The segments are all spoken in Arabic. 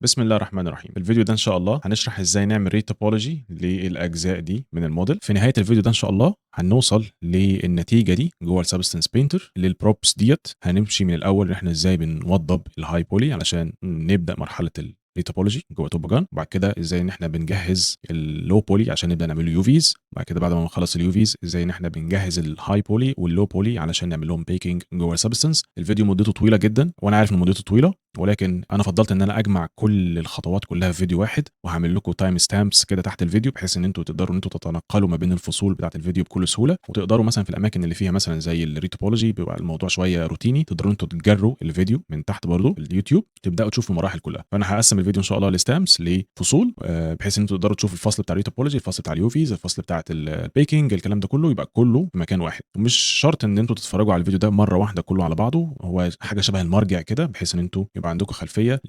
بسم الله الرحمن الرحيم. الفيديو ده إن شاء الله هنشرح إزاي نعمل retopology للأجزاء دي من الموديل. في نهاية الفيديو ده إن شاء الله هنوصل للنتيجة دي جوه السبستنس بينتر للبروبس ديت. هنمشي من الأول إن إحنا إزاي بنوضب الهاي بولي علشان نبدأ مرحلة الريتوبولوجي جوه توبوجان، وبعد كده ازاي ان احنا بنجهز اللو بولي عشان نبدا نعمل له يوفيز. بعد كده بعد ما نخلص اليوفيز ازاي ان احنا بنجهز الهاي بولي واللو بولي علشان نعمل لهم بيكنج جوه السبستنس. الفيديو مدته طويله جدا وانا عارف ان مدته طويله، ولكن انا فضلت ان انا اجمع كل الخطوات كلها في فيديو واحد، وهعمل لكم تايم ستامبس كده تحت الفيديو بحيث ان انتوا تقدروا ان انتوا تتنقلوا ما بين الفصول بتاعه الفيديو بكل سهوله، وتقدروا مثلا في الاماكن اللي فيها مثلا زي الريتوبولوجي بيبقى الموضوع شويه روتيني تقدروا انتوا تجروا الفيديو من تحت برضه اليوتيوب تبداوا تشوفوا المراحل كلها. فانا هقسم الفيديو ان شاء الله لستامبس لفصول، بحيث ان انتوا تقدروا تشوفوا الفصل بتاع الريتوبولوجي، الفصل بتاع اليوفيز، الفصل بتاع البيكنج، الكلام ده كله يبقى كله في مكان واحد. ومش شرط ان انتوا تتفرجوا على الفيديو ده مره واحده كله على بعضه، هو حاجه شبه المرجع كده بحيث ان انتوا يبقى عندكم خلفيه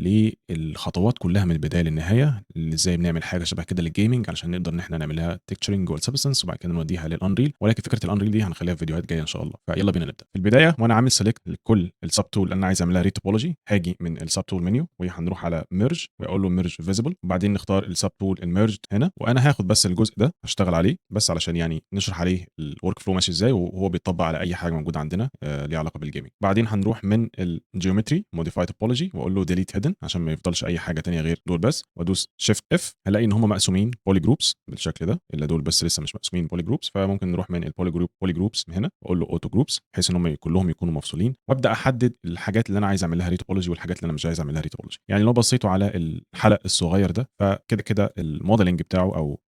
للخطوات كلها من البدايه للنهايه، ازاي بنعمل حاجه شبه كده للجيمنج علشان نقدر ان احنا نعملها تكتشرنج جوه السبستنس وبعد كده نوديها للانريل. ولكن فكره الانريل دي هنخليها في فيديوهات جايه ان شاء الله. فيلا بينا نبدا. في البدايه وانا عامل سيلكت لكل السب تول اللي انا عايز اعملها ريتوبولوجي، هاجي من السب تول منيو وهنروح على ميرج واقول له ميرج فيزيبل، وبعدين نختار السب تول الميرج هنا، وانا هاخد بس الجزء ده اشتغل عليه بس علشان يعني نشرح عليه الورك فلو ماشي ازاي وهو بيطبق على اي حاجه موجوده عندنا ليها علاقه بالجيمنج. بعدين هنروح من الجيومتري موديفاي توبولوجي واقول له ديليت هيدن عشان ما يفضلش اي حاجه تانية غير دول بس، وادوس شيفت اف هلاقي ان هم مقسومين بولي جروبس بالشكل ده، الا دول بس لسه مش مقسومين بولي جروبس. فممكن نروح من البولي جروب بولي جروبس من هنا واقول له اوتو جروبس بحيث ان هم كلهم يكونوا مفصولين، وابدا احدد الحاجات اللي انا عايز اعمل لها ريتوبولوجي والحاجات اللي انا مش عايز اعمل لها ريتوبولوجي. يعني لو بصيتوا على الحلق الصغير ده فكده كده الموديلنج بتاعه او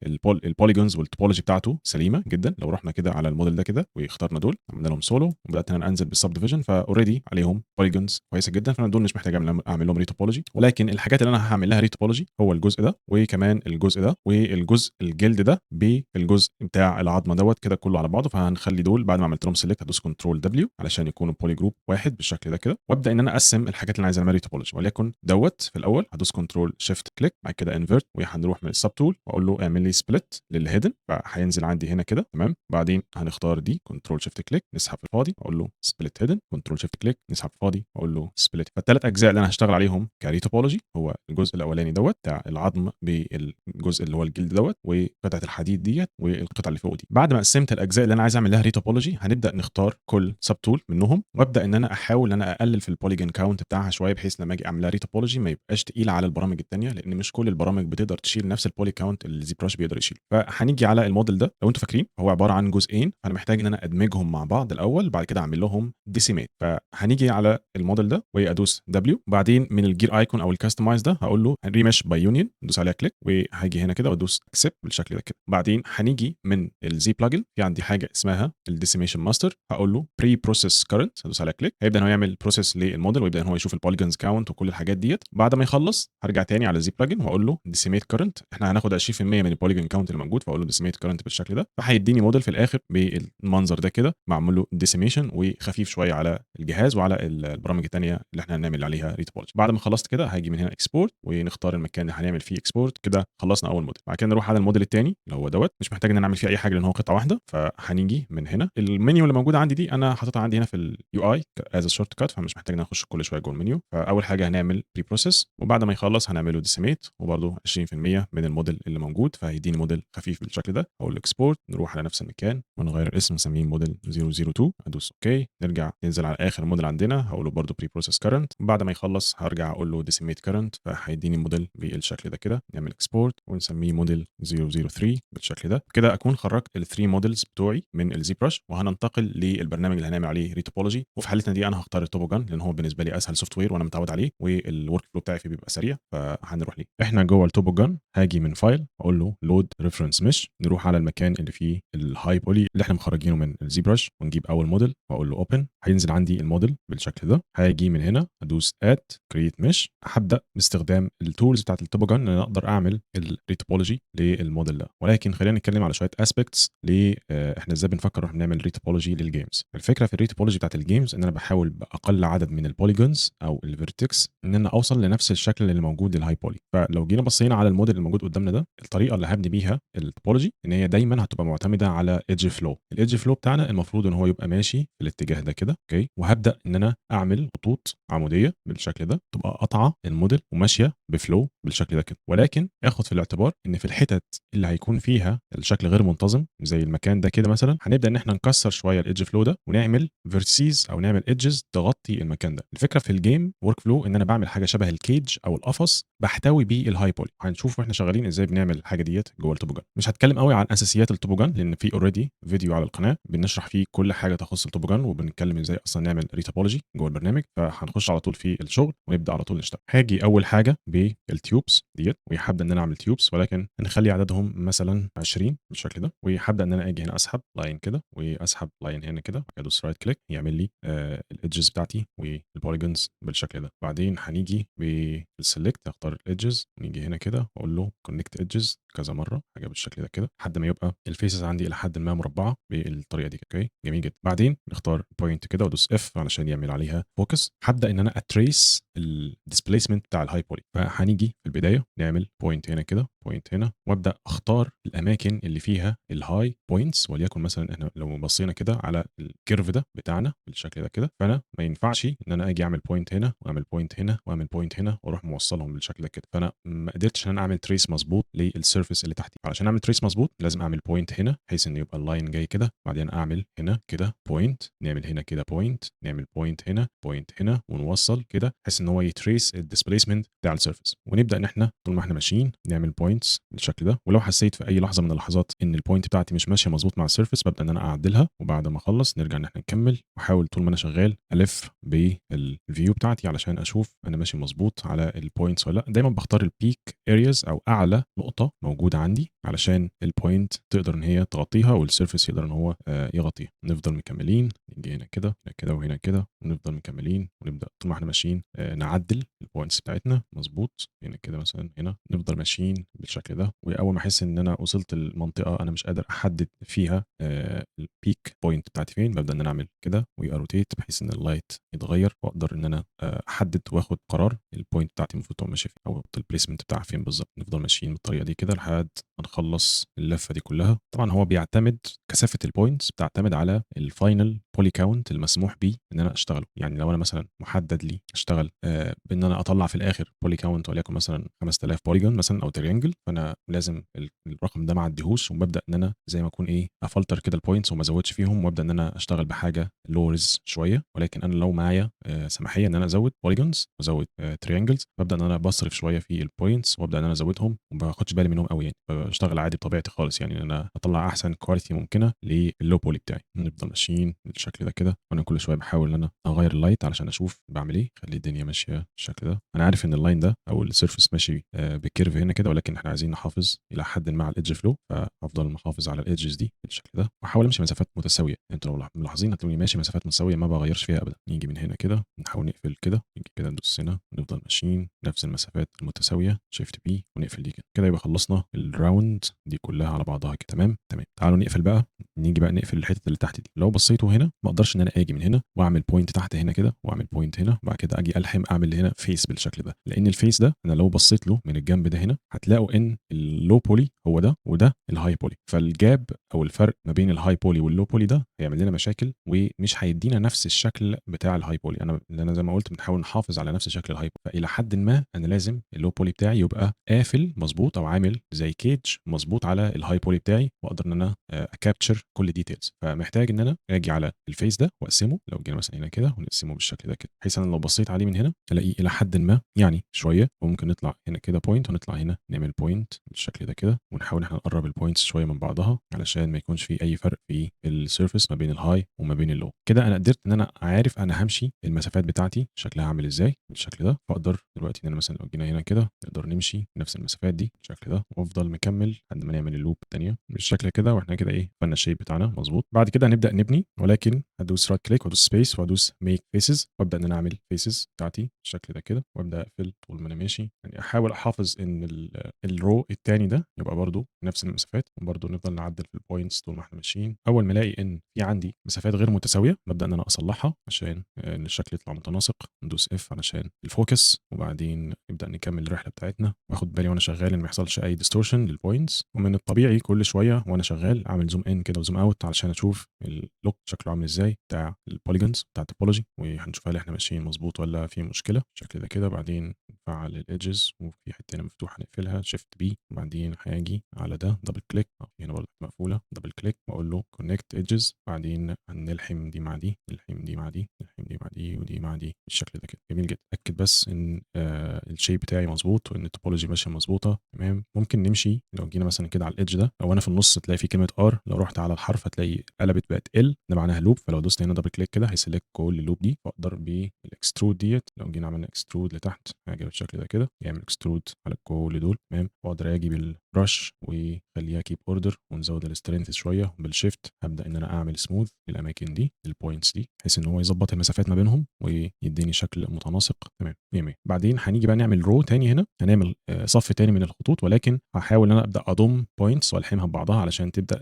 البوليجونز والتوبولوجي بتاعته سليمه جدا. لو رحنا كده على الموديل ده كده واخترنا دول عملنا لهم سولو وبدات انا انزل بالسب ديفيجن، فاوريدي عليهم بوليجونز كويسه جدا، فانا دول مش محتاج اعمل لهم ريتوبولوجي. ولكن الحاجات اللي انا هعمل لها ريتوبولوجي هو الجزء ده وكمان الجزء ده والجزء الجلد ده بالجزء بتاع العظمه دوت كده كله على بعضه. فهنخلي دول بعد ما عملت لهم سيلكت هدوس كنترول دبليو علشان يكونوا بولي جروب واحد بالشكل ده كده، وابدا ان انا اقسم الحاجات اللي انا عايز اعملها ريتوبولوجي. وليكن دوت في الاول هدوس كنترول شيفت كليك، بعد كده انفرت وهنروح من السب تول واقول له اعمل لي سبليت للهيدن، فهينزل عندي هنا كده تمام. بعدين هنختار دي كنترول شيفت كليك نسحب في الفاضي اقول له سبليت هيدن، كنترول شيفت كليك نسحب في الفاضي اقول له سبليت. فالثلاث اجزاء اللي انا هشتغل عليهم كريتوبولوجي هو الجزء الاولاني دوت بتاع العظم بالجزء اللي هو الجلد دوت وقطعه الحديد ديت والقطعه اللي فوق دي. بعد ما قسمت الاجزاء اللي انا عايز اعمل لها ريتوبولوجي هنبدا نختار كل سب تول منهم وابدا ان انا احاول ان انا اقلل في البوليجون كاونت بتاعها شويه بحيث لما اجي اعملها ريتوبولوجي ما يبقاش تقيل على البرامج الثانيه، لان مش كل البرامج بتقدر تشيل نفس البولي كاونت اللي زي براش بيقدر يشيل. فهنيجي على الموديل ده لو انتم فاكرين هو عباره عن جزئين، فانا محتاج ان انا ادمجهم مع بعض الاول بعد كده اعمل لهم ديسيميت. فهنيجي على الموديل ده وادوس دبليو، بعدين من الجير ايكون او الكاستمايز ده هقول له ريمش باي يونيون ندوس عليها كليك، وهاجي هنا كده وادوس اكسبت بالشكل ده كده. بعدين هنيجي من الزي بلجن في عندي حاجه اسمها الديسيميشن ماستر هقول له بري بروسيس كرنت هدوس عليها كليك، هيبدا ان هو يعمل بروسيس للموديل ويبدا ان هو يشوف البوليجونز كاونت وكل الحاجات ديت. بعد ما يخلص هرجع تاني على الزي بلجن واقول له ديسيميت كرنت، احنا هناخد 20% من البوليجون كاونت اللي موجود، فاقول له ديسيميت كرنت بالشكل ده، فهيديني موديل في الاخر بالمنظر ده كده معمول له ديسيميشن وخفيف شويه على الجهاز وعلى البرامج الثانيه اللي احنا هنعمل عليها ريتوبولوجي. بعد ما خلصت كده هاجي من هنا اكسبورت ونختار المكان اللي هنعمل فيه اكسبورت كده. خلصنا اول موديل، بعد كده نروح على الموديل الثاني اللي هو دوت مش محتاج ان انا اعمل فيه اي حاجه لان هو قطعه واحده. فهنيجي من هنا المنيو اللي موجوده عندي دي انا حاططها عندي هنا في اليو اي از شورت كات، فمش محتاج ان انا اخش كل شويه جوه المنيو. فاول حاجه هنعمل بري بروسيس وبعد ما يخلص هنعمله ديسيميت وبرده 20% من الموديل اللي موجود، فهيديني موديل خفيف بالشكل ده. اقول له اكسبورت نروح على نفس المكان ونغير الاسم نسميه موديل 002 ادوس اوكي، نرجع ننزل على اخر موديل عندنا هقول له برده بري بروسيس كرنت، بعد ما يخلص هرجع اقول له ديسيميت كرنت فهيديني موديل بالشكل ده كده. نعمل اكسبورت ونسميه موديل 003 بالشكل ده. كده اكون خرجت الثري موديلز بتوعي من الزي براش وهننتقل للبرنامج اللي هنعمل عليه ريتوبولوجي. وفي حالتنا دي انا هختار التوبوجان لان هو بالنسبه لي اسهل سوفت وير وانا متعود عليه والورك فلو بتاعي فيه بيبقى سريع، فهنروح ليه. احنا جوه التوبوجان هاجي من فايل اقول له لود ريفرنس مش، نروح على المكان اللي فيه الهاي بولي اللي احنا مخرجينه من الزي براش ونجيب اول موديل واقول له اوبن، هينزل عندي الموديل بالشكل ده. هاجي من هنا ادوس اد كرييت مش، هبدا باستخدام التولز بتاعت التوبوجان ان انا اقدر اعمل الريتوبولوجي للموديل ده. ولكن خلينا نتكلم على شويه اسبيكتس ل احنا ازاي بنفكر واحنا بنعمل ريتوبولوجي للجيمز. الفكره في الريتوبولوجي بتاعت الجيمز ان انا بحاول باقل عدد من البوليجونز او الفيرتكس ان انا اوصل لنفس الشكل اللي موجود للهاي بولي. فلو جينا بصينا على الموديل الموجود قدامنا ده الطريقه اللي هبني بيها التوبولوجي ان هي دايما هتبقى معتمده على ايدج فلو. الايدج فلو بتاعنا المفروض ان هو يبقى ماشي في الاتجاه ده كده اوكي، وهبدا ان انا اعمل خطوط عموديه بالشكل ده، تبقى قاطعة الموديل وماشية بflow بالشكل ده كده، ولكن آخُد في الاعتبار إن في الحتت اللي هيكون فيها الشكل غير منتظم زي المكان ده كده مثلًا، هنبدأ إن إحنا نكسّر شوية الedge flow ده ونعمل vertices أو نعمل edges تغطي المكان ده. الفكرة في الgame workflow إن أنا باعمل حاجة شبه الcage أو القفص باحتوي بيه الhigh poly، هنشوف وإحنا شغالين إزاي بنعمل الحاجة ديّة جوّه التوبوجان. مش هاتكلم أوي عن أساسيات التوبوجان لإن في already فيديو على القناة بنشرح فيه كل حاجة تخُص التوبوجان وبنتكلم إزاي أصلًا نعمل retopology جوّه البرنامج، فهنخش على طول في الشغل ونبدأ على طول نشتغل. هاجي أول حاجة بالtubes ديّة وهابدأ إن أنا أعمل tubes ولكن هنخلّي عددهم مثلًا 20 بالشكل ده، وهابدأ إن أنا آجي هنا أسحب line كده وأسحب line هنا كده، أدوس right click يعمل لي الedges بتاعتي والpolygons بالشكل ده. بعدين هنيجي بالselect أختار الedges ونيجي هنا كده وأقول له connect edges كذا مرّة، حاجة بالشكل ده كده، لحد ما يبقى الfaces عندي إلى حدٍ ما مربعة بالطريقة دي، أوكي، جميل جدًا. بعدين نختار point كده وأدوس F علشان يعمل عليها focus. هابدأ إن أنا أtrace الdisplacement بتاع الhigh poly، فهنيجي في البداية نعمل point هنا كده، point هنا، وأبدأ أختار الأماكن اللي فيها الhigh points، وليكن مثلًا إحنا لو بصينا كده على الcurve ده بتاعنا بالشكل ده كده، فأنا ما ينفعش إن أنا آجي أعمل point هنا وأعمل point هنا وأعمل point هنا وأروح موصّلهم بالشكل ده كده، فأنا ما قدرتش إن أنا أعمل trace مضبوط للsurface اللي تحتي. علشان أعمل trace مضبوط لازم أعمل point هنا بحيث إن يبقى الline جاي كده، بعدين أعمل هنا كده point، نعمل هنا كده point، نعمل point هنا، point هنا، ونوصّل كده بحيث إن هو يtrace الdisplacement بتاع الsurface. ونبدأ إن إحنا طول ما إحنا ماشيين نعمل points بالشكل ده، ولو حسيت في أي لحظة من اللحظات إن الpoint بتاعتي مش ماشية مضبوط مع الsurface بابدأ إن أنا أعدّلها، وبعد ما أخلّص نرجع إن إحنا نكمّل، واحاول طول ما أنا شغال ألِف بالview بتاعتي علشان أشوف أنا ماشي مضبوط على الpoints والّا لأ. دايمًا باختار الpeak areas أو أعلى نقطة موجودة عندي علشان الpoint تقدر إن هي تغطيها والsurface يقدر إن هو يغطيها. نفضل مكمّلين، نيجي هنا كده، هنا كده وهنا كده، ونفضل مكمّلين ونبدأ طول ما إحنا ماشيين نعدّل الpoints بتاعتنا مضبوط، هنا كده مثلًا هنا، نفضل ماشيين بالشكل ده، وأول ما أحس إن أنا وصلت لمنطقة أنا مش قادر أحدد فيها الpeak point بتاعتي فين، بابدأ إن أنا أعمل كده وأrotate بحيث إن الlight يتغيّر وأقدر إن أنا أحدد وآخد قرار الpoint بتاعتي المفروض تبقى ماشية فين أو الplacement بتاعها فين بالضبط. نفضل ماشيين بالطريقة دي كده لحد ما نخلّص اللفة دي كلّها. طبعًا هو بيعتمد كثافة الpoints بتعتمد على الfinal poly count المسموح بيه إن أنا أشتغله، يعني لو أنا مثلًا محدد لي أشتغل بإن أنا أطلّع في الآخر poly count وليكن مثلًا 5000 polygon مثلًا أو triangle، فأنا لازم الرقم ده ما أعدّيهوش، وبابدأ إن أنا زي ما أكون إيه، أفلتر كده الpoints وما أزوّدش فيهم، وأبدأ إن أنا أشتغل بحاجة low res شوية، ولكن أنا لو معايا سماحية إن أنا أزوّد polygons وأزوّد triangles، بابدأ إن أنا باصرف شوية في الpoints وأبدأ إن أنا أزوّدهم وما باخدش بالي منهم أوي يعني، باشتغل عادي بطبيعتي خالص يعني إن أنا أطلّع أحسن quality ممكنة للlow poly بتاعي. نفضل ماشيين بالشكل ده كده، وأنا كل شوية باحاول إن أنا أغيّر الlight علشان أشوف باعمل إيه، أخلّي الدنيا ماشية بالشكل ده. أنا عارف إن الline ده أو الsurface ماشي بcurve هنا كده، ولكن إحنا عايزين نحافظ إلى حدٍ ما على الedge flow، فهافضل محافظ على الedges دي بالشكل ده، واحاول أمشي مسافات متساوية. أنتم لو ملاحظين هتلاقوني ماشي مسافات متساوية ما باغيّرش فيها أبدًا. نيجي من هنا كده، نحاول نقفل كده، نيجي كده ندوس هنا، ونفضل ماشيين نفس المسافات المتساوية shift B ونقفل دي كده. كده يبقى خلّصنا الround دي كلّها على بعضها كده، تمام، تمام. تعالوا نقفل بقى، نيجي بقى نقفل الحتت اللي تحت دي. لو بصيتوا هنا ما اقدرش إن أنا آجي من هنا وأعمل point تحت هنا كده، وأعمل point هنا، وبعد كده آجي ألحم أعمل هنا face بالشكل ده، لإن الface ده أنا لو بصيت له من الجنب ده هنا هتلاقوا إن الlow poly هو ده، وده الhigh poly، فالجاب أو الفرق ما بين الhigh poly والlow poly ده هيعمل لنا مشاكل، ومش هيدّينا نفس الشكل بتاع الhigh poly. أنا زي ما قُلت بنحاول نحافظ على نفس شكل الhigh poly، فإلى حدٍ ما أنا لازم الlow poly بتاعي يبقى قافل مضبوط أو عامل زي cage مضبوط على الhigh poly بتاعي، وأقدر إن أنا أcapture كل details. فمحتاج إن أنا آجي على الface ده وأقسمه، لو جينا مثلًا هنا كده ونقسمه بالشكل ده كده، بحيث أنا لو بصيت عليه من هنا ألاقيه إلى حدٍ ما يعني شوية، وممكن نطلع هنا كده point ونطلع هنا نعمل point بالشكل ده كده، ونحاول إن إحنا نقرّب الpoints شوية من بعضها علشان ما يكونش في أي فرق في الsurface ما بين الhigh وما بين الlow. كده أنا قدرت إن أنا عارف أنا هامشي المسافات بتاعتي شكلها عامل إزاي بالشكل ده، فأقدر دلوقتي إن أنا مثلًا لو جينا هنا كده نقدر نمشي نفس المسافات دي بالشكل ده، وأفضل مكمّل لحد ما نعمل الloop التانية بالشكل كده، وإحنا كده إيه قفلنا الshape بتاعنا مضبوط. بعد كده هنبدأ نبني، ولكن هادوس right click وأدوس space وأدوس make faces، وأبدأ إن أنا أعمل faces بتاعتي بالشكل ده كده، وأبدأ أقفل طول ما أنا ماشي، يعني أحاول أحافظ إن الrow التاني ده يبقى برضه نفس المسافات، وبرضه نفضل نعدّل في الpoints طول ما إحنا ماشيين. أول ما ألاقي إن في عندي مسافات غير متساوية بابدأ إن أنا أصلّحها عشان إن الشكل يطلع متناسق، ندوس F علشان الfocus، وبعدين نبدأ نكمّل الرحلة بتاعتنا، وآخد بالي وأنا شغال إن ما يحصلش أي distortion للpoints. ومن الطبيعي كل شوية وأنا شغال أعمل zoom in كده وzoom out علشان أشوف الlook شكله عامل إزاي، بتاعي بتاع البوليجونز بتاع التوبولوجي، وهنشوف هل احنا ماشيين مظبوط ولا في مشكله بالشكل ده كده. بعدين نفعل الايدجز، وفي حته هنا مفتوحه نقفلها شيفت بي، وبعدين هاجي على ده دبل كليك، هنا برضه مقفوله دبل كليك، واقول له كونكت ايدجز. بعدين هنلحم دي مع دي، نلحم دي مع دي، نلحم دي مع دي، ودي مع دي بالشكل ده كده. جميل جدا. اتاكد بس ان الشيب بتاعي مظبوط وان التوبولوجي ماشيه مظبوطه تمام. ممكن نمشي لو جينا مثلا كده على الايدج ده، او انا في النص تلاقي في كلمه ار، لو رحت على الحرف هتلاقي قلبت بقت ال، ده معناها لوب. فلو دوست هنا دبل كليك كده هيسلكت كل اللوب دي، فاقدر بالاكسترود ديت، لو جينا عملنا اكسترود لتحت هاجي بالشكل ده كده يعمل اكسترود على كل دول تمام. واقدر اجي بالبرش وخليها كيب اوردر، ونزود السترينث شويه بالشيفت. هبدا ان انا اعمل سموث للاماكن دي، البوينتس دي، بحيث ان هو يظبط المسافات ما بينهم ويديني شكل متناسق تمام 100. بعدين هنيجي بقى نعمل رو تاني هنا، هنعمل صف تاني من الخطوط، ولكن هحاول ان انا ابدا اضم بوينتس والحمها ببعضها علشان تبدا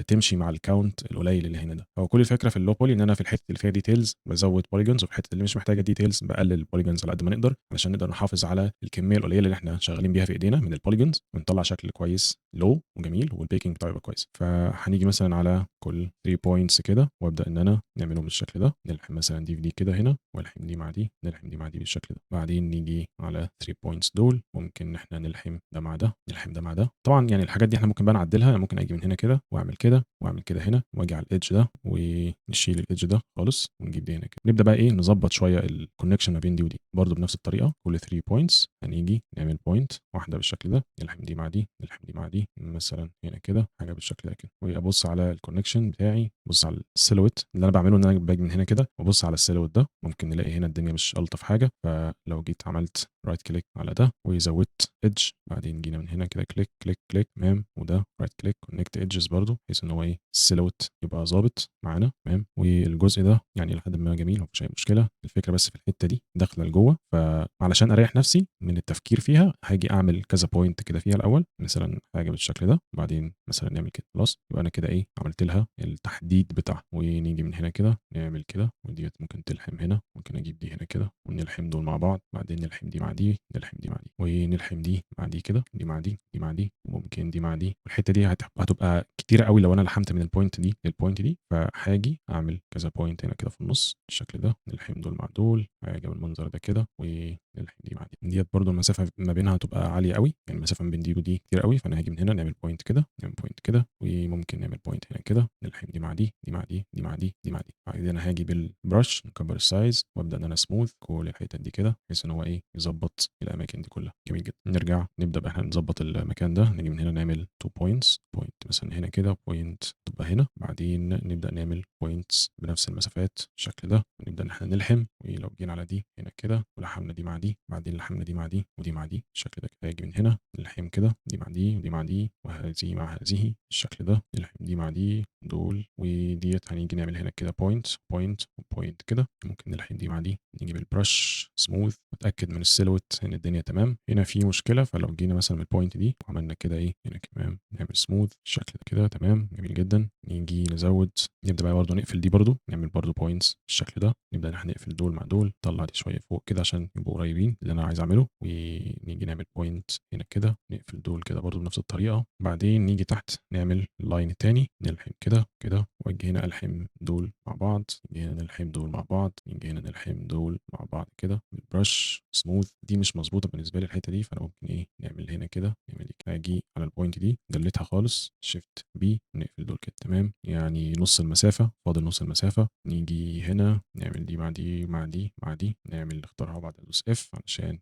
تمشي مع الكاونت القليل اللي هنا ده. هو كل الفكره في اللو بولي ان انا في الحته اللي فيها ديتيلز بزود بوليجونز، وفي الحته اللي مش محتاجه ديتيلز بقلل البوليجونز على قد ما نقدر، علشان نقدر نحافظ على الكميه القليله اللي احنا شغالين بيها في ايدينا من البوليجونز، ونطلع شكل كويس لو وجميل، والبيكنج بتاعه يبقى كويس. فهنيجي مثلا على كل 3 بوينتس كده، وابدا ان انا نعملهم بالشكل ده، نلحم مثلا دي في دي كده هنا، والحم دي مع دي، نلحم دي مع دي بالشكل ده. بعدين نيجي على 3 بوينتس دول، ممكن ان احنا نلحم ده مع ده، نلحم ده مع ده. طبعا يعني الحاجات دي احنا ممكن بقى نعدلها، ممكن اجي من هنا كده واعمل كده واعمل كده هنا، واجي على الايدج ده ونشيل الايدج ده خالص ونجيب دي هنا كده. نبدا بقى ايه نظبط شويه الكونكشن ما بين دي ودي، برده بنفس الطريقه كل 3 بوينتس هنيجي نعمل بوينت واحده بالشكل ده، نلحم دي مع دي، نلحم دي مع دي مثلا هنا كده، حاجه بالشكل ده كده. وابص على الكونكشن بتاعي، بص على السيلويت اللي انا بعمله، ان انا باجي من هنا كده وابص على السيلويت ده، ممكن نلاقي هنا الدنيا مش الطف حاجه. فلو جيت عملت رايت كليك على ده وزودت ايدج، بعدين جينا من هنا كده كليك كليك كليك تمام، وده رايت كليك كونكت ايدجز برده، بحيث ان هو ايه السيلويت يبقى ظابط معانا تمام. والجزء ده يعني لحد ما جميل، مفيش اي مشكله. الفكره بس في الحته دي داخله لجوه، فعلشان اريح نفسي من التفكير فيها هاجي اعمل كذا بوينت كده فيها الاول، مثلا حاجه بالشكل ده، وبعدين مثلا نعمل كده خلاص. يبقى انا كده ايه عملت لها التحديد بتاعها. ونيجي من هنا كده نعمل كده، وديت ممكن تلحم هنا، ممكن اجيب دي هنا كده ونلحم دول مع بعض، بعدين نلحم دي مع دي، نلحم دي مع دي، ونلحم دي مع دي كده، دي مع دي، دي مع دي، وممكن دي مع دي. والحته دي هتبقى كتيره قوي لو انا لحمت من البوينت دي للبوينت دي، فهاجي اعمل كذا بوينت هنا كده في النص بالشكل ده، نلحم دول مع دول، هاجي بالمنظر ده كده، ونلحم دي مع دي. ديت برده المسافه ما بينها هتبقى عاليه قوي، يعني المسافه ما بين دي ودي كتير قوي. فانا هاجي من هنا نعمل بوينت كده، نعمل بوينت كده، وممكن نعمل بوينت هنا كده، نلحم دي مع دي، دي مع دي، دي مع دي، دي مع دي. بعدين انا هاجي بالبرش نكبر السايز، وابدا ان انا سموث كل الحتت دي كده، بحيث ان هو ايه يظبط الاماكن دي كلها. جميل جدا. نرجع نبدا بقى نظبط المكان ده، نيجي من هنا نعمل 2 بوينتس، بوينت مثلا هنا كده، بوينت تبقى هنا، بعدين نبدا نعمل بوينتس بنفس المسافات بالشكل ده، ونبدا ان احنا نلحم. ولو جينا على دي هنا كده ولحمنا دي مع دي، بعدين لحمنا دي مع دي ودي مع دي بالشكل ده كده، هاجي من هنا نلحم كده دي مع دي ودي مع دي، وهذه مع هذه بالشكل ده، نلحم دي مع دي دول، وديت هنيجي نعمل هنا كده بوينت بوينت وبوينت كده. ممكن نلحم دي مع دي، نيجي بالبرش سموث، نتاكد من السيلويت ان الدنيا تمام. هنا في مشكله، فلو جينا مثلا من البوينت دي وعملنا كده ايه هنا كمان نعمل سموث بالشكل ده كده تمام، جميل جدا. نيجي نزود، نبدا بقى برده نقفل دي برده، نعمل برده بوينتس بالشكل ده، نبدا احنا نقفل دول مع دول، نطلع دي شويه فوق كده عشان يبقوا قريبين اللي انا عايز اعمله. ونيجي نعمل بوينت هنا كده، نقفل دول كده برده بنفس الطريقه. بعدين نيجي تحت نعمل اللاين التاني، نلحم كده كده، واجي هنا الحم دول مع بعض، نيجي هنا نلحم دول مع بعض، نيجي هنا نلحم دول مع بعض كده بالبرش سموث. دي مش مظبوطه بالنسبه لي الحته دي، فانا ممكن ايه نعمل هنا كده، نعمل كده، اجي على البوينت دي دلتها خالص شيفت بي، نقفل دول كده تمام، يعني نص المسافه فاضل نص المسافه. نيجي هنا نعمل دي مع دي مع دي مع دي، نعمل نختارها وبعد ندوس اف علشان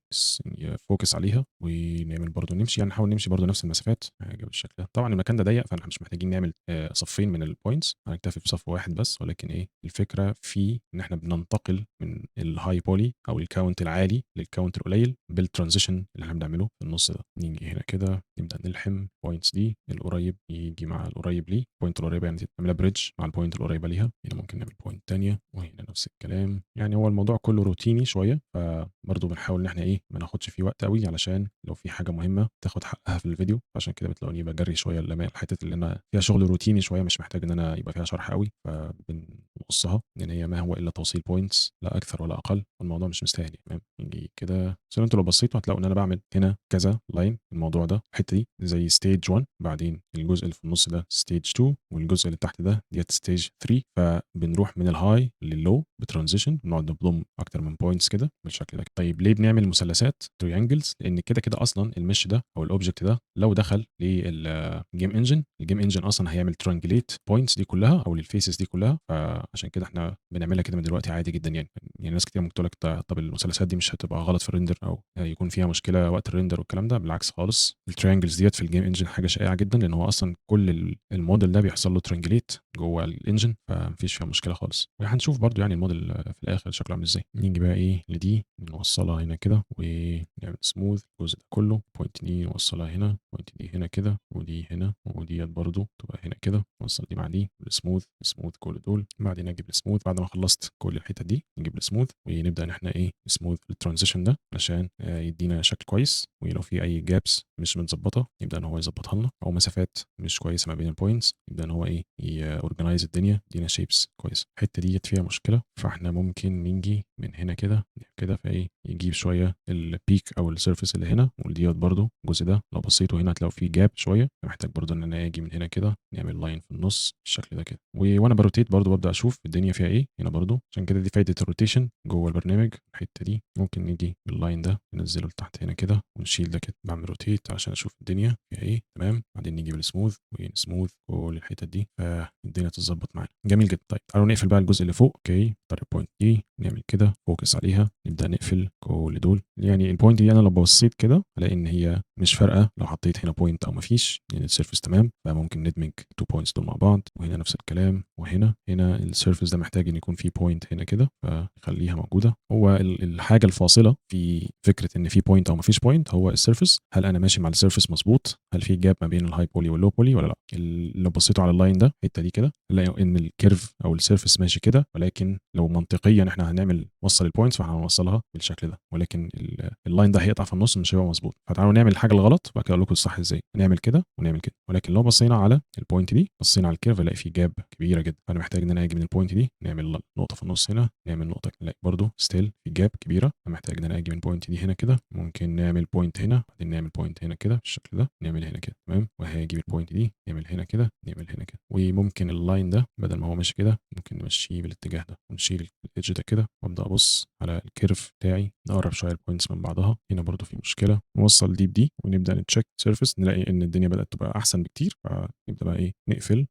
يفوكس عليها، ونعمل برضو نمشي، يعني نحاول نمشي برضو نفس المسافات حاجه بالشكل ده. طبعا المكان ده ضيق، فاحنا مش محتاجين نعمل صفين من البوينتس، هنكتفي بصف واحد بس. ولكن ايه الفكره في ان احنا بننتقل من الهاي بولي او الكاونت العالي للكاونت القليل بالترانزيشن اللي احنا بنعمله في النص ده. نيجي هنا كده نبدا نلحم بوينتس دي، القريب يجي مع القريب ليه، البوينت القريبه يعني تعملها بريدج مع البوينت القريبه ليها. هنا ممكن نعمل بوينت ثانيه، وهنا نفس الكلام. يعني هو الموضوع كله روتيني شويه، فبرضه بنحاول ان احنا ايه ما ناخدش فيه وقت قوي، علشان لو في حاجه مهمه تاخد حقها في الفيديو. عشان كده بتلاقوني بجري شويه الحتت اللي انا فيها شغل روتيني شويه، مش محتاج ان انا يبقى فيها شرح قوي، نقصها لان هي ما هو الا توصيل بوينتس لا اكثر ولا اقل، والموضوع مش مستاهل يعني. تمام، نيجي كده زي ما انتوا لو بصيتوا هتلاقوا ان انا بعمل هنا كذا لاين الموضوع ده الحته دي زي ستيج 1، بعدين الجزء اللي في النص ده ستيج 2، والجزء اللي تحت ده ديت ستيج 3. فبنروح من الهاي لللو بترانزيشن، بنقعد نضم اكتر من بوينتس كده بالشكل ده. طيب ليه بنعمل مثلثات تريانجلز؟ لان كده كده اصلا المش ده او الاوبجكت ده لو دخل للجيم انجن، الجيم انجن اصلا هيعمل ترانجليت بوينتس دي كلها او للفيسز دي كلها، فعشان كده احنا بنعملها كده من دلوقتي عادي جدا يعني ناس كتير ممكن تقول لك طب المثلثات دي مش هتبقى غلط في الريندر او يكون فيها مشكله وقت الريندر والكلام ده؟ بالعكس خالص، التريانجلز ديت في الجيم انجن حاجه شائعه جدا، لان هو اصلا كل الموديل ده بيحصل له ترانجليت جوه الانجن، فمفيش فيها مشكله خالص. وهنشوف برضو يعني الموديل في الاخر شكله عامل ازاي. نيجي بقى ايه لدي نوصلها هنا كده ونعمل سموث الجزء ده كله، بوينت دي نوصلها هنا، بوينت دي هنا كده، ودي هنا، وديت برضو تبقى هنا كده، نوصل دي مع دي بالسموث، سموث كل دول. بعدين اجيب السموث بعد ما خلصت كل الحته دي، نجيب السموث ونبدا ان احنا ايه سموث الترانزيشن ده عشان يدينا شكل كويس، ولو في اي جابس مش متظبطه يبدا ان هو يظبطها لنا، او مسافات مش كويسه ما بين البوينتس يبدا ان هو ايه يورجنايز الدنيا، يدينا شيبس كويسه. الحته ديت فيها مشكله، فاحنا ممكن نيجي من هنا كده كده فايه يجيب شويه البيك او السيرفيس اللي هنا، والديت برضو الجزء ده لو بصيتوا هنا هتلاقوا فيه جاب شويه، فمحتاج برضو ان انا اجي من هنا كده نعمل لاين في النص بالشكل ده كده. وانا بروتيت برضو ببدا اشوف الدنيا فيها ايه هنا برضو، عشان كده دي فايده الروتيشن جوه البرنامج. الحته دي ممكن نيجي باللاين ده ننزله لتحت هنا كده ونشيل ده كده، بعمل روتيت عشان اشوف الدنيا فيها ايه. تمام، بعدين نيجي بالسموث ونسموث كل الحتت دي فالدنيا تتظبط معانا. جميل جدا. طيب تعالوا نقفل بقى الجزء اللي فوق. اوكي، طيب البوينت دي نعمل كده فوكس عليها، نبدا نقفل كل دول. يعني البوينت دي انا لو بصيت كده الاقي ان هي مش فارقه لو حطيت هنا بوينت او مفيش، لان السيرفيس تمام، فممكن ندمج تو بوينتس دول مع بعض. وهنا نفس الكلام، وهنا السيرفيس ده محتاج ان يكون فيه بوينت هنا كده، فخليها موجوده. هو الحاجه الفاصله في فكره ان في بوينت او مفيش بوينت هو السيرفيس. هل انا ماشي مع السيرفيس مظبوط؟ هل في جاب ما بين الهاي بولي واللو بولي ولا لا؟ لو بصيتوا على اللاين ده الحته دي كده نلاقي ان الكيرف او السيرفيس ماشي كده، ولكن لو منطقيا احنا هنعمل وصل البوينتس فهنوصلها بالشكل ده، ولكن اللاين ده هيقطع في النص مش هيبقى مظبوط. فتعالوا نعمل الحاجه الغلط وبعد كده اقول لكم الصح ازاي. نعمل كده ونعمل كده، ولكن لو بصينا على البوينت دي بصينا على الكيرف نلاقي في جاب كبيره جدا، فانا محتاج ان انا اجي من البوينت دي نعمل نقطه في النص هنا، نعمل نقطه، نلاقي برده ستيل في جاب كبيره، فمحتاج ان انا اجي من البوينت دي هنا كده، ممكن نعمل بوينت هنا، بعدين نعمل بوينت هنا كده بالشكل ده، نعمل هنا كده. تمام، وهاجي من البوينت دي نعمل هنا كده، نعمل هنا كده. وممكن اللاين ده بدل ما هو ماشي كده ممكن نمشيه بالاتجاه ده ونشيل الايدج ده كده، وابدا ابص على الكيرف بتاعي، نقرب شويه البوينتس من بعضها. هنا برده في مشكله، نوصل دي بدي ونبدا نتشيك سيرفيس، نلاقي ان الدنيا بدات تبقى احسن بكتير، فنبدا بقى ايه نقفل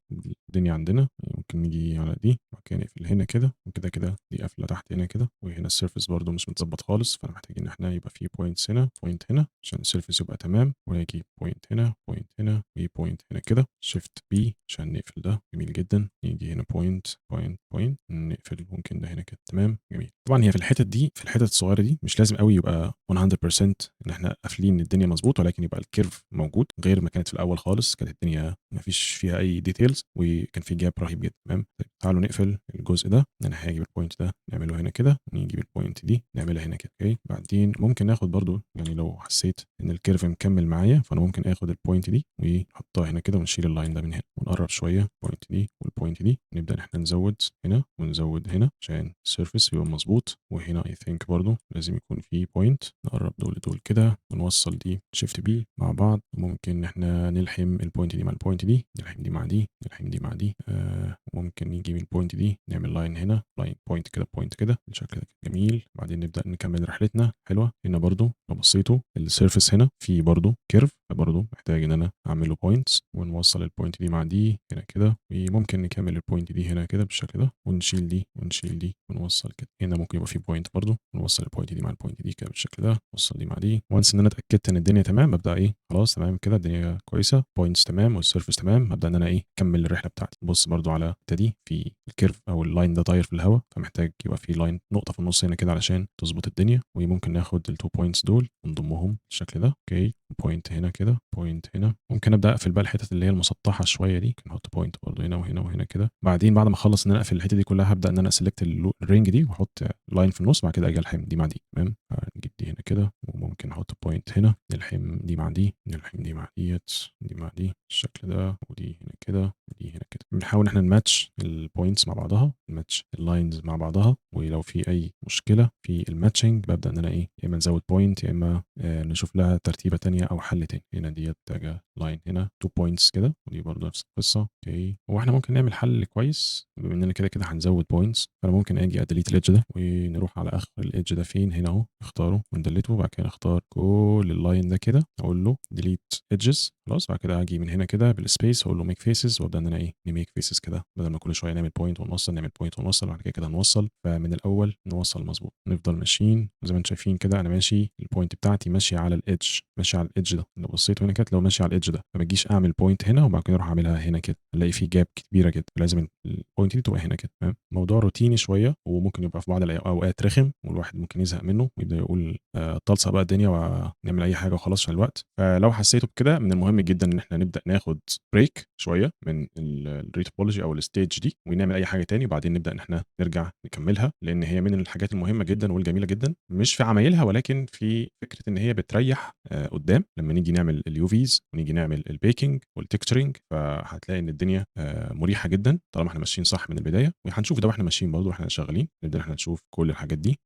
الدنيا عندنا. ممكن نيجي على دي وبعد كده نقفل هنا كده، وكده كده دي قافله تحت هنا كده، وهنا السيرفيس برده مش متظبط خالص، فانا محتاج ان احنا يبقى في بوينتس هنا بوينت هنا عشان السيرفيس يبقى تمام، ونجي بوينت هنا بوينت هنا وبوينت هنا كده، شيفت بي عشان نقفل ده. جميل جدا. نيجي هنا بوينت بوينت بوينت نقفل ممكن ده هنا كده. تمام، جميل. طبعا هي في الحتت دي في الحتت الصغيره دي مش لازم قوي يبقى 100% ان احنا قافلين الدنيا مظبوط، ولكن يبقى الكيرف موجود غير ما كانت في الاول خالص، كانت الدنيا ما فيش فيها اي ديتيلز وكان في جاب رهيب جدا. تمام، طيب تعالوا نقفل الجزء ده. انا هاجي بالبوينت ده نعمله هنا كده، نيجي بالبوينت دي نعملها هنا كده. اوكي، بعدين ممكن ناخد برضو يعني لو حسيت ان الكيرف مكمل معايا فانا ممكن اخد البوينت دي ونحطها هنا كده ونشيل اللاين ده من هنا ونقرب شويه البوينت دي والبوينت دي، نبدا ان احنا نزود هنا ونزود هنا عشان السيرفيس يبقى مظبوط. وهنا اي ثينك برضو لازم يكون في بوينت، نقرب دول كده ونوصل دي شيفت بي مع بعض. ممكن ان احنا نلحم البوينت دي مع البوينت دي، نلحم دي مع دي، نلحم دي مع دي. ممكن نيجي من البوينت دي نعمل لاين هنا، لاين بوينت كده بوينت كده بالشكل ده. جميل، بعدين نبدا نكمل رحلتنا. حلوه. هنا برضو لو بصيتوا السيرفيس هنا في برضو كيرف، فبرضو محتاج ان انا اعمل له بوينتس ونوصل البوينت دي مع دي هنا كده، وممكن نكمل البوينت دي هنا كده بالشكل ده ونشيل دي ونشيل دي ونوصل كده. هنا ممكن يبقى في بوينت برضو ونوصل البوينت دي مع البوينت دي كده بالشكل ده، نوصل دي مع دي. وانس ان انا اتاكدت ان الدنيا تمام ببدا ايه خلاص تمام كده الدنيا كويسه، بوينتس تمام والسيرفيس تمام، هبدا ان انا ايه اكمل الرحله بتاعتي. بص برضو على الحته دي في الكيرف او اللاين ده طاير في الهواء، فمحتاج يبقى في لاين نقطه في النص هنا كده علشان تظبط الدنيا. وممكن ناخد التو بوينتس دول ونضمهم بالشكل ده. اوكي، point هنا كده، point هنا. ممكن أبدأ أقفل بقى الحتت اللي هي المسطحة شوية دي، ممكن أحط point برضه هنا وهنا وهنا كده. بعدين بعد ما أخلّص إن أنا أقفل الحتة دي كلها، هابدأ إن أنا select الring دي وأحط line في النُص، بعد كده آجي ألحم دي مع دي، تمام. نجيب دي هنا كده، وممكن أحط point هنا، نلحم دي مع دي، نلحم دي مع ديّة، دي مع دي بالشكل ده، ودي هنا كده، ودي هنا كده. بنحاول إن إحنا نmatch الpoints مع بعضها، نmatch الlines مع بعضها، ولو في أي مشكلة في الmatching بابدأ إن أنا إيه، يا إما نزوّد point يا إما نشوف لها ترتيبة تانية أو حل تاني. هنا ديّة محتاجة line هنا 2 points كده، ودي برضه نفس القصة. أوكي. هو إحنا ممكن نعمل حل كويس بما إننا كده هنزوّد points، فأنا ممكن آجي أdelete الedge ده ونروح على آخر الedge ده فين، هنا أهو، نختاره وندلته، وبعد كده نختار كل الline ده كده، أقول له delete edges خلاص. بعد كده آجي من هنا كده بالspace أقول له make faces، وأبدأ إن أنا إيه، نmake faces كده، بدل ما كل شوية نعمل point ونوصّل، نعمل point ونوصّل، بعد كده نوصّل. فمن الأول نوصّل مضبوط، نفضل ماشيين زي ما أنتم شايفين كده. أنا ماشي الpoint بتاعتي ماشية على الedge، ماشية على الedge ده. لو بصيتوا هنا كده، لو ماشي على الedge ده، فما أجيش أعمل point هنا وبعد كده أروح أعملها هنا كده، ألاقي في gap كبيرة كده، لازم الpoint دي تبقى هنا كده، تمام. موضوع روتيني شوية، وممكن يبقى في بعض الأوقات رخم، والواحد ممكن يزهق منه ويبدأ يقول طلصة بقى الدنيا ونعمل أي حاجة وخلاص عشان الوقت. فلو حسيتوا بكده، من المهم جدًا إن إحنا نبدأ ناخد break شوية من الretopology أو الstage دي، ونعمل أي حاجة تاني، وبعدين نبدأ إن إحنا نرجع نكمّلها، لإن هي من الحاجات المهمة جدًا والجميلة جدًا، مش في عمايلها ولكن في فكرة إن هي بتريّح قدّام لمّا نيجي نعمل الUVs ونيجي نعمل الbaking والtexturing. فهتلاقي إن الدنيا مريحة جدًا طالما إحنا ماشيين صح من البداية، وهنشوف ده وإحنا ماشيين برضه وإحنا شغالين، نبدأ إن إحنا نشوف كل الحاجات دي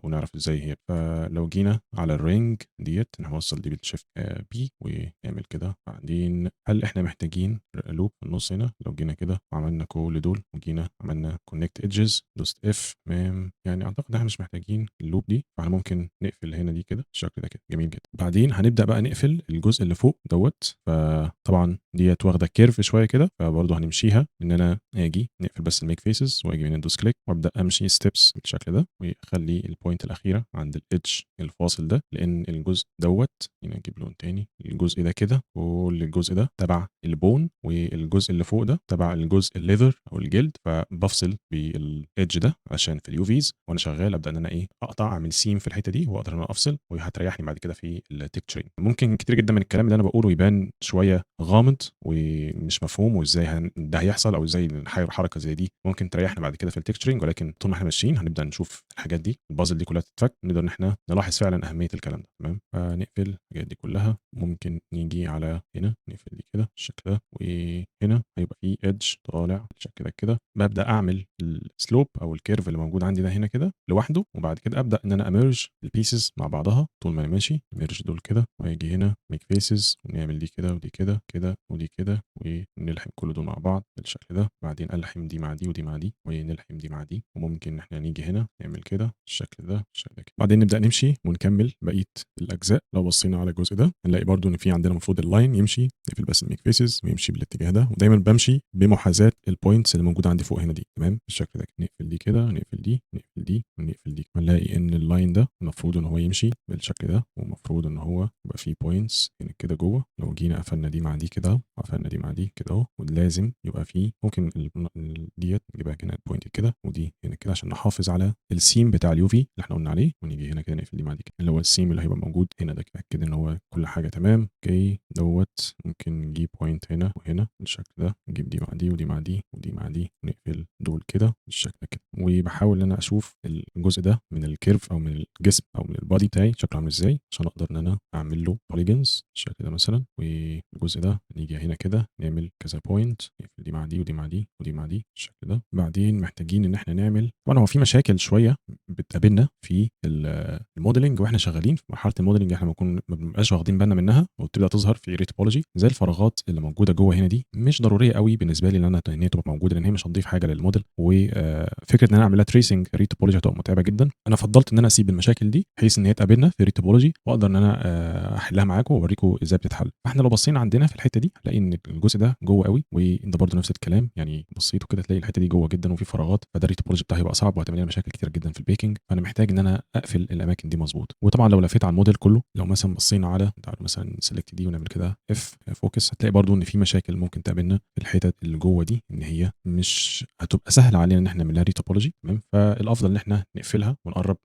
ونعرف إزاي هي. فلو جينا على الring ديّة، هنوصّل دي بالshift B ونعمل كده. بعدين هل إحنا محتاجين loop في النُص هنا؟ لو جينا كده وعملنا كل دول وجينا عملنا connect edges دوست F، تمام. يعني أعتقد إن إحنا مش محتاجين الloop دي، فإحنا ممكن نقفل هنا دي كده بالشكل ده كده، جميل جدًا. بعدين هنبدأ بقى نقفل الجزء اللي فوق دوّة. فطبعًا ديّة واخدة curve شوية كده، فبرضه هنمشيها إن أنا آجي نقفل بس الmake faces، وآجي هنا أدوس click وأبدأ أمشي steps بالشكل ده، وأخلّي الpoint الأخيرة عند الedge الفاصل ده، لإن الجزء دوّة، هنا نجيب لون تاني، الجزء ده كده، كل الجزء ده تبع الbone، والجزء اللي فوق ده تبع الجزء الleather أو الجلد. فبافصل بالedge ده عشان في الUVs وأنا شغال أبدأ إن أنا إيه، أقطع، أعمل seam في الحتة دي وأقدر إن أنا أفصل، وهتريحني بعد كده في الtexturing. ممكن كتير جدًا من الكلام اللي أنا باقوله يبان شوية غامض ومش مفهوم، وإزاي ده هيحصل، أو إزاي حركة زي دي ممكن تريحنا بعد كده في الtexturing، ولكن طول ما إحنا ماشيين هنبدأ نشوف الحاجات دي، الpuzzle دي كلها تتفك، نقدر إن إحنا نلاحظ فعلًا أهمية الكلام ده، تمام. فنقفل الحاجات دي كلها. ممكن نيجي على هنا نقفل دي كده بالشكل ده، وهنا هيبقى في edge طالع بالشكل ده كده. بابدأ أعمل الslope أو الcurve اللي موجود عندي ده هنا كده لوحده، وبعد كده أبدأ إن أنا أmerge الpieces مع بعضها طول ما أنا ماشي. merge دول كده، وآجي هنا make faces ونعمل دي كده ودي كده، كده ودي كده، ونلحم كل دول مع بعض بالشكل ده. بعدين ألحم دي مع دي ودي مع دي، ونلحم دي مع دي. وممكن إن إحنا نيجي هنا نعمل كده بالشكل ده بالشكل ده كده. بعدين نبدأ نمشي ونكمل بقية الأجزاء. لو بصينا على الجزء ده هنلاقي برضه إن في عندنا المفروض اللاين يمشي، نقفل بس الميك فيسز ويمشي بالاتجاه ده، ودايما بمشي بمحاذاة البوينتس اللي موجودة عندي فوق هنا دي، تمام بالشكل ده. نقفل دي كده، نقفل دي، نقفل دي، ونقفل دي. هنلاقي إن اللاين ده المفروض إن هو يمشي بالشكل ده، ومفروض إن هو يبقى فيه بوينتس هنا كده جوه. لو جينا قفلنا دي مع دي كده، وقفلنا دي مع دي كده أهو، ولازم يبقى فيه، ممكن ديت نجيبها هنا البوينت كده، ودي هنا كده، عشان نحافظ على السيم بتاع اليوفي اللي احنا قلنا عليه. ونيجي هنا كده نقفل دي مع دي كده، اللي هو السيم اللي هيبقى موجود هنا ده، اتاكد ان هو كل حاجه تمام. اوكي دوت. ممكن نجيب بوينت هنا وهنا بالشكل ده، نجيب دي مع دي ودي مع دي ودي مع دي، ونقفل دول كده بالشكل ده كده. وبحاول ان انا اشوف الجزء ده من الكيرف او من الجسم او من البادي بتاعي شكله عامل ازاي، عشان اقدر ان انا اعمل له بوليجونز بالشكل ده مثلا. والجزء ده نيجي هنا كده نعمل كذا بوينت، نقفل دي مع دي ودي مع دي ودي مع دي بالشكل ده. بعدين محتاجين ان احنا نعمل، طبعا هو في مشاكل شويه بتقابلنا في الموديلنج واحنا شغالين في مرحله الموديلنج، احنا ما بنبقاش واخدين بالنا منها وبتبدا تظهر في ريتوبولوجي، زي الفراغات اللي موجوده جوه هنا دي. مش ضروريه قوي بالنسبه لي ان هي تبقى موجوده، لان هي مش هتضيف حاجه للموديل، وفكره ان انا اعمل لها تريسنج ريتوبولوجي هتبقى متعبه جدا. انا فضلت ان انا اسيب المشاكل دي بحيث ان هي تقابلنا في ريتوبولوجي، واقدر ان انا احلها معاكم واوريكم ازاي بتتحل. فاحنا لو بصينا عندنا في الحته دي هنلاقي ان الجزء ده جوه قوي، وده برده نفس الكلام، يعني بصيتوا كده تلاقي الحته دي جوه جدا وفي فراغات، فده الريتوبولوجي بتاعي هيبقى صعب وهتعمل لنا مشاكل كتير جدا في البيكنج. فانا محتاج ان انا اقفل الاماكن دي مظبوط. وطبعا لو لفيت على الموديل كله، لو مثلا بصينا على تعالوا مثلا سيلكت دي ونعمل كده اف فوكس، هتلاقي برده ان في مشاكل ممكن تقابلنا في الحتت اللي جوه دي، ان هي مش هتبقى سهله علينا ان احنا نعمل لها ريتوبولوجي. تمام، فالافضل ان احنا نقفلها ونقرب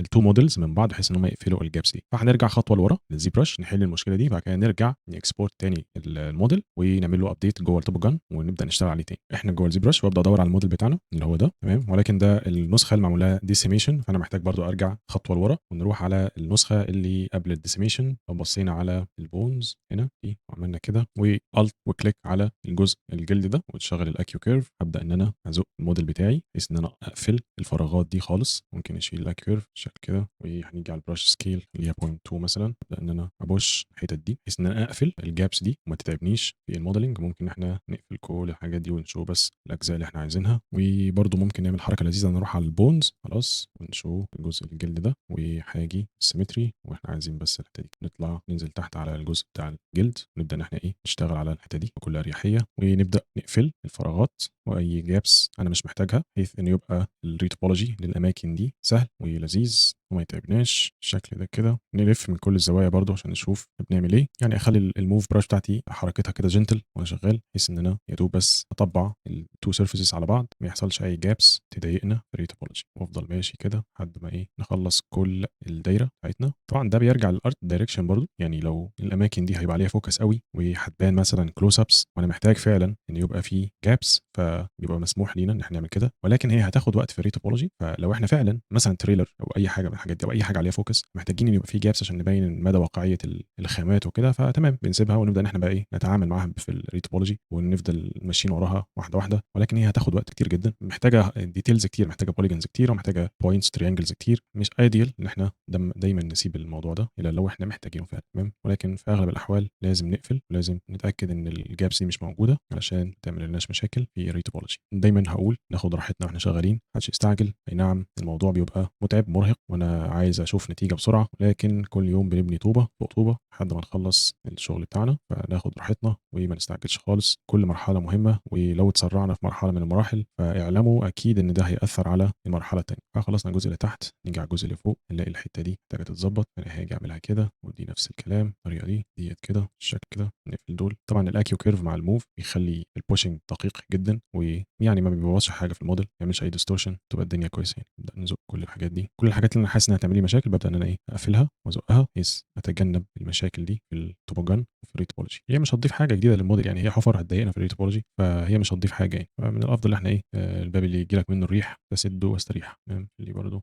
التو موديلز من بعض بحيث ان هم يقفلوا الجابس دي. فهنرجع خطوه لورا للزي برش نحل المشكله دي، بعد كده نرجع نكسبورت تاني الموديل ونعمل له ابديت جوه التوبوجان ونبدا نشتغل عليه تاني. احنا جوه الزي برش وابدا ادور على الموديل بتاعنا اللي هو ده. تمام، ولكن ده النسخه اللي معموله ديسيميشن، فانا محتاج برضو ارجع خطوه لورا ونروح على النسخه اللي قبل الديسيميشن. لو بصينا على البونز هنا دي وعملنا كده والت وكليك على الجزء الجلد ده وتشغل الاكيو كيرف، هبدا ان انا ازق الموديل بتاعي بحيث ان انا اقفل الفراغات دي خالص. ممكن اشيل الاكيو كيرف بالشكل كده، وهنيجي على البراش سكيل اللي هي 0.2 مثلا، ابدا ان انا ابوش الحتت دي بحيث ان انا اقفل الجابس دي وما تتعبنيش في الموديلنج. ممكن احنا نقفل كل الحاجات دي ونشوف بس الاجزاء اللي احنا عايزينها. وبرده ممكن نعمل حركه لذيذه، نروح على البونز خلاص ونشوف الجزء الجلد ده وهاجي السيمتري، واحنا عايزين بس الحته دي نطلع ننزل تحت على الجزء بتاع الجلد، نبدا ان احنا نشتغل على الحته دي بكل اريحيه، ونبدا نقفل الفراغات واي جابس انا مش محتاجها، بحيث ان يبقى الريتوبولوجي للاماكن دي سهل ولذيذ وما يتعبناش بالشكل ده كده. نلف من كل الزوايا برضو عشان نشوف بنعمل ايه. يعني اخلي الموف براش بتاعتي حركتها كده جنتل وانا شغال، بحيث ان انا يا دوب بس اطبع التو سيرفيسز على بعض، ما يحصلش اي جابس تضايقنا في الريتوبولوجي، وافضل ماشي كده لحد ما نخلص كل الدايره بتاعتنا. طبعا ده بيرجع للارت دايركشن برضو، يعني لو الاماكن دي هيبقى عليها فوكس قوي وهتبان مثلا كلوز ابس وانا محتاج فعلا ان يبقى في جابس، فبيبقى مسموح لينا ان احنا نعمل كده، ولكن هي هتاخد وقت في الريتوبولوجي. فلو احنا فعلا مثلا تريلر او اي حاجه من الحاجات دي او اي حاجه عليها فوكس محتاجين ان يبقى في جابس عشان نبين مدى واقعيه الخامات وكده، فتمام بنسيبها ونبدا ان احنا بقى نتعامل معاها في الريتوبولوجي ونفضل ماشيين وراها واحده واحده. ولكن هي هتاخد وقت كتير جدا، محتاجه ديتيلز كتير، محتاجه بوليجونز كتير، ومحتاجه بوينتس تريانجلز كتير. مش ايديال ان احنا دايما نسيب الموضوع ده الا لو احنا محتاجينه فعلا. تمام، ولكن في اغلب الاحوال لازم نقفل ولازم نتاكد ان الجابس دي مش موجوده علشان ما تعمل لناش مشاكل في الريتوبولوجي. دايما هقول ناخد راحتنا واحنا شغالين، محدش يستعجل. اي نعم الموضوع بيبقى متعب مرهق وانا عايز اشوف نتيجه بسرعه، لكن كل يوم بنبني طوبه فوق طوبه لحد ما نخلص الشغل بتاعنا. فناخد راحتنا وما نستعجلش خالص، كل مرحله مهمه، ولو اتسرعنا في مرحله من المراحل فاعلموا اكيد ان ده هياثر على المرحله الثانيه. فخلصنا الجزء اللي تحت، نيجي على الجزء اللي فوق نلاقي الحته دي محتاجه تتظبط. انا هاجي اعملها كده، ودي نفس الكلام الطريقه ديت كده الشكل كده. نقفل دول. طبعا الاكيو كيرف مع الموف بيخلي البوشنج دقيق جدا، ويعني ما بيبوظش حاجه في الموديل، ما يعملش اي ديستورشن، تبقى الدنيا كويسه. يعني نبدا نزق كل الحاجات دي، كل الحاجات اللي انا حاسس انها هتعمل لي مشاكل ببدا ان انا اقفلها وازقها بحيث اتجنب المشاكل دي في التوبوجان وفي الريتوبولوجي. هي مش هتضيف حاجه جديده للموديل، يعني هي حفر هتضايقنا في الريتوبولوجي، فهي مش هتضيف حاجه. يعني فمن الافضل ان احنا الباب اللي يجي لك منه الريح تسده واستريح. تمام، اللي برده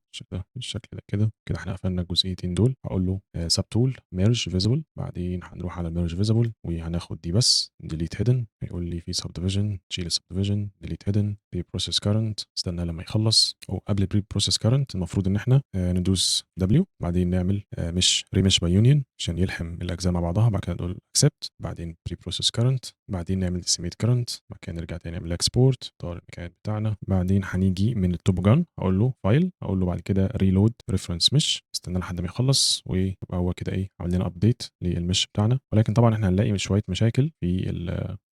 بالشكل ده كده كده احنا قفلنا الجزئيتين دول. هقول له سب تول ميرج فيزبل، بعدين هنروح على الميرج فيزبل وهناخد دي بس ديليت هيدن، هيقول لي في سب ديفيجن، تشيل السب ديفيجن، ديليت هيدن، بري بروسيس كارنت، استنى لما يخلص. او قبل بري بروسيس كارنت المفروض ان احنا ندوس دبليو، بعدين نعمل مش ريمش باي يونيون عشان يلحم الاجزاء مع بعضها، بعد كده نقول اكسبت، بعدين بري بروسيس كارنت، بعدين نعمل ديسيميت كارنت، بعد كده نرجع تاني نعمل اكسبورت نختار المكان بتاعنا، بعدين هنيجي من التوبوجان اقول له فايل، اقول له بعد كده ريلود ريفرنس مش، استنى لحد ما يخلص ويبقى هو كده عمل لنا ابديت للمش بتاعنا. ولكن طبعا احنا هنلاقي شويه مشاكل في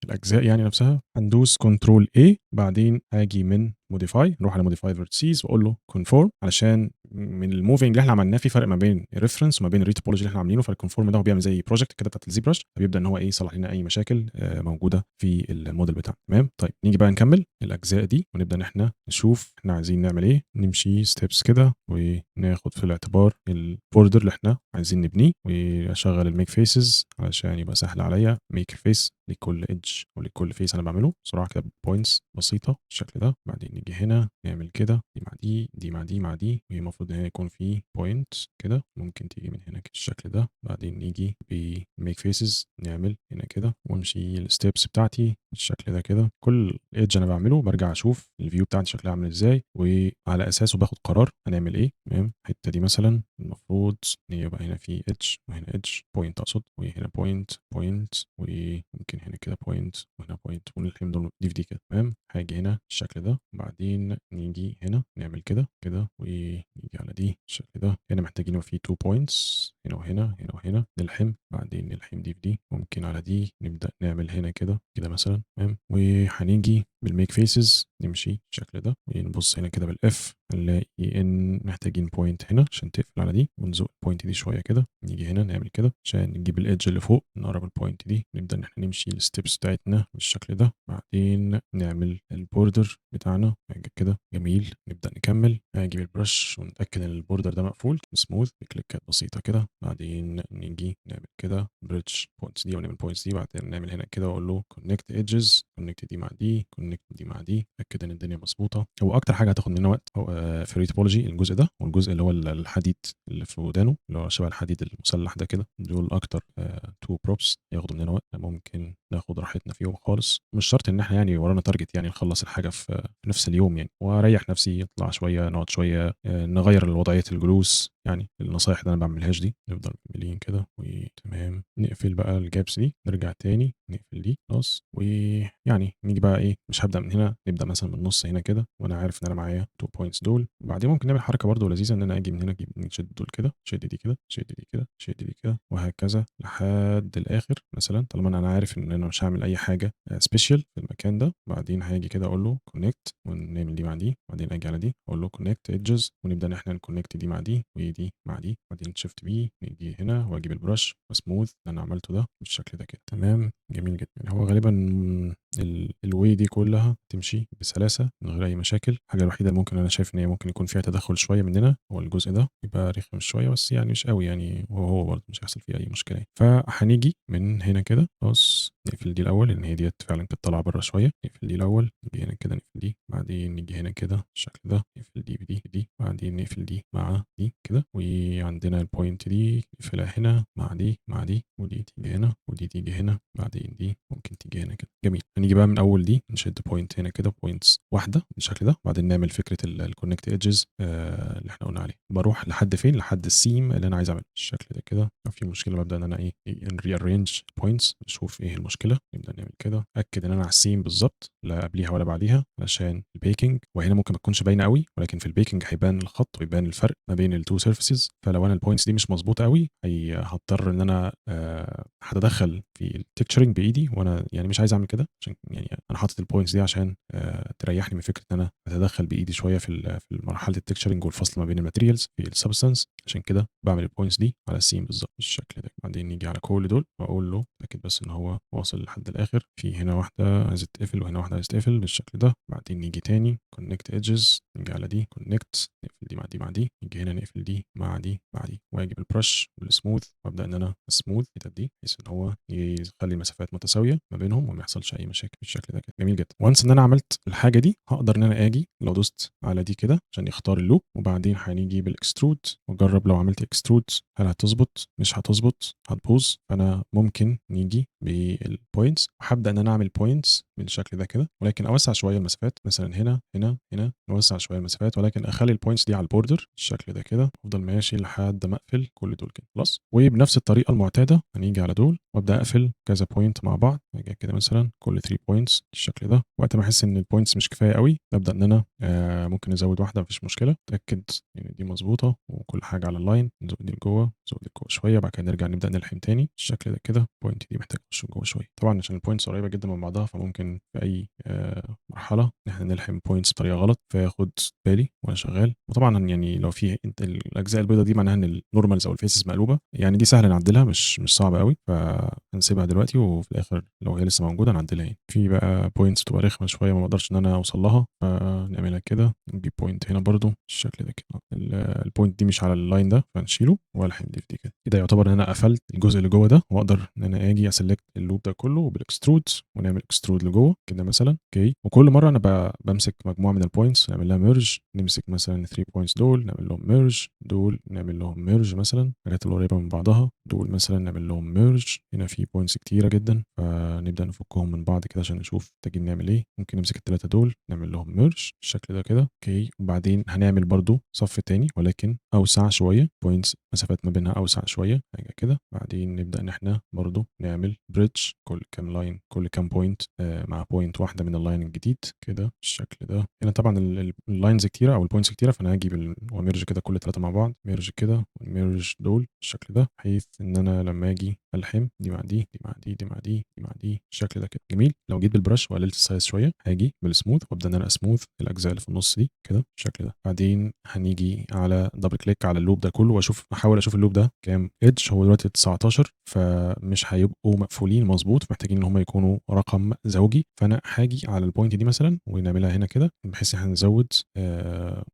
الاجزاء يعني نفسها. هندوس كنترول اي، بعدين هاجي من موديفاي نروح على موديفاي فيرتسيز واقول له كونفورم، علشان من الموفينج اللي احنا عملناه في فرق ما بين الريفرنس وما بين الريتوبولوجي اللي احنا عاملينه. فالكونفورم ده هو بيعمل زي بروجكت كده بتاعت الزي برش، فبيبدا ان هو يصلح لنا اي مشاكل موجوده في الموديل بتاعنا. تمام، طيب نيجي بقى نكمل الاجزاء دي ونبدا ان احنا نشوف احنا عايزين نعمل ايه. نمشي ستيبس كده وناخد في الاعتبار البوردر اللي احنا عايزين نبنيه، واشغل الميك فيسز علشان يبقى سهل عليا ميك فيس لكل ايدج ولكل فيس انا بعمله بسرعه كده بوينتس بسيطه بالشكل ده. بعدين نيجي هنا نعمل كده دي مع دي، دي مع دي مع دي، وهي المفروض ان هي يكون في بوينت كده ممكن تيجي من هنا كده بالشكل ده. بعدين نيجي بميك فيسز نعمل هنا كده ونمشي الستيبس بتاعتي بالشكل ده كده. كل ايدج انا بعمله برجع اشوف الفيو بتاعتي شكلها عامل ازاي، وعلى اساسه باخد قرار هنعمل ايه. تمام، الحته دي مثلا المفروض ان يبقى هنا في ايدج وهنا ايدج بوينت اقصد، وهنا بوينت بوينت، وممكن هنا كده بوينت وهنا بوينت، ونلحم دول دي في دي كده. تمام، هاجي هنا بالشكل ده، بعدين نيجي هنا نعمل كده كده ونيجي نيجي على دي بالشكل ده. هنا محتاجين يبقى في 2 بوينتس هنا وهنا، هنا وهنا، نلحم، بعدين نلحم دي في دي. ممكن على دي نبدأ نعمل هنا كده مثلًا، تمام. وهنيجي بالmake faces نمشي بالشكل ده، ونبُص هنا كده بالF هنلاقي إن محتاجين point هنا عشان تقفل على دي، ونزق الpoint دي شوية كده. نيجي هنا نعمل كده عشان نجيب الedge اللي فوق، نقرب الpoint دي، نبدأ إن إحنا نمشي الsteps بتاعتنا بالشكل ده. بعدين نعمل الborder بتاعنا حاجة كده، جميل. نبدأ نكمل، هنجيب البرش ونتأكد إن الborder ده مقفول smooth بكليكات بسيطة كده. بعدين نيجي نعمل كده bridge points دي ونعمل points دي. بعدين نعمل هنا كده وأقول له connect edges، connect دي مع دي، connect دي مع دي، أتأكد إن الدنيا مضبوطة. هو أكتر حاجة هتاخد مننا وقت هو في الريتوبولوجي الجزء ده، والجزء اللي هو الحديد اللي في ودانه اللي هو شبه الحديد المسلح ده كده. دول أكتر 2 props ياخدوا مننا وقت، ممكن ناخد راحتنا فيهم خالص. مش شرط إن إحنا يعني ورانا تارجت يعني نخلص الحاجة في نفس اليوم يعني، وأريح نفسي أطلع شوية، نقعد شوية، نغير وضعية الجلوس. يعني النصايح اللي أنا ما باعملهاش دي. نفضل مكملين كده وتمام. نقفل بقى الجابس دي، نرجع تاني نقفل دي خلاص. ويعني نيجي بقى إيه، مش هابدأ من هنا، نبدأ مثلا من النص هنا كده، وأنا عارف إن أنا معايا 2 points دول. وبعدين ممكن نعمل حركة برضه لذيذة، إن أنا آجي من هنا أجيب نشد دول كده، شد دي كده، شد دي كده، شد دي كده، وهكذا لحد الآخر مثلا. طالما أنا عارف إن أنا مش هاعمل أي حاجة سبيشال في المكان ده. بعدين هاجي كده أقول له connect ونعمل دي مع دي. بعدين آجي على دي أقول له connect edges، ونبدأ إن إحنا نكونكت دي مع دي ودي مع دي. بعدين شيفت بي نيجي هنا وأجيب البرش وسموث اللي أنا عملته ده بالشكل ده كده، تمام. جميل جدا. يعني هو غالبا الواي دي كلها تمشي بسلاسة من غير أي مشاكل. الحاجة الوحيدة اللي ممكن أنا شايف إن هي ممكن يكون فيها تدخل شوية مننا هو الجزء ده، يبقى رخم شوية، بس يعني مش قوي يعني، وهو برضه مش هيحصل فيه أي مشكلة. فهنيجي من هنا كده خلاص، نقفل دي الأول لأن هي ديت فعلا كانت طالعة بره شوية. نقفل دي الأول، نيجي هنا كده نقفل دي، بعدين نيجي هنا كده بالشكل ده، نقفل دي بدي بدي، بعدين نقفل دي مع دي كده. وعندنا البوينت دي نقفلها هنا مع دي مع دي، ودي تيجي هنا ودي تيجي هنا، بعدين دي ممكن تيجي هنا كده. جميل. هنيجي بقى من أول دي نشد بوينت هنا كده، بوينتس واحدة بالشكل ده. بعدين نعمل فكرة الكونكت ايدجز اللي احنا قلنا عليه. بروح لحد فين؟ لحد السيم اللي انا عايز اعمله بالشكل ده كده. لو في مشكلة ببدأ ان انا ايه ريارينج بوينتس، نشوف ايه المشكلة. نبدأ نعمل كده، اكد ان انا على السيم بالظبط، لا قبليها ولا بعديها، علشان البيكنج. وهنا ممكن ما تكونش باينة قوي، ولكن في البيكنج هيبان الخط ويبان الفرق ما بين التو سيرفيسز. فلو انا البوينتس دي مش مظبوطة قوي، هضطر ان انا هتدخل في التكتشرنج بايدي، وانا يعني مش عايز اعمل كده. عشان يعني انا حاطط البوينتس دي عشان تريحني من فكره ان انا اتدخل بايدي شويه في مرحله التكتشرنج والفصل ما بين الماتيريالز في السبستانس. عشان كده بعمل البوينتس دي على السيم بالظبط بالشكل ده. بعدين نيجي على كل دول واقول له اتاكد بس ان هو واصل لحد الاخر. في هنا واحده عايزه تقفل وهنا واحده عايزه تقفل بالشكل ده. بعدين نيجي تاني كونكت ايدجز، نيجي على دي كونكت، نقفل دي مع دي مع دي، نيجي هنا نقفل دي مع دي مع دي، واجيب البرش والسموث وابدا ان انا اسموث الحتت دي بحيث ان هو يخلي المسافات متساويه ما بينهم وما يحصلش اي مشاكل بالشكل ده كده. جميل جدا. وانس ان انا عملت الحاجه دي، هقدر ان انا اجي لو دوست على دي كده عشان يختار اللوب، وبعدين هنيجي بالاكسترود واجرب لو عملت اكسترود هل هتظبط، مش هتظبط، هتبوظ. فانا ممكن نيجي بالبوينتس وهبدا ان انا اعمل بوينتس بالشكل ده كده، ولكن اوسع شويه المسافات. مثلا هنا هنا هنا نوسع شويه المسافات، ولكن اخلي البوينتس دي على البوردر بالشكل ده كده. افضل ماشي لحد ما اقفل كل دول كده خلاص. وبنفس الطريقه المعتاده هنيجي على دول وابدا اقفل كذا بوينت مع بعض. اجي كده مثلا كل 3 بوينتس بالشكل ده. وقت ما احس ان البوينتس مش كفايه قوي، ببدا ان انا ممكن نزود واحده مفيش مشكله. اتاكد ان دي مظبوطه وكل حاجه على اللاين. نزود دي لجوه، نزود دي لجوه شويه، بعد كده نرجع نبدا نلحم تاني بالشكل ده كده. البوينت دي محتاجه تخش جوه شويه طبعا عشان البوينتس قريبه جدا من بعضها، فممكن في اي مرحله ان احنا نلحم بوينتس بطريقه غلط فياخد بالي وانا شغال. وطبعا يعني لو في انت الاجزاء البيضاء دي معناها ان النورمالز او الفيسز مقلوبه، يعني دي سهله نعدلها، مش صعبه قوي. فهنسيبها دلوقتي وفي الاخر لو هي لسه موجوده نعدلها يعني. في بقى بوينتس بتبقى رخمه شويه ما بقدرش ان انا اوصل لها، فنعملها كده. نجيب بوينت هنا برده بالشكل ده كده. البوينت دي مش على اللاين ده فنشيله والحم دي في دي كده. كده يعتبر ان انا قفلت الجزء اللي جوه ده، واقدر ان انا اجي اسلكت اللوب ده كله بالاكسترود ونعمل اكسترود لجوه كده مثلا. اوكي. وكل مره انا بمسك مجموعه من البوينتس نعمل لها ميرج. نمسك مثلا 3 بوينتس دول نعمل لهم ميرج، دول نعمل لهم ميرج مثلا، الحاجات اللي قريبه من بعضها دول مثلا نعمل لهم ميرج. هنا في بوينتس كتيره جدا فنبدا نفكهم من بعض كده عشان نشوف محتاجين نعمل ايه. ممكن نمسك الثلاثه دول نعمل لهم ميرج بالشكل ده كده. اوكي. وبعدين هنعمل برضو صف تاني ولكن اوسع شويه، بوينتس مسافات ما بينها اوسع شويه حاجه كده. بعدين نبدا ان احنا برضو نعمل بريدج كل كام لاين، كل كام بوينت مع point واحدة من الline الجديد كده بالشكل ده. هنا طبعًا الlines كتيرة أو الpoints كتيرة، فأنا هاجي وأmerge كده كل 3 مع بعض، merge كده وmerge دول بالشكل ده، بحيث إن أنا لمّا آجي ألحم دي مع دي، دي مع دي، دي مع دي، دي مع دي بالشكل ده كده، جميل. لو جيت بالبرش وقللت الsize شوية، هاجي بالsmooth وأبدأ إن أنا أsmooth الأجزاء اللي في النُص دي كده بالشكل ده. بعدين هنيجي على double click على الloop ده كله أحاول أشوف الloop ده كام edge. هو دلوقتي 19، فمش هيبقوا مقفولين مضبوط، محتاجين إن هم يكونوا رقم زوجي. فأنا هاجي على الpoint دي مثلًا ونعملها هنا كده، بحيث إن إحنا نزوّد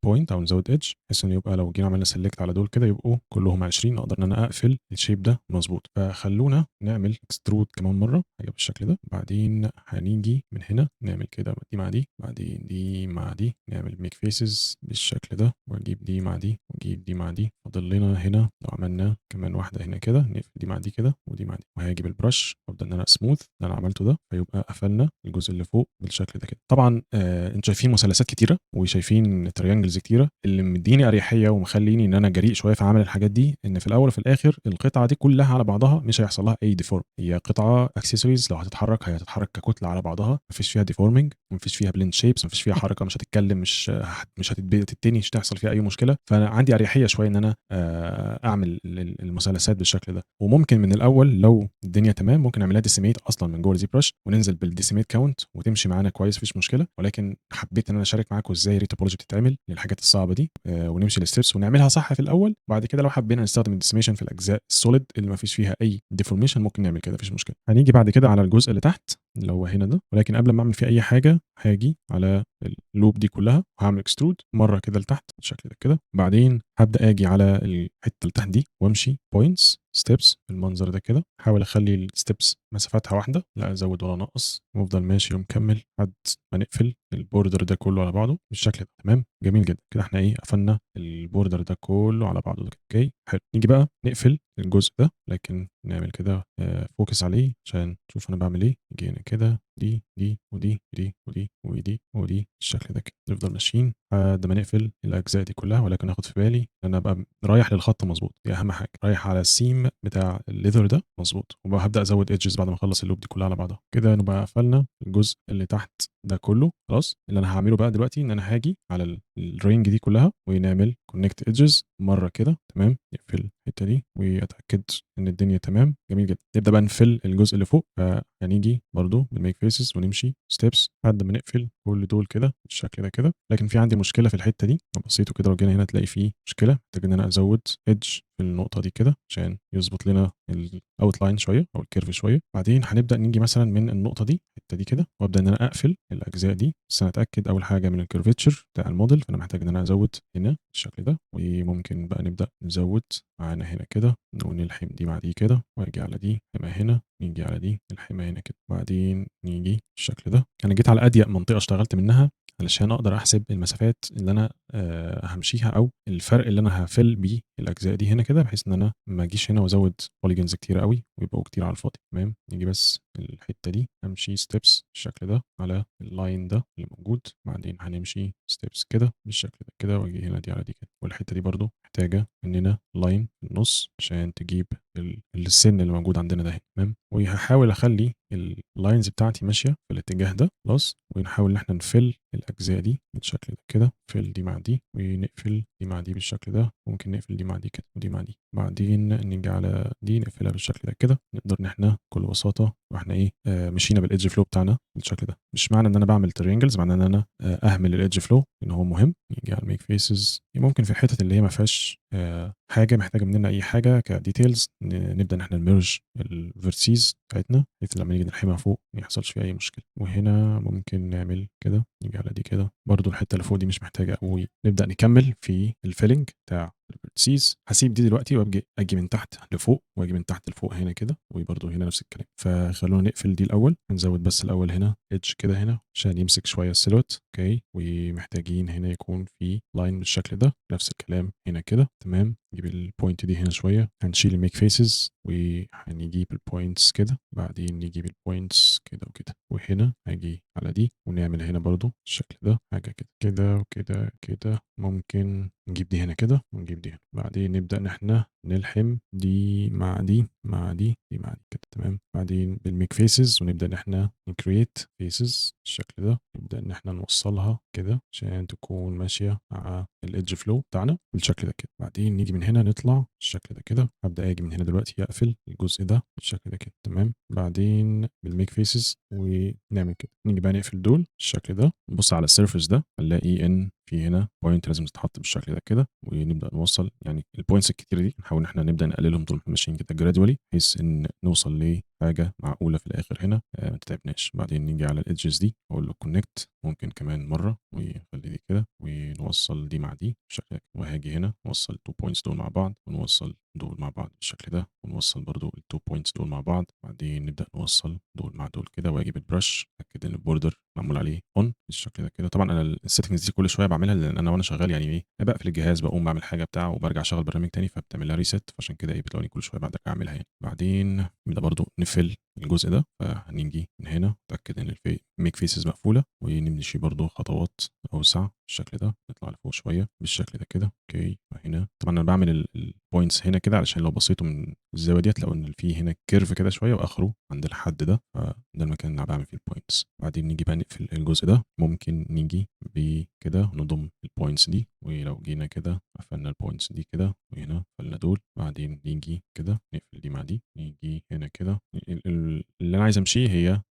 point أو نزوّد edge، بحيث إنه يبقى لو جينا عملنا select على دول كده يبقوا كلّهم 20، أقدر إن أنا أقفل الshape ده مضبوط. فخلّونا نعمل extrude كمان مرّة، حاجة بالشكل ده. بعدين هنيجي من هنا نعمل كده دي مع دي، بعدين دي مع دي، نعمل make faces بالشكل ده، وأجيب دي مع دي، وأجيب دي مع دي. فاضل لنا هنا لو عملنا كمان واحدة هنا كده، نقفل دي مع دي كده ودي مع دي، وهاجي بالبرش وأبدأ إن أنا smooth اللي أنا عملته ده، فيبقى قفلنا الجزء اللي فوق بالشكل ده كده. طبعًا أنتم شايفين مثلثات كتيرة وشايفين triangles كتيرة، اللي مدّيني أريحية ومخلّيني إن أنا جريء شوية في عمل الحاجات دي، إن في الأول وفي الآخر القطعة دي كلّها على بعضها مش هيحصل لها أي deform. هي قطعة accessories، لو هتتحرك هي هتتحرك ككتلة على بعضها، ما فيش فيها deforming، ما فيش فيها blend shapes، ما فيش فيها حركة، مش هتتكلم، مش هتتني، مش هتحصل فيها أي مشكلة. فأنا عندي أريحية شوية إن أنا أعمل المثلثات بالشكل ده. وممكن من الأول لو الدنيا تمام ممكن نعملها decimate أصلًا من جوّه الZBrush وننزل بالdecimate count وتمشي معانا كويس، ما فيش مشكلة. ولكن حبيت إن أنا أشارك معاكم إزاي الretopology بتتعمل للحاجات الصعبة دي، ونمشي الsteps ونعملها صح في الأول. وبعد كده لو حبينا نستخدم الdecimation في الأجزاء الsolid اللي ما فيش فيها أي deformation ممكن نعمل كده، ما فيش مشكلة. هنيجي بعد كده على الجزء اللي تحت اللي هو هنا ده، ولكن قبل ما أعمل فيه أي حاجة هاجي على الloop دي كلّها وهاعمل extrude مرّة كده لتحت بالشكل ده كده. بعدين هابدأ آجي على الحتّة اللي تحت دي وأمشي points steps بالمنظر ده كده. أحاول أخلّي الsteps مسافاتها واحدة، لا أزوّد ولا أنقّص، وأفضل ماشي ومكمّل لحد ما نقفل الborder ده كلّه على بعضه بالشكل ده. تمام، جميل جدًا. كده إحنا إيه، قفلنا الborder ده كلّه على بعضه كده. أوكي، حلو. نيجي بقى نقفل الجزء ده، لكن نعمل كده focus عليه عشان نشوف أنا باعمل إيه. نيجي هنا كده دي، دي، ودي، ودي، ودي، ودي، ودي بالشكل ده كده. نفضل ماشيين لحد ما نقفل الأجزاء دي كلّها، ولكن آخد في بالي إن أنا أبقى رايح للخط مضبوط، دي أهم حاجة، رايح على الseam بتاع الleather ده مضبوط. وهابدأ أزوّد edges بعد ما أخلّص الloop دي كلّها على بعضها. كده نبقى قفلنا الجزء اللي تحت ده كلّه خلاص. اللي أنا هاعمله بقى دلوقتي إن أنا هاجي على الring دي كلّها ونعمل connect edges مرّة كده. تمام، نقفل الحتّة دي وأتأكد إن الدنيا تمام، جميل جدًا. نبدأ بقى نfill الجزء اللي فوق، فهنيجي برضه بالmake faces ونمشي steps لحد ما نقفل كل دول كده بالشكل ده كده. لكن في عندي مشكلة في الحتّة دي، لو بصيتوا كده وجينا هنا تلاقي في مشكلة، محتاج إن أنا أزوّد edge في النقطة دي كده عشان يضبط لنا الoutline شوية أو الcurve شوية. بعدين هنبدأ نيجي مثلًا من النقطة دي، الحتّة دي كده، وأبدأ إن أنا أقفل الأجزاء دي. بس أنا أتأكد أول حاجة من الcurvature بتاع الموديل، فأنا محتاج إن أنا أزوّد هنا بالشكل ده. وممكن بقى نبدأ نزوّد معانا هنا كده ونلحم دي مع دي كده، وآجي على دي نلحمها هنا، نيجي على دي نلحمها هنا كده. بعدين نيجي بالشكل ده. أنا جيت على أضيق منطقة اشتغلت منها علشان أقدر أحسب المسافات اللي أنا هامشيها أو الفرق اللي أنا هاfill بيه الأجزاء دي هنا كده، بحيث إن أنا ما أجيش هنا وأزوّد polygons كتيرة أوي ويبقوا كتير على الفاضي. تمام، نيجي بس الحتّة دي أمشي steps بالشكل ده على الline ده اللي موجود. بعدين هنمشي steps كده بالشكل ده كده، وآجي هنا دي على دي كده. والحتّة دي برضه محتاجة مننا line في النُص عشان تجيب السِن اللي موجود عندنا ده هنا. تمام، وهاحاول أخلّي الlines بتاعتي ماشية في الاتجاه ده خلاص. ونحاول إن إحنا نfill الأجزاء دي بالشكل ده كده، نfill دي مع دي ونقفل دي مع دي بالشكل ده. ممكن نقفل دي مع دي كده ودي مع دي. بعدين نيجي على دي نقفلها بالشكل ده كده. نقدر إن إحنا بكل بساطة وإحنا إيه مشينا بالedge flow بتاعنا بالشكل ده. مش معنى إن أنا باعمل triangles معناه إن أنا أهمل الedge flow، لإن هو مهم. نيجي على الmake faces، ممكن في الحتت اللي هي ما فيهاش حاجة محتاجة مننا أي حاجة كdetails نبدأ إن إحنا نmerge الvertices بتاعتنا، بحيث لمّا نيجي نلحمها فوق ما يحصلش فيها أي مشكلة. وهنا ممكن نعمل كده، نيجي على دي كده. برضه الحتّة اللي فوق دي مش محتاجة أوي. نبدأ نكمّل في الfilling بتاع الvertices. هاسيب دي دلوقتي آجي من تحت لفوق وآجي من تحت لفوق هنا كده، وبرضه هنا نفس الكلام. فخلّونا نقفل دي الأول، هنزوّد بس الأول هنا edge كده هنا عشان يمسك شوية الsilhouette. أوكي، ومحتاجين هنا يكون في line بالشكل ده، نفس الكلام هنا كده. تمام، نجيب الpoint دي هنا شوية، هنشيل الmake faces وهنجيب الpoints كده. بعدين نجيب الpoints كده وكده، وهنا هاجي على دي ونعمل هنا برضه بالشكل ده حاجة كده، كده وكده كده. ممكن نجيب دي هنا كده ونجيب دي هنا، بعدين نبدأ إن إحنا نلحم دي مع دي مع دي دي مع دي كده تمام. بعدين بالميك فيسز ونبدأ إن إحنا نكريت فيسز بالشكل ده، نبدأ إن إحنا نوصلها كده عشان تكون ماشية مع الإيدج فلو بتاعنا بالشكل ده كده. بعدين نيجي من هنا نطلع بالشكل ده كده، هبدأ آجي من هنا دلوقتي أقفل الجزء ده بالشكل ده كده تمام. بعدين بالميك فيسز ونعمل كده، نيجي بقى نقفل دول بالشكل ده، نبص على السيرفيس ده هنلاقي إن في هنا بوينت لازم تتحط بالشكل ده كده، ونبدا نوصل يعني البوينتس الكتيره دي نحاول ان احنا نبدا نقللهم طول ما احنا ماشيين كده جرادولي، بحيث ان نوصل لحاجه معقوله في الاخر هنا ما تتعبناش. بعدين نيجي على الادجز دي اقول له كونكت ممكن كمان مره، ونخلي دي كده ونوصل دي مع دي بالشكل ده، وهاجي هنا نوصل التو بوينتس دول مع بعض، ونوصل دول مع بعض بالشكل ده، ونوصل برضو التو بوينتس دول مع بعض. بعدين نبدا نوصل دول مع دول كده، واجيب البرش اتاكد ان البوردر معمول عليه اون بالشكل ده كده. طبعا انا السيتنجز دي كل شويه بعملها، لان انا وانا شغال يعني ايه بقفل الجهاز بقوم بعمل حاجه بتاع وبرجع اشغل برنامج تاني، فبتعمل لها ريست، فعشان كده ايه بتلاقوني كل شويه بعد اعملها يعني. بعدين نبدا برضو نفل الجزء ده، فهنيجي من هنا نتاكد ان الميك فيسز مقفوله، ونمشي برضو خطوات اوسع بالشكل ده، نطلع لفوق شويه بالشكل ده كده. اوكي هنا طبعا انا بعمل البوينتس هنا كده علشان لو بصيتوا من الزاويه دي هتلاقوا ان في هنا كيرف كده شويه واخره عند الحد ده، فده المكان اللي أنا بعمل فيه البوينتس. بعدين نيجي بقى نقفل الجزء ده، ممكن نيجي بكده نضم البوينتس دي، ولو جينا كده قفلنا البوينتس دي كده، وهنا قفلنا دول. بعدين نيجي كده نقفل دي مع دي، نيجي هنا كده اللي انا عايز امشيه هي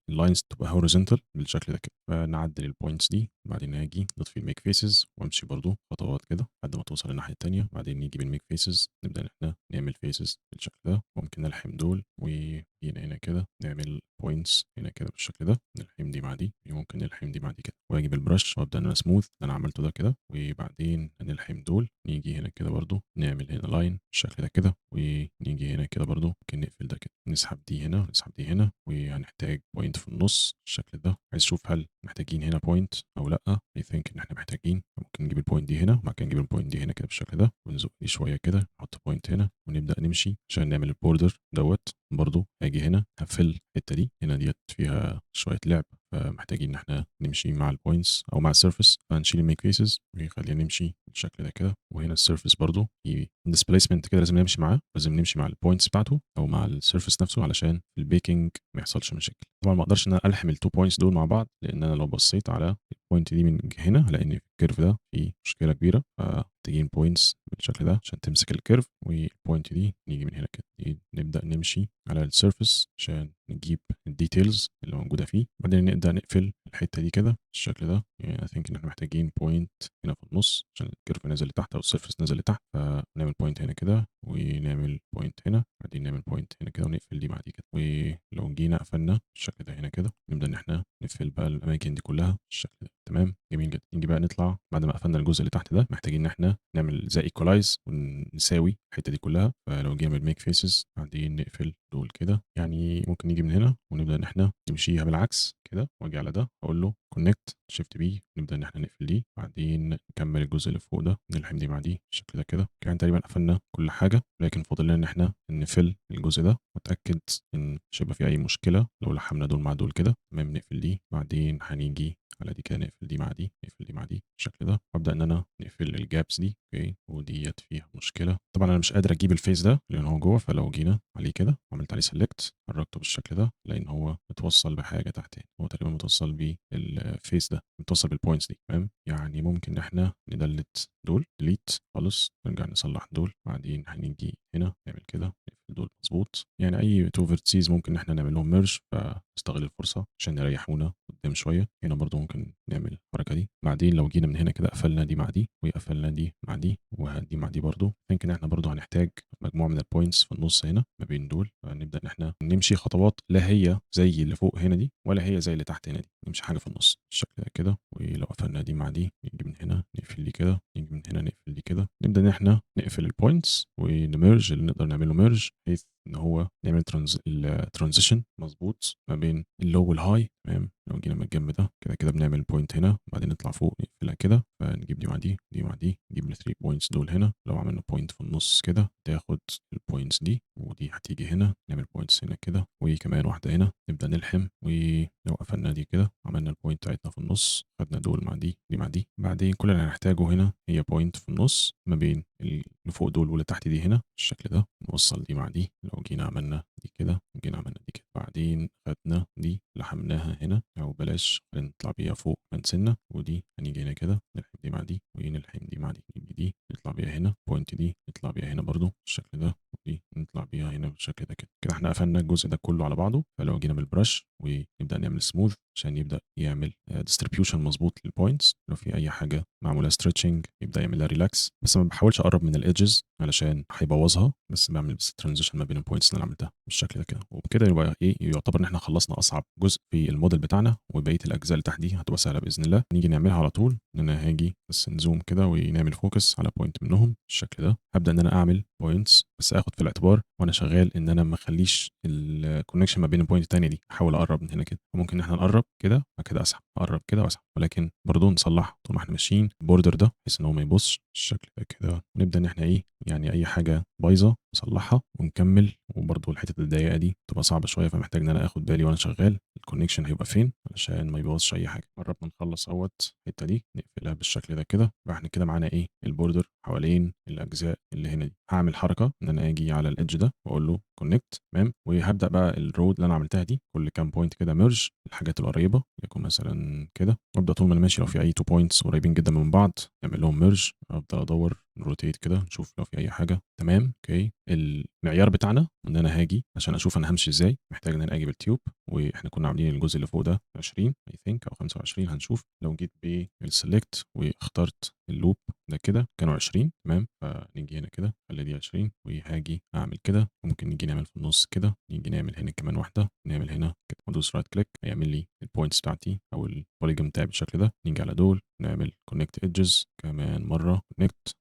اللاينز تبقى هوريزونتال بالشكل ده كده، فنعدل البوينتس دي. بعدين اجي نطفي الميك فيسز وامشي برضو خطوات كده لحد ما توصل للناحيه الثانيه. بعدين نيجي بالميك فيسز نبدا ان احنا نعمل فيسز بالشكل ده، ممكن نلحم دول، وجينا هنا كده نعمل بوينتس هنا كده بالشكل ده، نلحم دي مع دي، ممكن نلحم دي مع دي كده، واجي بالبرش وابدا ان انا سموث اللي انا عملته ده كده. وبعدين نلحم دول، نيجي هنا كده برضو نعمل هنا لاين بالشكل ده كده، ونيجي هنا كده برضو ممكن نقفل ده كده، نسحب دي هنا نسحب دي هنا، وهنحتاج بوينت في النص بالشكل ده. عايز اشوف هل محتاجين هنا بوينت او لا، اي ثينك ان احنا محتاجين، ممكن نجيب البوينت دي هنا وبعد كده نجيب البوينت دي هنا كده بالشكل ده، ونزق دي شويه كده، نحط بوينت هنا ونبدا نمشي عشان نعمل البوردر دوت. برضو اجي هنا هقفل الحته دي هنا ديت فيها شويه لعب، فمحتاجين ان احنا نمشي مع البوينتس او مع السيرفيس، فهنشيل الميك فيسز وخلينا نمشي بالشكل ده كده. وهنا السيرفيس برضو في ديسبيسمنت كده لازم نمشي معاه، لازم نمشي مع البوينتس بتاعته او مع السيرفيس نفسه علشان البيكنج ما يحصلش مشاكل. طبعا ما اقدرش ان انا الحم التو بوينتس دول مع بعض، لان انا لو بصيت على البوينت دي من هنا هلاقي ان الكيرف ده فيه مشكله كبيره، فمحتاجين بوينتس بالشكل ده عشان تمسك الكيرف. والبوينت دي نيجي من هنا كده نبدا نمشي على السيرفيس عشان نجيب الديتيلز اللي موجوده فيه. بعدين نبدا نقفل الحته دي كده بالشكل ده، يعني اي ثينك ان احنا محتاجين بوينت هنا في النص عشان الكيرف نازل لتحت او السيرفيس نازل لتحت، فنعمل بوينت هنا كده ونعمل بوينت هنا، بعدين نعمل بوينت هنا كده ونقفل دي مع دي كده. ولو جينا قفلنا بالشكل ده هنا كده، نبدا ان احنا نقفل بقى الاماكن دي كلها بالشكل ده تمام. جميل جدا. نيجي بقى نطلع بعد ما قفلنا الجزء اللي تحت ده، محتاجين ان احنا نعمل زي ايكولايز ونساوي الحته دي كلها. فلو جينا من ميك فيسز بعدين نقفل دول كده، يعني ممكن نيجي من هنا ونبدا ان احنا نمشيها بالعكس كده، واجي على ده اقول له كونكت شيفت بي، نبدا ان احنا نقفل دي، بعدين نكمل الجزء اللي فوق ده نلحم دي مع دي بالشكل ده كده. كان تقريبا قفلنا كل حاجه، لكن فاضل لنا ان احنا نفل الجزء ده واتاكد ان مش هيبقى فيه اي مشكله لو لحمنا دول مع دول كده تمام. نقفل دي، بعدين هنيجي على دي كده نقفل دي مع دي، نقفل دي مع دي بالشكل ده، وابدا ان انا نقفل الجابس دي. اوكي وديت فيها مشكله طبعا انا مش قادر اجيب الفيس ده لان هو جوه، فلو جينا عليه كده عملت عليه سيلكت حركته بالشكل ده، لان هو متوصل بحاجه تحت هنا، هو تقريبا متوصل بالفيس ده، متوصل بالبوينتس دي تمام. يعني ممكن ان احنا ندلت دول ديليت خالص، نرجع نصلح دول، بعدين هنيجي هنا نعمل كده نقفل دول مظبوط. يعني اي تو فيرتسيز ممكن ان احنا نعمل لهم ميرج، فنستغل الفرصه عشان يريحونا قدام شويه. هنا برضو ممكن نعمل الحركه دي. بعدين لو جينا من هنا كده قفلنا دي مع دي وقفلنا دي مع دي ودي مع دي برضو، يمكن احنا برضو هنحتاج مجموعه من البوينتس في النص هنا ما بين دول، فنبدا ان احنا نمشي خطوات لا هي زي اللي فوق هنا دي ولا هي زي اللي تحت هنا دي، نمشي حاجه في النص بالشكل ده كده. ولو قفلنا دي مع دي نيجي من هنا نقفل دي كده، نيجي من هنا نقفل دي كده، نبدا ان احنا نقفل البوينتس ونمرج اللي نقدر نعمله ميرج، بحيث إن هو نعمل الtransition مضبوط ما بين الlow والhigh تمام. لو جينا من الجنب ده كده بنعمل point هنا وبعدين نطلع فوق نقفلها كده، فنجيب دي مع دي، دي مع دي، نجيب ال3 points دول هنا. لو عملنا point في النُص كده تاخد الpoints دي، ودي هتيجي هنا نعمل points هنا كده، وكمان واحدة هنا نبدأ نلحم. ولو قفلنا دي كده عملنا الpoint بتاعتنا في النُص، خدنا دول مع دي، دي مع دي. بعدين كل اللي هنحتاجه هنا هي point في النُص ما بين اللي فوق دول واللي تحت دي هنا بالشكل ده. نوصّل دي مع دي، لو جينا عملنا دي كده وجينا عملنا دي كده. بعدين خدنا دي لحمناها هنا، أو بلاش خلينا نطلع بيها فوق كمان سِنّة، ودي هنيجي هنا كده نلحم دي مع دي، ونلحم دي مع دي، نيجي دي نطلع بيها هنا، point دي نطلع بيها هنا برضه بالشكل ده، ودي نطلع بيها هنا بالشكل ده كده. كده إحنا قفلنا الجزء ده كله على بعضه. فلو جينا بالبرش ونبدأ نعمل smooth عشان يبدأ يعمل distribution مضبوط للpoints، لو في أي حاجة معمولة stretching يبدأ يعمل لها relax. بس ما باحاولش أقرّب من الedges علشان هيبوظها، بس باعمل بس transition ما بين الpoints اللي أنا عملتها بالشكل ده كده. وبكده يبقى إيه، يعتبر إن إحنا خلصنا أصعب جزء في الموديل بتاعنا، وبقية الأجزاء اللي تحت دي هتبقى سهلة بإذن الله. نيجي نعملها على طول، إن أنا هاجي بس نزوم كده ونعمل focus على point منهم بالشكل ده. هابدأ إن أنا أعمل points، بس آخد في الاعتبار وأنا شغال إن أنا ما أخلّيش الconnection ما بين الpoint التانية دي، أحاول أقرّب من هنا كده. وممكن إن إحنا نقرّب كده بعد كده أسحب، أقرّب كده وأسحب، ولكن برضه نصلّح طول ما إحنا ماشيين الborder ده بحيث إن هو ما يبوظش بالشكل ده كده. ونبدأ إن إحنا إيه، يعني أي حاجة بايظة نصلّحها ونكمّل. وبرضه الحتت الضيّقة دي بتبقى صعبة شوية، فمحتاج إن أنا آخد بالي وأنا شغال الconnection هيبقى فين علشان ما يبوظش أي حاجة. قرّبنا نخلّص أهوّة الحتة دي، نقفلها بالشكل ده كده. يبقى إحنا كده معانا إيه، الborder حوالين الأجزاء اللي هنا دي. هاعمل حركة إن أنا آجي على الedge ده وأقول له connect تمام. وهابدأ بقى الroad اللي أنا عملتها دي كل كام point كده merge الحاجات القريبة، يكون مثلًا كده. وأبدأ طول ما أنا ماشي لو في أي 2 points قريبين جدًا من بعض نعمل لهم merge. أفضل أدوّر نrotate كده نشوف لو في أي حاجة تمام. أوكي، المعيار بتاعنا إن أنا هاجي عشان أشوف أنا هامشي إزاي، محتاج إن أنا آجي بالتيوب. وإحنا كنا عاملين الجزء اللي فوق ده 20 I think أو 25 هنشوف. لو جيت بالselect واخترت الloop ده كده كانوا 20 تمام. فنيجي هنا كده نخلّي دي 20 وهاجي أعمل كده. ممكن نيجي نعمل في النُص كده، نيجي نعمل هنا كمان واحدة، نعمل هنا كده وادوس right click هيعمل لي الpoints بتاعتي أو الpolygon بتاعي بالشكل ده. نيجي على دول نعمل connect edges كمان مرة، connect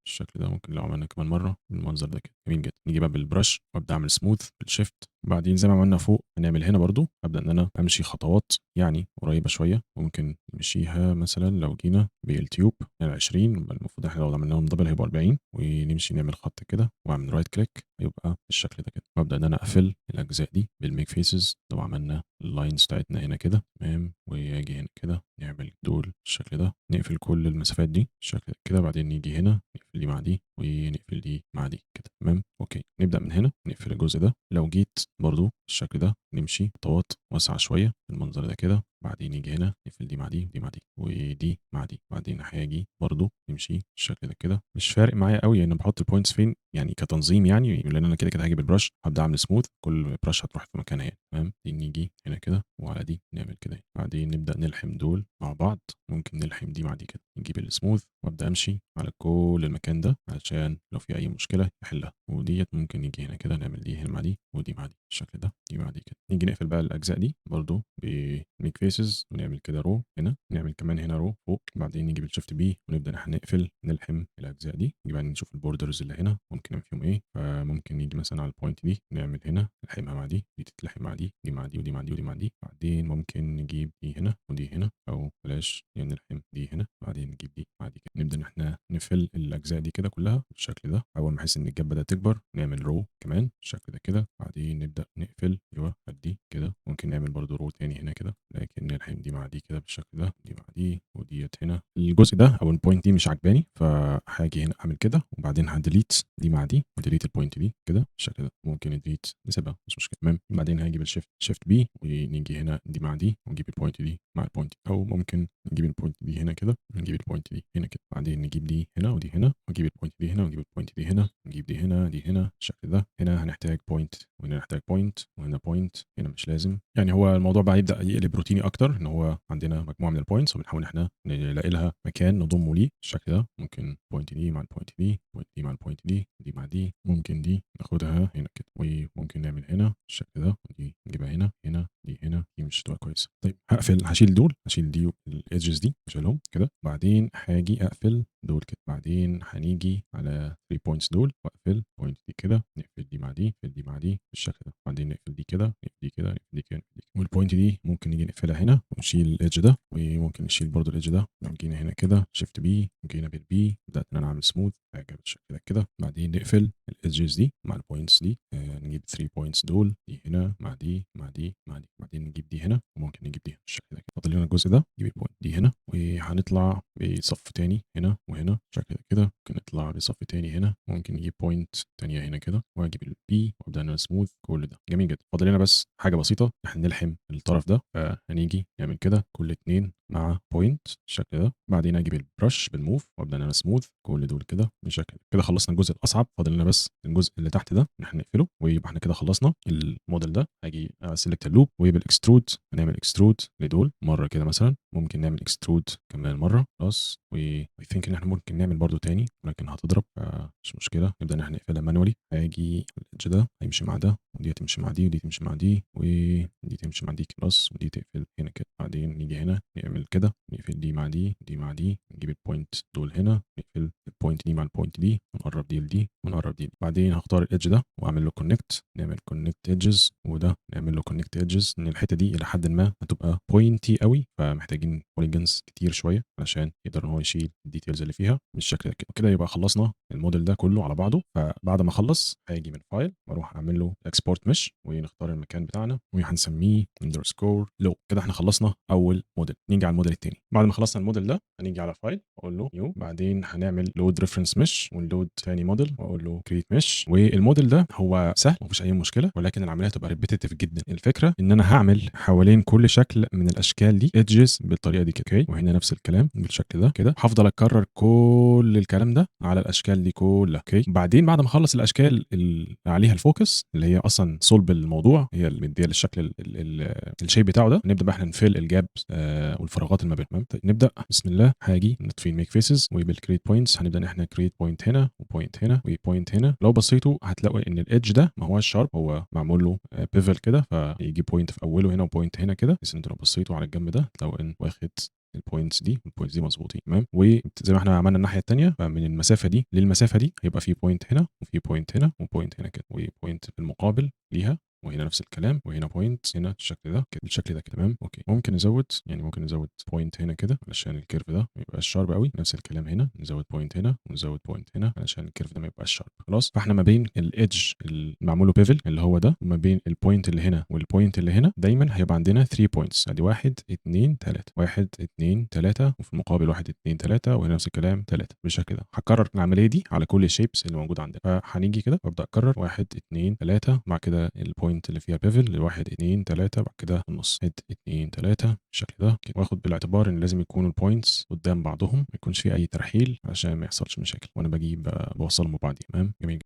بالشكل ده. ممكن لو عملنا كمان مرة بالمنظر ده كده جميل جدًا. نيجي بقى بالبرش وأبدأ أعمل smooth بالshift. وبعدين زي ما عملنا فوق هنعمل هنا برضه، أبدأ إن أنا أمشي خطوات يعني قريبة شوية. ممكن نمشيها مثلًا لو جينا بالتيوب يعني 20، المفروض إحنا لو عملنا لهم double هيبقوا 40، ونمشي نعمل خط كده وأعمل right click هيبقى بالشكل ده كده. وأبدأ إن أنا أقفل الأجزاء دي بالmake faces. لو عملنا الlines بتاعتنا هنا كده تمام، وآجي هنا كده نعمل دول بالشكل ده، نقفل كل المسافات دي بالشكل ده كده. بعدين نيجي هنا نقفل دي مع دي ونقفل دي مع دي كده تمام. أوكي، نبدأ من هنا نقفل الجزء ده. لو جيت برضه بالشكل ده نمشي خطوات واسعة شوية بالمنظر ده كده. بعدين نيجي هنا نقفل دي مع دي ودي مع دي ودي مع دي. بعدين هاجي برضه نمشي بالشكل ده كده. مش فارق معايا أوي أنا باحط الpoints فين يعني كتنظيم يعني، لأن أنا كده هاجي بالبرش هابدأ أعمل smooth، كل brush هتروح في مكانها يعني تمام. نيجي هنا كده وعلى دي نعمل كده. بعدين نبدأ نلحم دول مع بعض. ممكن نلحم دي مع دي كده، نجيب الsmooth وأبدأ أمشي على كل المكان ده علشان لو في أي مشكلة يحلها. وديّة ممكن نيجي هنا كده نعمل دي هنا مع دي ودي مع دي بالشكل ده، دي مع دي كده. نيجي نقفل بقى الأجزاء دي برضه بmake faces ونعمل كده row هنا، نعمل كمان هنا row فوق. بعدين نيجي بالshift B ونبدأ إن إحنا نقفل نلحم الأجزاء دي. نيجي بقى نشوف الborders اللي هنا ممكن نعمل فيهم إيه. فممكن نيجي مثلًا على الpoint دي نعمل هنا نلحمها مع دي، دي تتلحم مع دي، دي مع دي ودي مع دي ودي مع دي. بعدين ممكن نجيب دي هنا ودي هنا، أو بلاش يعني نلحم دي هنا بعدين نجيب دي مع دي كده. نبدأ إن إحنا نقفل الأجزاء دي كده كلها بالشكل ده. أول ما أحس إن الجاب بدأت تكبر نعمل row كمان بالشكل ده كده. بعدين نبدأ نقفل أيوه دي كده. ممكن نعمل برضه row تاني هنا كده، لكن نلحم دي مع دي كده بالشكل ده، دي مع دي وديّة هنا. الجزء ده أو الpoint دي مش عاجباني، فهاجي هنا أعمل كده وبعدين هاdelete دي مع دي وdelete الpoint دي كده بالشكل ده. ممكن delete نسيبها مش مشكلة تمام. بعدين هاجي بالshift B ونيجي هنا دي مع دي ونجيب الpoint دي مع الpoint دي، أو ممكن نجيب الpoint دي هنا كده ونجيب الpoint دي هنا كده. بعدين نجيب دي هنا ودي هنا ونجيب الpoint دي هنا ونجيب الpoint دي هنا ونجيب دي هنا دي هنا بالشكل ده. هنا هنحتاج point وهنا هنحتاج point وهنا point، هنا مش لازم. يعني هو الموضوع بقى يبدأ يقلب روتيني أكتر، إن هو عندنا مجموعة من الpoints وبنحاول إن إحنا نلاقي لها مكان نضمه ليه بالشكل ده. ممكن الpoint دي مع الpoint دي، الpoint دي مع الpoint دي، دي مع دي. ممكن دي ناخدها هنا كده، وممكن نعمل هنا بالشكل ده، ودي نجيبها هنا، هنا، دي هنا، دي مش هتبقى كويسة. طيب هاشيل دول، هاشيل دي الedges دي هاشيلهم كده. بعدين هاجي أقفل دول كده. بعدين هنيجي على 3 points دول واقفل point دي كده، نقفل دي مع دي، نقفل دي مع دي بالشكل ده. بعدين نقفل دي كده، نقفل دي كده، نقفل دي كده، نقفل دي كده. والpoint دي ممكن نيجي نقفلها هنا ونشيل الإدج ده، وممكن نشيل برضه الإدج ده. لو جينا هنا كده shift B وجينا بالB بدأت إن أنا أعمل smooth حاجة بالشكل ده كده. بعدين نقفل الإدجز دي مع الpoints دي. نجيب 3 points دول، دي هنا مع دي مع دي مع دي. بعدين نجيب دي هنا وممكن نجيب دي بالشكل ده كده. فاضل لنا الجزء ده، نجيب الpoint دي هنا وهنطلع بصف تاني هنا وهنا بالشكل ده كده. ممكن نطلع بصف تاني هنا، ممكن نجيب point تانية هنا كده واجيب البي وابدا ان انا سموث كل ده. جميل جدا. فاضل لنا بس حاجه بسيطه، احنا نلحم الطرف ده. فهنيجي نعمل كده كل اتنين مع بوينت بالشكل ده. بعدين اجيب البرش بالموف وابدا ان انا سموث كل دول كده بالشكل ده كده. خلصنا الجزء الاصعب، فاضل لنا بس الجزء اللي تحت ده ان احنا نقفله، ويبقى احنا كده خلصنا الموديل ده. هاجي سيلكت اللوب وبالاكسترود هنعمل اكسترود لدول مره كده مثلا. ممكن نعمل اكسترود كمان مره خلاص. و ثينك ان احنا ممكن نعمل برضو تاني ولكن هتضرب، مش مشكله. نبدا ان احنا نقفلها مانوالي. هاجي الإدج ده هيمشي مع ده، ودي تمشي مع دي، ودي تمشي مع دي، ودي تمشي مع دي خلاص، ودي تقفل هنا كده. بعدين نيجي هنا نعمل كده، نقفل دي مع دي، دي مع دي، نجيب البوينت دول هنا، نقفل البوينت دي مع البوينت دي، ونقرب دي لدي ونقرب دي. بعدين هختار الإدج ده واعمل له كونكت، نعمل كونكت ايدجز، وده نعمل له كونكت ايدجز. ان الحته دي الى حد ما هتبقى بوينتي قوي، فمحتاجين بوليجنز كتير شويه علشان يقدر ان هو يشيل الديتيلز اللي فيها بالشكل ده كده. كده يبقى خلصنا الموديل ده كله على بعضه. فبعد ما اخلص هاجي من فايل واروح اعمل له اكسبورت مش، ونختار المكان بتاعنا وهنسميه اندرسكور لو. كده احنا خلصنا اول موديل. نيجي على الموديل الثاني. بعد ما خلصنا الموديل ده هنيجي على فايل واقول له نيو. بعدين هنعمل لود ريفرنس مش ونلود ثاني موديل واقول له كريت مش. والموديل ده هو سهل ومفيش اي مشكله، ولكن العمليه هتبقى ريبيتيتيف جدا. الفكره ان انا هعمل حوالين كل شكل من الاشكال دي ايدجز بالطريقه دي كده. اوكي، وهنا نفس الكلام بالشكل ده كده. هفضل اكرر كل الكلام ده على الاشكال دي كلها. اوكي، بعدين بعد ما اخلص الاشكال اللي عليها الفوكس اللي هي اصلا صلب الموضوع، هي اللي مديه للشكل الشيب بتاعه ده، نبدا بقى احنا نفل الجاب والفراغات اللي ما بينهم. تمام، طيب نبدا بسم الله. هاجي نطفي ميك فيسز وبالكريت بوينتس هنبدا ان احنا كريت بوينت هنا وبوينت هنا وبوينت هنا. لو بصيتوا هتلاقوا ان الايدج ده ما هوش شارب، هو معمول له بيفل كده، فيجي بوينت في اوله هنا وبوينت هنا كده. بس انتوا لو بصيتوا على الجنب ده هتلاقوا ان واخد البوينتس دي والبوينتس دي مظبوطين. تمام، وزي ما احنا عملنا الناحيه الثانيه، فمن المسافه دي للمسافه دي هيبقى في بوينت هنا وفي بوينت هنا وبوينت هنا كده، وبوينت في المقابل ليها، وهنا نفس الكلام، وهنا بوينت هنا بالشكل ده كده، بالشكل ده كده. تمام، اوكي. ممكن نزود، يعني ممكن نزود بوينت هنا كده علشان الكيرف ده ما يبقاش شارب قوي. نفس الكلام هنا، نزود بوينت هنا ونزود بوينت هنا علشان الكيرف ده ما يبقاش شارب. خلاص، فاحنا ما بين الايدج المعمول له بيفل اللي هو ده، وما بين البوينت اللي هنا والبوينت اللي هنا دايما هيبقى عندنا 3 بوينتس. ادي 1 2 3، 1 2 3، وفي المقابل 1 2 3، وهنا نفس الكلام 3 بالشكل ده. هكرر العمليه دي على كل الشيبس اللي موجوده عندنا. فهنيجي كده وابدا اكرر 1 2 3، بعد كده البوينت اللي فيها بيفل لواحد 2 3، بعد كده النص 1 2 3 بالشكل ده كده. واخد بالاعتبار ان لازم يكونوا البوينتس قدام بعضهم، ما يكونش في اي ترحيل عشان ما يحصلش مشاكل وانا بجيب بوصلهم ببعض. تمام، جميل.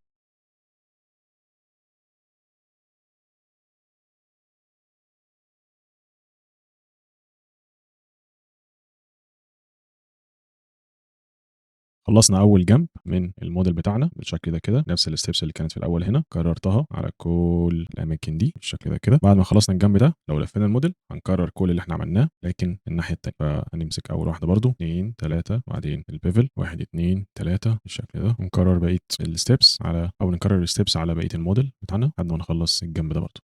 خلصنا اول جنب من الموديل بتاعنا بالشكل ده كده. نفس الستبس اللي كانت في الاول هنا كررتها على كل الاماكن دي بالشكل ده كده. بعد ما خلصنا الجنب ده، لو لفينا الموديل هنكرر كل اللي احنا عملناه لكن الناحيه الثانيه. فهنمسك اول واحده برده 2 3، بعدين البيفل 1 2 3 بالشكل ده، ونكرر بقيه الستبس على، او نكرر الستبس على بقيه الموديل بتاعنا لحد ما نخلص الجنب ده برده.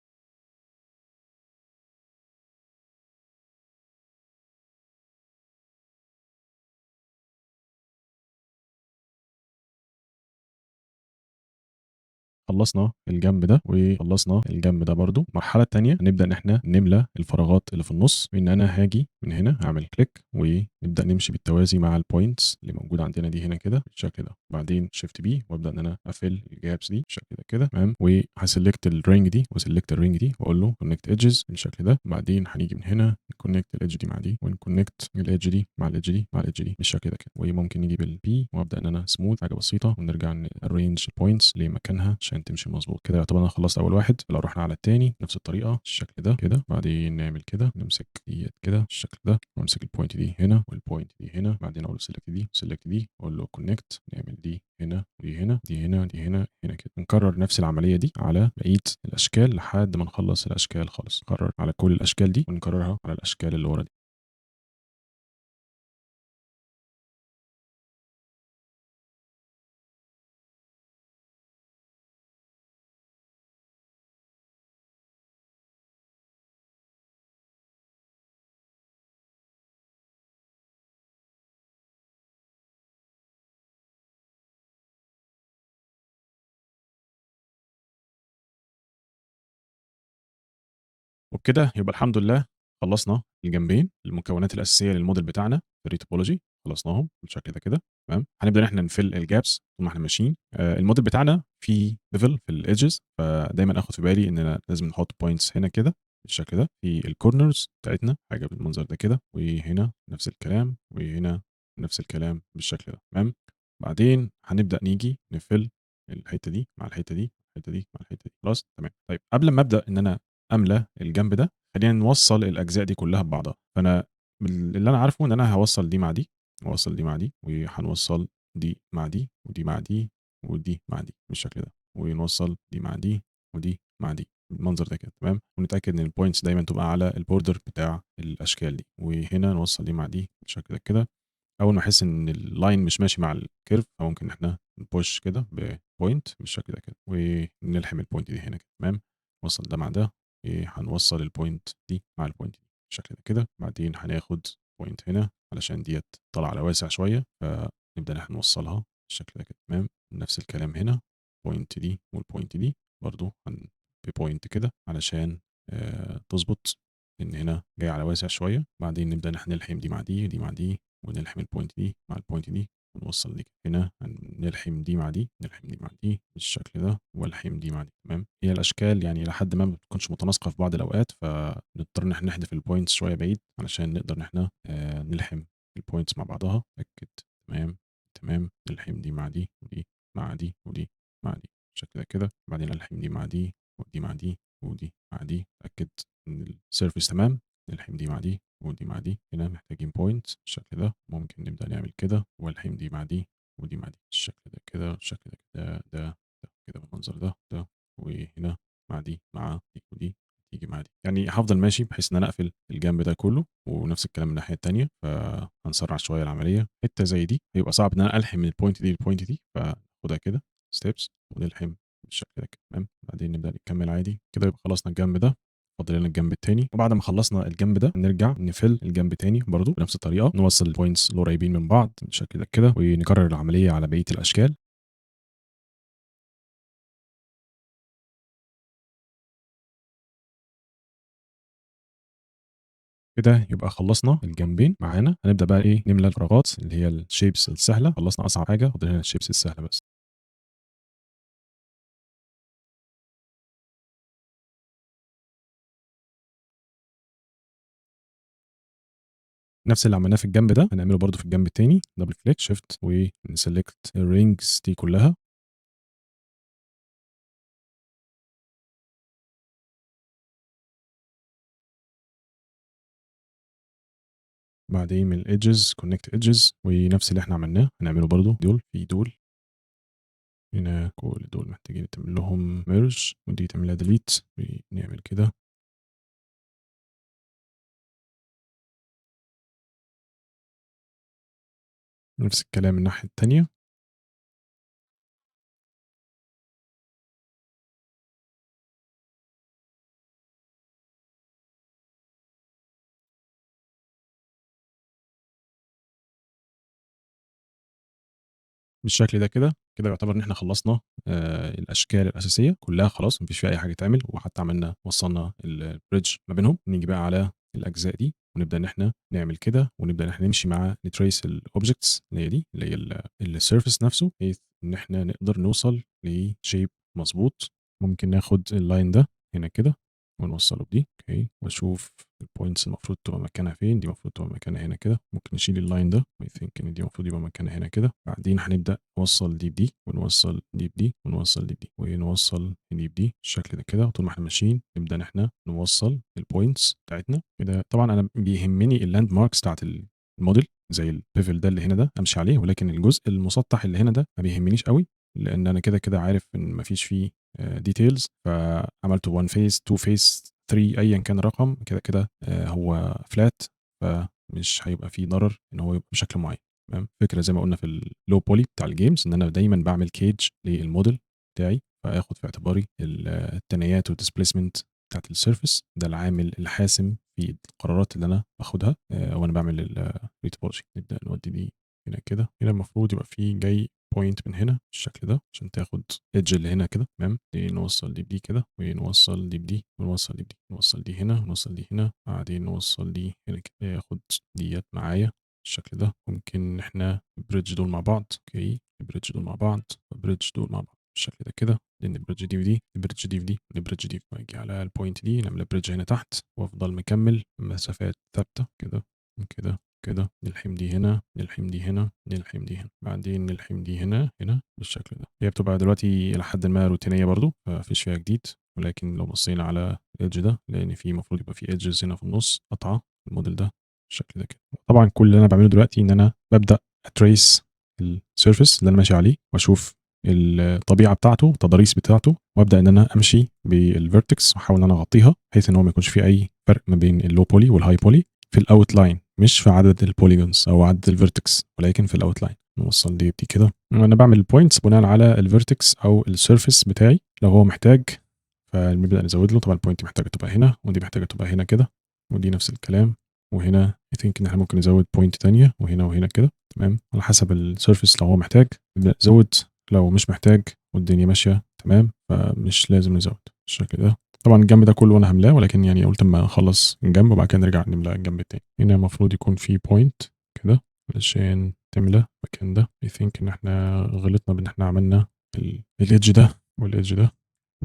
خلصنا الجنب ده وخلصنا الجنب ده برضو. المرحله الثانيه هنبدا ان احنا نملى الفراغات اللي في النص، بان انا هاجي من هنا هعمل كليك ونبدا نمشي بالتوازي مع البوينتس اللي موجوده عندنا دي هنا كده بالشكل ده. بعدين شيفت بي وابدا ان انا اقفل الجابس دي بالشكل ده كده. تمام، وهسلكت الرينج دي وسلكت الرينج دي واقول له كونكت ايدجز بالشكل ده. بعدين هنيجي من هنا نكونكت الايدج دي مع دي، ونكونكت الايدج دي مع الايدج دي مع الايدج دي بالشكل ده كده. وممكن نيجي بالبي وابدا ان انا سموث حاجه بسيطه، ونرجع نرينج البوينتس لمكانها عشان تمشي مظبوط كده. يعتبر انا خلصت اول واحد. لو رحنا على الثاني نفس الطريقه بالشكل ده كده. بعدين نعمل كده، نمسك ديت كده بالشكل ده، وامسك البوينت دي هنا والبوينت دي هنا. بعدين اقول له سيلكت دي سيلكت دي، اقول له كونكت، نعمل دي هنا ودي هنا، دي هنا دي هنا هنا كده. نكرر نفس العمليه دي على بقيه الاشكال لحد ما نخلص الاشكال خالص. نكرر على كل الاشكال دي ونكررها على الاشكال اللي ورا دي. وبكده يبقى الحمد لله خلّصنا الجنبين، المكونات الأساسية للموديل بتاعنا الretopology خلّصناهم بالشكل ده كده، تمام. هنبدأ إن إحنا نfill الgaps طول ما إحنا ماشيين. الموديل بتاعنا فيه bevel في الedges، فدايمًا آخُد في بالي إننا لازم نحُط points هنا كده بالشكل ده، في الcorners بتاعتنا حاجة بالمنظر ده كده، وهنا نفس الكلام، وهنا نفس الكلام بالشكل ده، تمام. بعدين هنبدأ نيجي نfill الحتّة دي مع الحتّة دي، الحتّة دي مع الحتّة دي، خلاص، تمام. طيب قبل أمّا أبدأ إن أنا أملى الجنب ده، خلّينا نوصّل الأجزاء دي كلّها ببعضها. فأنا اللي أنا عارفه إن أنا هاوصّل دي مع دي، وأوصّل دي مع دي، وهنوصّل دي مع دي، ودي مع دي، ودي مع دي بالشكل ده، ونوصّل دي مع دي، ودي مع دي، بالمنظر ده كده، تمام. ونتأكد إن الpoints دايمًا تبقى على الborder بتاع الأشكال دي، وهنا نوصّل دي مع دي بالشكل ده كده. أول ما أحس إن الline مش ماشي مع الcurve، فممكن إن إحنا نpush كده بpoint بالشكل ده كده، ونلحم الpoint دي هنا كده، تمام. نوصّل ده مع ده، هنوصّل الpoint دي مع الpoint دي بالشكل ده كده. بعدين هناخد point هنا علشان ديّة طالعة على واسع شوية، فنبدأ إن إحنا نوصّلها بالشكل ده كده، تمام. نفس الكلام هنا، point دي والpoint دي برضه بpoint كده علشان تضبط إن هنا جاي على واسع شوية. بعدين نبدأ إن إحنا نلحم دي مع دي، ودي مع دي، ونلحم الpoint دي مع الpoint دي، ونوصّل دي هنا. نلحم دي مع دي، نلحم دي مع دي بالشكل ده، والحم دي مع دي، تمام. هي الأشكال يعني إلى حدٍ ما بتكونش متناسقة في بعض الأوقات، فنضطر إن إحنا نحذف الpoints شوية بعيد علشان نقدر إن إحنا نلحم الpoints مع بعضها. اتأكد، تمام، تمام. نلحم دي مع دي، ودي مع دي، ودي مع دي بالشكل ده كده. بعدين ألحم دي مع دي، ودي مع دي، ودي مع دي. أتأكد إن الsurface تمام. نلحم دي مع دي، ودي مع دي. هنا محتاجين point بالشكل ده، ممكن نبدأ نعمل كده، والحم دي مع دي، ودي مع دي بالشكل ده كده، بالشكل ده كده، ده كده بالمنظر ده، وهنا مع دي، مع دي، ودي تيجي مع دي. يعني هافضل ماشي بحيث إن أنا أقفل الجنب ده كله، ونفس الكلام من الناحية التانية، فهنسرّع شوية العملية. حتّة زي دي هيبقى صعب إن أنا ألحم من الpoint دي للpoint دي، فناخدها كده steps ونلحم بالشكل ده كده، تمام. بعدين نبدأ نكمّل عادي، كده يبقى خلصنا الجنب ده. فاضل لنا الجنب التاني، وبعد ما خلّصنا الجنب ده نرجع نfill الجنب تاني برضه بنفس الطريقة، نوصّل الpoints القريبين من بعض بالشكل ده كده، ونكرر العملية على بقية الأشكال. كده يبقى خلّصنا الجنبين معانا. هنبدأ بقى إيه، نملى الفراغات اللي هي الshapes السهلة. خلّصنا أصعب حاجة، فاضل لنا الshapes السهلة بس. نفس اللي عملناه في الجنب ده هنعمله برضه في الجنب التاني. double click shift ونselect الrings دي كلّها. بعدين من الedges connect edges، ونفس اللي إحنا عملناه هنعمله برضه في دول هنا. كل دول محتاجين نعمل لهم merge، ودي تعمل لها delete، ونعمل كده. نفس الكلام الناحية التانية. بالشكل ده كده. كده يعتبر إن إحنا خلّصنا الأشكال الأساسية كلّها خلاص، ما فيش فيها أي حاجة تتعمل، وحتى وصّلنا الbridge ما بينهم. نيجي بقى على الأجزاء دي، ونبدأ إن إحنا نعمل كده، ونبدأ إن إحنا نمشي مع نtrace الobjects اللي هي دي، اللي هي الsurface نفسه، بحيث إن إحنا نقدر نوصل لshape مضبوط. ممكن ناخد الline ده هنا كده، ونوصّله بدي، أوكي. وأشوف الpoints المفروض تبقى مكانها فين. دي المفروض تبقى مكانها هنا كده. ممكن نشيل الline ده I think إن دي المفروض يبقى مكانها هنا كده. بعدين هنبدأ نوصّل دي بدي، ونوصّل دي بدي، ونوصّل دي بدي، ونوصّل دي بدي بالشكل ده كده. وطول ما إحنا ماشيين نبدأ إن إحنا نوصّل الpoints بتاعتنا كده. طبعًا أنا بيهمني الlandmarks بتاعة الموديل زي الbevel ده اللي هنا ده أمشي عليه، ولكن الجزء المسطح اللي هنا ده ما بيهمنيش أوي، لإن أنا كده عارف إن ما فيش فيه details. فعملته one face 2 face 3 أيًا كان الرقم، كده هو flat، فمش هيبقى في ضرر إن هو يبقى بشكل معيّن، تمام. فكرة زي ما قُلنا في الlow poly بتاع الgames إن أنا دايمًا باعمل cage للموديل بتاعي، فآخُد في اعتباري التنايات والdisplacement بتاعة الsurface. ده العامل الحاسم في القرارات اللي أنا باخدها وأنا باعمل الretopology. نبدأ نودّي دي هنا كده. هنا المفروض يبقى في جاي بوينت من هنا بالشكل ده عشان تاخد ايدج اللي هنا كده. تمام، دي نوصل دي بدي كده، ونوصل دي بدي، ونوصل دي بدي، نوصل دي هنا، ونوصل دي هنا، بعدين نوصل دي هنا كده، ياخد ديت معايا بالشكل ده. ممكن احنا بريدج دول مع بعض. اوكي، بريدج دول مع بعض، بريدج دول مع بعض بالشكل ده كده، لان بريدج دي ودي، بريدج دي ودي، بريدج دي. واجي على البوينت دي نعمل بريدج هنا تحت، وافضل مكمل مسافات ثابته كده كده كده، نلحم دي هنا، نلحم دي هنا، نلحم دي هنا، بعدين نلحم دي هنا بالشكل ده. هي بتبقى دلوقتي الى حد ما روتينيه برضو، مفيش فيها جديد، ولكن لو بصينا على الايدج ده، لان في المفروض يبقى في ايدجز هنا في النص قطعه الموديل ده بالشكل ده كده. طبعا كل اللي انا بعمله دلوقتي ان انا ببدا اتريس السيرفيس اللي انا ماشي عليه، واشوف الطبيعه بتاعته، التضاريس بتاعته، وابدا ان انا امشي بالفيرتكس واحاول ان انا اغطيها، بحيث ان هو ما يكونش في اي فرق ما بين اللو بولي والهاي بولي في الاوت لاين، مش في عدد البوليجونز او عدد الفيرتكس، ولكن في الاوت لاين. نوصل دي بدي كده، وانا بعمل البوينتس بناء على الفيرتكس او السيرفيس بتاعي لو هو محتاج، فبنبدا نزود له. طبعا البوينت محتاجه تبقى هنا، ودي محتاجه تبقى هنا كده، ودي نفس الكلام، وهنا اي ثينك ان احنا ممكن نزود بوينت ثانيه، وهنا وهنا كده. تمام، على حسب السيرفيس، لو هو محتاج نبدا نزود، لو مش محتاج والدنيا ماشيه تمام فمش لازم نزود بالشكل ده. طبعا الجنب ده كله انا هملاه، ولكن يعني قلت اما اخلص الجنب وبعد كده نرجع نملى الجنب التاني. هنا المفروض يكون في بوينت كده علشان تملى المكان ده. اي ثينك ان احنا غلطنا بان احنا عملنا الايدج ده والايدج ده،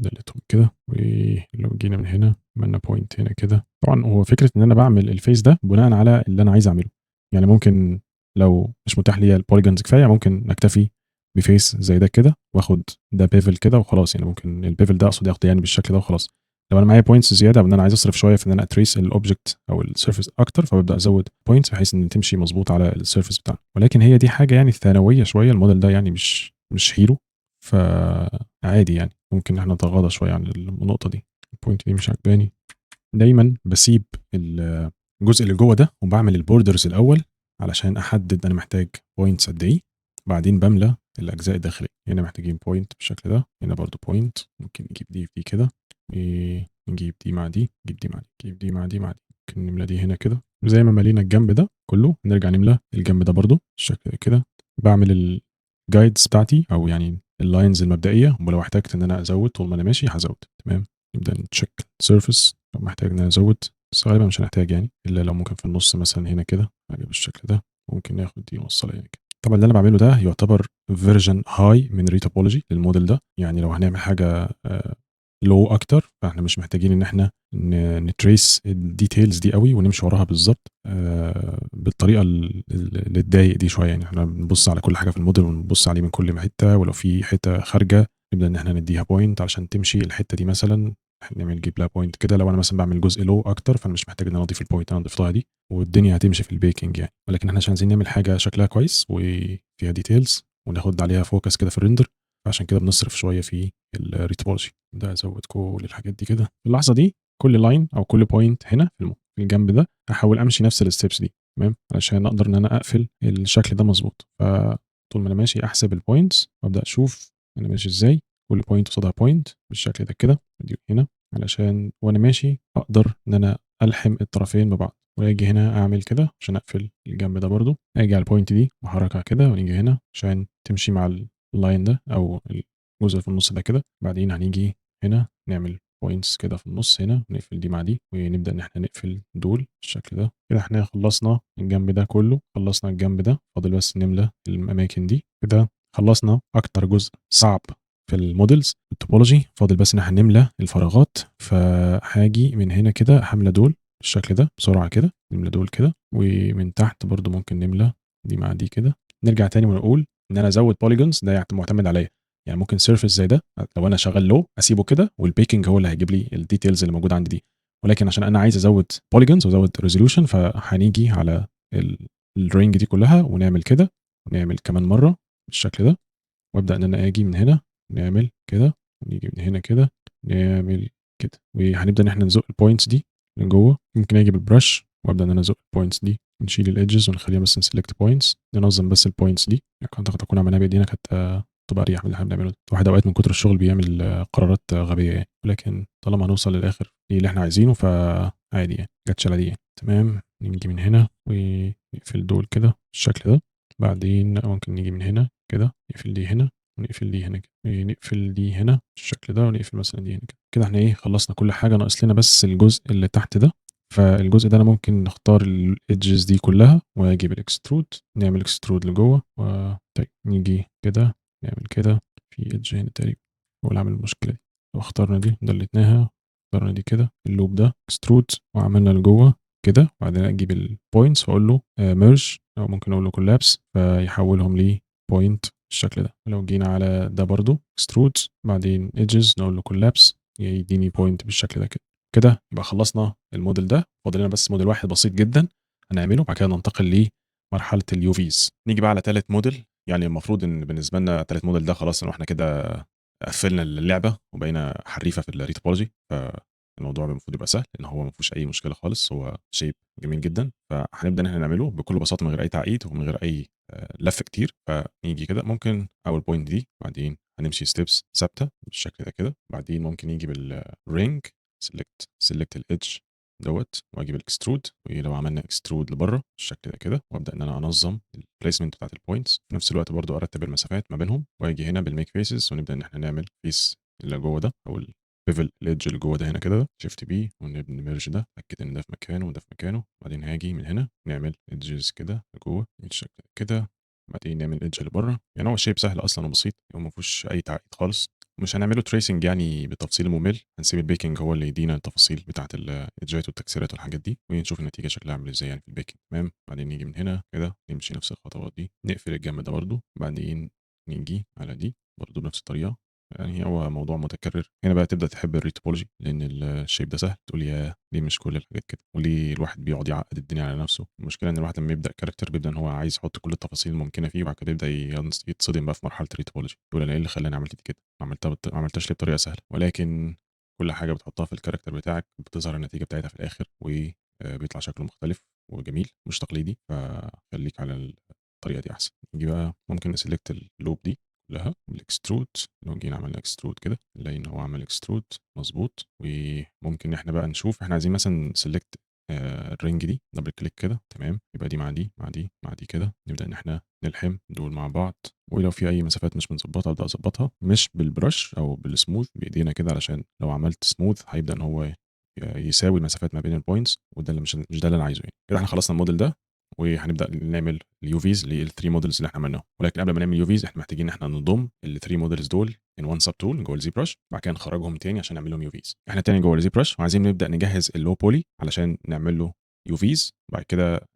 دلتهم كده، ولو جينا من هنا عملنا بوينت هنا كده. طبعا هو فكره ان انا بعمل الفيس ده بناء على اللي انا عايز اعمله، يعني ممكن لو مش متاح لي البوليجونز كفايه ممكن اكتفي بفيس زي ده كده، واخد ده بيفل كده وخلاص. يعني ممكن البيفل ده اقصد ياخد يعني بالشكل ده وخلاص. لو انا معايا بوينتس زياده وان انا عايز اصرف شويه في ان انا اتريس الاوبجكت او السيرفيس اكتر، فببدا ازود بوينتس بحيث ان تمشي مظبوط على السيرفيس بتاعنا. ولكن هي دي حاجه يعني ثانويه شويه، الموديل ده يعني مش هيرو، فعادي يعني ممكن احنا نتغاضى شويه عن النقطه دي. البوينت دي مش عجباني. دايما بسيب الجزء اللي جوه ده وبعمل البوردرز الاول علشان احدد انا محتاج بوينتس قد ايه، بعدين بملى الاجزاء الداخليه. هنا محتاجين بوينت بالشكل ده، هنا برضو بوينت، ممكن نجيب دي في دي كده، ونجيب دي مع دي، نجيب دي مع دي، نجيب دي مع دي مع دي، ممكن نملى دي هنا كده. زي ما ملينا الجنب ده كله نرجع نملى الجنب ده برضو بالشكل ده كده. بعمل الجايدز بتاعتي او يعني اللاينز المبدئيه، ولو احتجت ان انا ازود طول ما انا ماشي هزود. تمام، نبدا نتشيك سيرفيس لو محتاج ان انا ازود، بس غالبا مش هنحتاج يعني، الا لو ممكن في النص مثلا هنا كده حاجه بالشكل ده، ممكن ناخد دي نوصلها هنا كده. طبعا اللي انا بعمله ده يعتبر فيرجن هاي من ريتوبولوجي للموديل ده، يعني لو هنعمل حاجه لو اكتر فاحنا مش محتاجين ان احنا نتريس الديتيلز دي قوي ونمشي وراها بالظبط بالطريقه اللي تضايق دي شويه. يعني احنا بنبص على كل حاجه في الموديل ونبص عليه من كل حته، ولو في حته خارجه نبدا ان احنا نديها بوينت علشان تمشي الحته دي مثلا، نعمل جيب لها بوينت كده. لو انا مثلا بعمل جزء لو اكتر فانا مش محتاج ان انا اضيف البوينت انا ضفتها دي، والدنيا هتمشي في البيكنج يعني. ولكن احنا عشان عايزين نعمل حاجه شكلها كويس وفيها ديتيلز وناخد عليها فوكس كده في الريندر، عشان كده بنصرف شويه في الريتوبولوجي ده. ازود كل الحاجات دي كده في اللحظه دي. كل لاين او كل بوينت هنا في الجنب ده احاول امشي نفس الستبس دي. تمام، عشان اقدر ان انا اقفل الشكل ده مظبوط. فطول ما انا ماشي احسب البوينتس وابدا اشوف انا ماشي ازاي، كل بوينت قصادها بوينت بالشكل ده كده هنا، علشان وانا ماشي اقدر ان انا الحم الطرفين ببعض. واجي هنا اعمل كده عشان اقفل الجنب ده برضو، اجي على البوينت دي واحركها كده، ونيجي هنا عشان تمشي مع اللاين ده او الجزء في النص ده كده. بعدين هنيجي هنا نعمل بوينتس كده في النص هنا، نقفل دي مع دي، ونبدا ان احنا نقفل دول بالشكل ده كده. احنا خلصنا الجنب ده كله، خلصنا الجنب ده، فاضل بس نملى الاماكن دي كده. خلصنا اكتر جزء صعب في المودلز التوبولوجي، فاضل بس ان احنا نملى الفراغات. فهاجي من هنا كده هملى دول بالشكل ده بسرعه كده، نملى دول كده، ومن تحت برضو ممكن نملى دي مع دي كده. نرجع تاني ونقول ان انا ازود بوليجونز ده معتمد عليا. يعني ممكن سيرفيس زي ده لو انا شغال لو اسيبه كده، والبيكنج هو اللي هيجيب لي الديتيلز اللي موجوده عندي دي. ولكن عشان انا عايز ازود بوليجونز وازود ريزوليوشن، فهنيجي على الرينج دي كلها ونعمل كده، ونعمل كمان مره بالشكل ده، وابدا ان انا اجي من هنا نعمل كده، ونيجي من هنا كده نعمل كده، وهنبدا ان احنا نزق البوينتس دي من جوه. ممكن اجي بالبرش وابدا ان انا ازق البوينتس دي، نشيل الايدجز ونخليها بس نسلكت بوينتس، ننظم بس البوينتس دي. كنت اكون عملها بايدينا كانت تبقى اريح من اللي احنا بنعمله. الواحد اوقات من كتر الشغل بيعمل قرارات غبيه يعني، ولكن طالما هنوصل للاخر اللي احنا عايزينه فعادي يعني، جاتش على دي يعني. تمام، نيجي من هنا ونقفل دول كده بالشكل ده. بعدين ممكن نيجي من هنا كده، نقفل دي هنا ونقفل دي هنا كده، نقفل دي هنا بالشكل ده ونقفل مثلًا دي هنا كده. كده إحنا إيه، خلّصنا كل حاجة، ناقص لنا بس الجزء اللي تحت ده. فالجزء ده أنا ممكن نختار الedges دي كلّها وأجيب الextrude، نعمل extrude لجوّه طيب نيجي كده، نعمل كده، في edge هنا تقريبًا هو اللي عامل المشكلة دي. لو اخترنا دي دلّتناها، اخترنا دي كده، الloop ده extrude وعملنا لجوّه كده، وبعدين أجيب الpoints وأقول له merge أو ممكن أقول له collapse فيحوّلهم لpoint بالشكل ده. ولو جينا على ده برضه extrude بعدين edges نقول له collapse يدّيني point بالشكل ده كده. كده يبقى خلّصنا الموديل ده، فاضل لنا بس موديل واحد بسيط جدًا هنعمله، بعد كده ننتقل لمرحلة الUVs. نيجي بقى على تالت موديل، يعني المفروض إن بالنسبة لنا تالت موديل ده خلاص إنه إحنا كده قفّلنا اللعبة وبقينا حريفة في الretopology، فالموضوع المفروض يبقى سهل، لإن هو ما فيهوش أي مشكلة خالص، هو shape جميل جدًا، فهنبدأ إن إحنا نعمله بكل بساطة من غير أي تعقيد ومن غير أي لَف كتير. فنيجي كده ممكن أول point دي، بعدين هنمشي steps ثابتة بالشكل ده كده، بعدين ممكن ييجي بالring select الedge دوّة وأجيب الextrude، ولو عملنا extrude لبرّه بالشكل ده كده، وأبدأ إن أنا أنظّم الplacement بتاعة الpoints، في نفس الوقت برضه أرتّب المسافات ما بينهم، وآجي هنا بالmake faces ونبدأ إن إحنا نعمل face اللي جوّه ده أو الbevel الedge اللي جوّه ده هنا كده shift B نmerge ده، أتأكد إن ده في مكانه وده في مكانه، بعدين هاجي من هنا نعمل edges كده لجوّه بالشكل ده كده، بعدين نعمل edge لبرّه. يعني هو shape سهل أصلًا وبسيط، هو ما فيهوش أي تعقيد خالص. مش هنعمله tracing يعني بالتفصيل الممل، هنسيب البيكنج هو اللي يدينا التفاصيل بتاعة الإدجات والتكسيرات والحاجات دي، ونشوف النتيجة شكلها عامل إزاي يعني في البيكنج. تمام، بعدين نيجي من هنا كده نمشي نفس الخطوات دي، نقفل الجنب ده برضه، بعدين نيجي على دي برضه بنفس الطريقة. يعني هو موضوع متكرر. هنا بقى تبدأ تحب الretopology لأن الshape ده سهل، تقول ياه! ليه مش كل الحاجات كده؟ وليه الواحد بيقعد يعقد الدنيا على نفسه؟ المشكلة إن الواحد لما يبدأ character بيبدأ إن هو عايز يحط كل التفاصيل الممكنة فيه، وبعد كده يبدأ يتصدم بقى في مرحلة الretopology، يقول أنا إيه اللي خلاني عملت دي كده؟ ما عملتهاش ليه بطريقة سهلة؟ ولكن كل حاجة بتحطها في الcharacter بتاعك بتظهر النتيجة بتاعتها في الآخر، وبيطلع شكله مختلف وجميل مش تقليدي، فخليك على الطريقة دي أحسن. نيجي بقى ممكن نselect الloop دي كلها بالextrude، لو جينا عملنا extrude كده نلاقي إن هو عمل extrude مضبوط. وممكن إحنا بقى نشوف إحنا عايزين مثلًا select الring دي double click كده تمام، يبقى دي مع دي، مع دي، مع دي كده، نبدأ إن إحنا نلحم دول مع بعض، ولو في أي مسافات مش متضبطة أبدأ أضبطها مش بالبرش أو بالsmooth بإيدينا كده، علشان لو عملت smooth هيبدأ إن هو يساوي المسافات ما بين الpoints، وده اللي مش ده اللي أنا عايزه يعني. كده إحنا خلصنا الموديل ده، وهنبدأ نعمل الUVs لل3 models اللي إحنا عملناهم، ولكن قبل ما نعمل UVs إحنا محتاجين إن إحنا نضم ال3 models دول in one subtool جوه الZBrush، بعد كده نخرجهم تاني عشان نعمل لهم UVs. إحنا تاني جوه الZBrush وعايزين نبدأ نجهز الlow poly علشان نعمل له UVs، بعد كده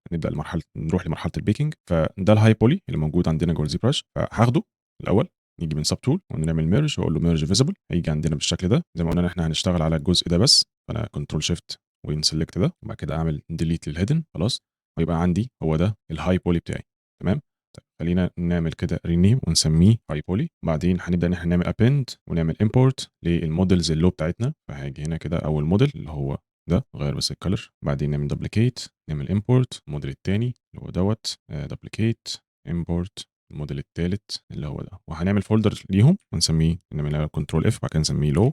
نروح لمرحلة البيكنج. فده الهاي بولي اللي موجود عندنا جوه الZBrush، فهاخده الأول، نيجي من subtool ونعمل merge واقول له merge visible، هيجي عندنا بالشكل ده. زي ما قلنا إن إحنا هنشتغل على الجزء ده بس، فأنا كنترول شيفت ونسلكت ده، وبعد كده أعمل delete للhidden خلاص، ويبقى عندي هو ده الهاي بولي بتاعي. تمام، طيب خلينا نعمل كده rename ونسميه هاي بولي، بعدين هنبدأ إن إحنا نعمل append ونعمل import للمودلز اللو بتاعتنا. فهاجي هنا كده أول موديل اللي هو ده، غير بس الكالر، بعدين نعمل duplicate، نعمل import الموديل التاني اللي هو دوت duplicate import الموديل التالت اللي هو ده، وهنعمل فولدر ليهم ونسميه، نعمل كنترول اف، بعد كده نسميه low،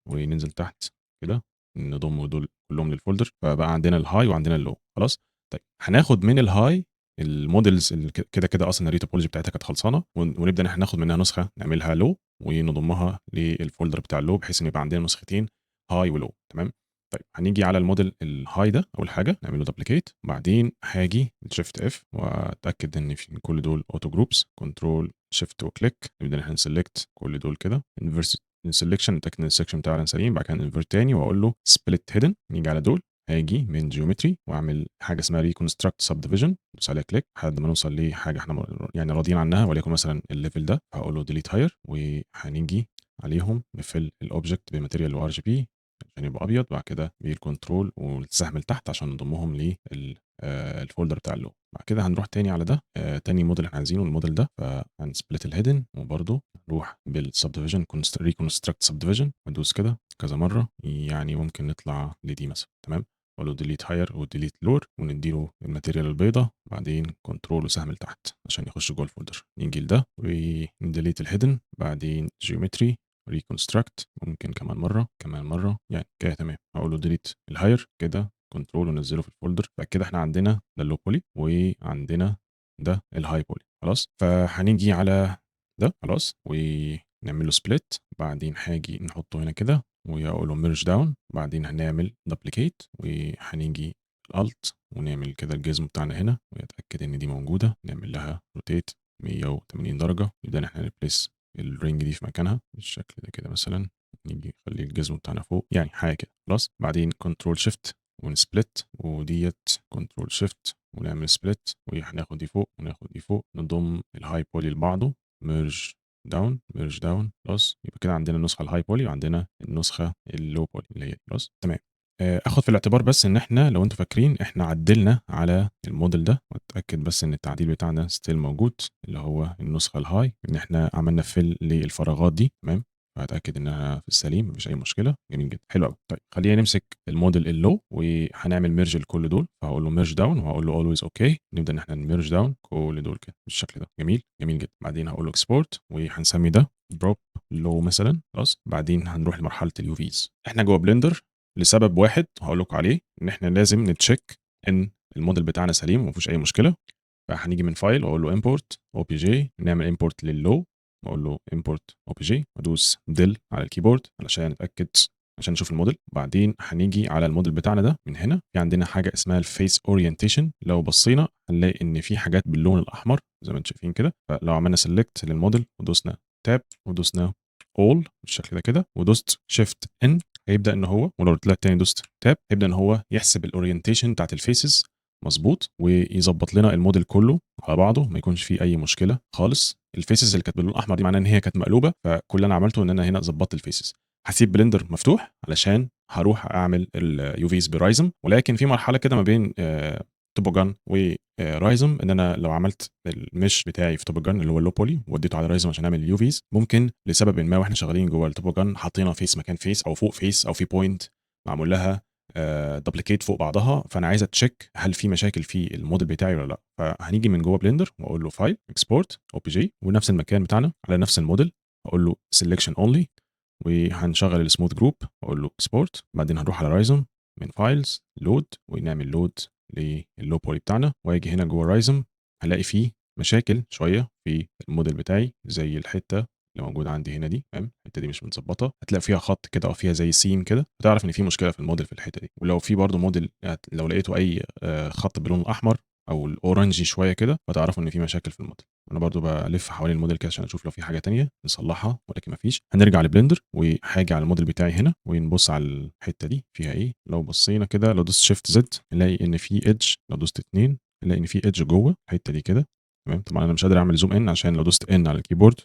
وننزل تحت كده نضم دول كلهم للفولدر، فبقى عندنا الهاي وعندنا اللو خلاص. طيب هناخد من الهاي المودلز اللي كده اصلا الريتوبولوجي بتاعتها كانت خلصانه، ونبدا ان احنا ناخد منها نسخه نعملها لو ونضمها للفولدر بتاع اللو، بحيث ان يبقى عندنا نسختين هاي ولو. تمام، طيب هنيجي على الموديل الهاي ده اول حاجه نعمل له دبليكيت، بعدين هاجي شيفت اف واتاكد ان في كل دول اوتو جروبس، كنترول شيفت وكليك، نبدا ان احنا نسلكت كل دول كده انفرس السلكشن، نتاكد ان السكشن بتاعنا سليم، بعد كده انفرت تاني واقول له سبليت هيدن. نيجي على دول، هاجي من جيومتري واعمل حاجه اسمها ريكونستراكت سب ديفيجن، ندوس عليها كليك لحد ما نوصل لحاجه احنا يعني راضيين عنها، وليكن مثلا الليفل ده، هقول له ديليت هاير، وهنيجي عليهم نفل الاوبجكت بماتيريال وار جي بي عشان يبقى ابيض، بعد كده بالكنترول والسهم لتحت عشان نضمهم الفولدر بتاع اللو. بعد كده هنروح تاني على ده تاني موديل احنا عايزينه الموديل ده، فهنسبلت الهيدن، وبرده نروح بالسب ديفيجن ريكونستراكت سب ديفيجن وندوس كده كذا مره، يعني ممكن نطلع لدي مثلا. تمام، اقول له ديليت هاير وديليت لور، ونديله الماتيريال البيضاء، بعدين كنترول وسهم لتحت عشان يخش جوه الفولدر. نيجي لده ونديليت الهيدن، بعدين جيومتري ريكونستراكت، ممكن كمان مره كمان مره يعني كده. تمام، اقول له ديليت الهاير كده، كنترول ونزله في الفولدر. بعد كده احنا عندنا ده اللو بولي، وعندنا ده الهاي بولي خلاص. فهنيجي على ده خلاص ونعمل له سبليت، بعدين هاجي نحطه هنا كده واقول له ميرج داون، بعدين هنعمل دبليكيت وهنيجي الالت ونعمل كده الجزم بتاعنا هنا ونتاكد ان دي موجوده، نعمل لها روتيت 180 درجه، يبدا احنا نريبليس الرينج دي في مكانها بالشكل ده كده مثلا، نيجي نخلي الجزم بتاعنا فوق يعني حاجه كده خلاص. بعدين كنترول شيفت ونسبلت، وديت كنترول شيفت ونعمل سبليت، وهناخد دي فوق وناخد دي فوق، نضم الهاي بولي لبعضه ميرج داون ميرج داون خلاص. يبقى كده عندنا النسخه الهاي بولي وعندنا النسخه اللو بولي اللي هي خلاص تمام. اخد في الاعتبار بس ان احنا لو انتوا فاكرين احنا عدلنا على الموديل ده، واتاكد بس ان التعديل بتاعنا ستيل موجود اللي هو النسخه الهاي، ان احنا عملنا فيل للفراغات دي تمام، فاتاكد انها في السليم مفيش اي مشكله. جميل جدا حلو قوي. طيب خلينا نمسك الموديل اللو وهنعمل ميرج لكل دول، فهقول له ميرج داون وهقول له اولويز اوكي، نبدا ان احنا نميرج داون كل دول كده بالشكل ده. جميل جميل جدا. بعدين هقول له اكسبورت وهنسمي ده بروب لو مثلا خلاص. بعدين هنروح لمرحله اليو فيز. احنا جوه بلندر لسبب واحد هقول لكم عليه، ان احنا لازم نتشيك ان الموديل بتاعنا سليم وما فيهوش اي مشكله. فهنيجي من فايل واقول له امبورت او بي جي، نعمل امبورت لللو واقول له امبورت او بي جي وادوس ديل على الكيبورد علشان اتاكد عشان نشوف الموديل. بعدين هنيجي على الموديل بتاعنا ده من هنا، في عندنا حاجه اسمها الفيس اورينتيشن، لو بصينا هنلاقي ان في حاجات باللون الاحمر زي ما انتم شايفين كده. فلو عملنا سيلكت للموديل ودوسنا تاب ودوسنا اول بالشكل ده كده ودوست شيفت ان، هيبدا ان هو، ولو طلعت تاني دوست تاب هيبدا ان هو يحسب الاورينتيشن بتاعت الفيسز مظبوط ويظبط لنا الموديل كله على بعضه، ما يكونش فيه اي مشكله خالص. الفيسز اللي كانت باللون الاحمر دي معناها ان هي كانت مقلوبه، فكل اللي انا عملته ان انا هنا ظبطت الفيسز. هسيب بلندر مفتوح علشان هروح اعمل اليو فيز برايزم، ولكن في مرحله كده ما بين توبوجان ورايزم، ان انا لو عملت المش بتاعي في توبوجان اللي هو اللو بولي واديته على رايزم عشان اعمل اليو فيز، ممكن لسبب ما واحنا شغالين جوه التوبوجان حاطينها فيس مكان فيس او فوق فيس او في بوينت معمول لها دبليكيت فوق بعضها، فانا عايز اتشيك هل في مشاكل في الموديل بتاعي ولا لا. فهنيجي من جوه بلندر واقول له فايل اكسبورت او بي جي ونفس المكان بتاعنا على نفس الموديل، اقول له سيلكشن اونلي وهنشغل السموث جروب واقول له اكسبورت. بعدين هنروح على رايزم من فايلز لود ونعمل لود لللو بولي بتاعنا، واجي هنا جوه رايزم هلاقي فيه مشاكل شويه في الموديل بتاعي زي الحته اللي موجوده عندي هنا دي تمام، الحته دي مش متظبطه، هتلاقي فيها خط كده او فيها زي سيم كده، فتعرف ان في مشكله في الموديل في الحته دي. ولو في برضه موديل لو لقيته اي خط باللون الاحمر او الاورنجي شويه كده، فتعرفوا ان في مشاكل في الموديل. انا برضو بلف حوالين الموديل كده عشان اشوف لو في حاجه تانية نصلحها، ولكن ما فيش. هنرجع لبلندر وهاجي على الموديل بتاعي هنا ونبص على الحته دي فيها ايه. لو بصينا كده لو دوست شيفت زد نلاقي ان في ايدج، لو دوست 2 نلاقي ان في ايدج جوه الحته دي كده تمام. طبعا انا مش قادر اعمل زوم ان عشان لو دوست ان على الكيبورد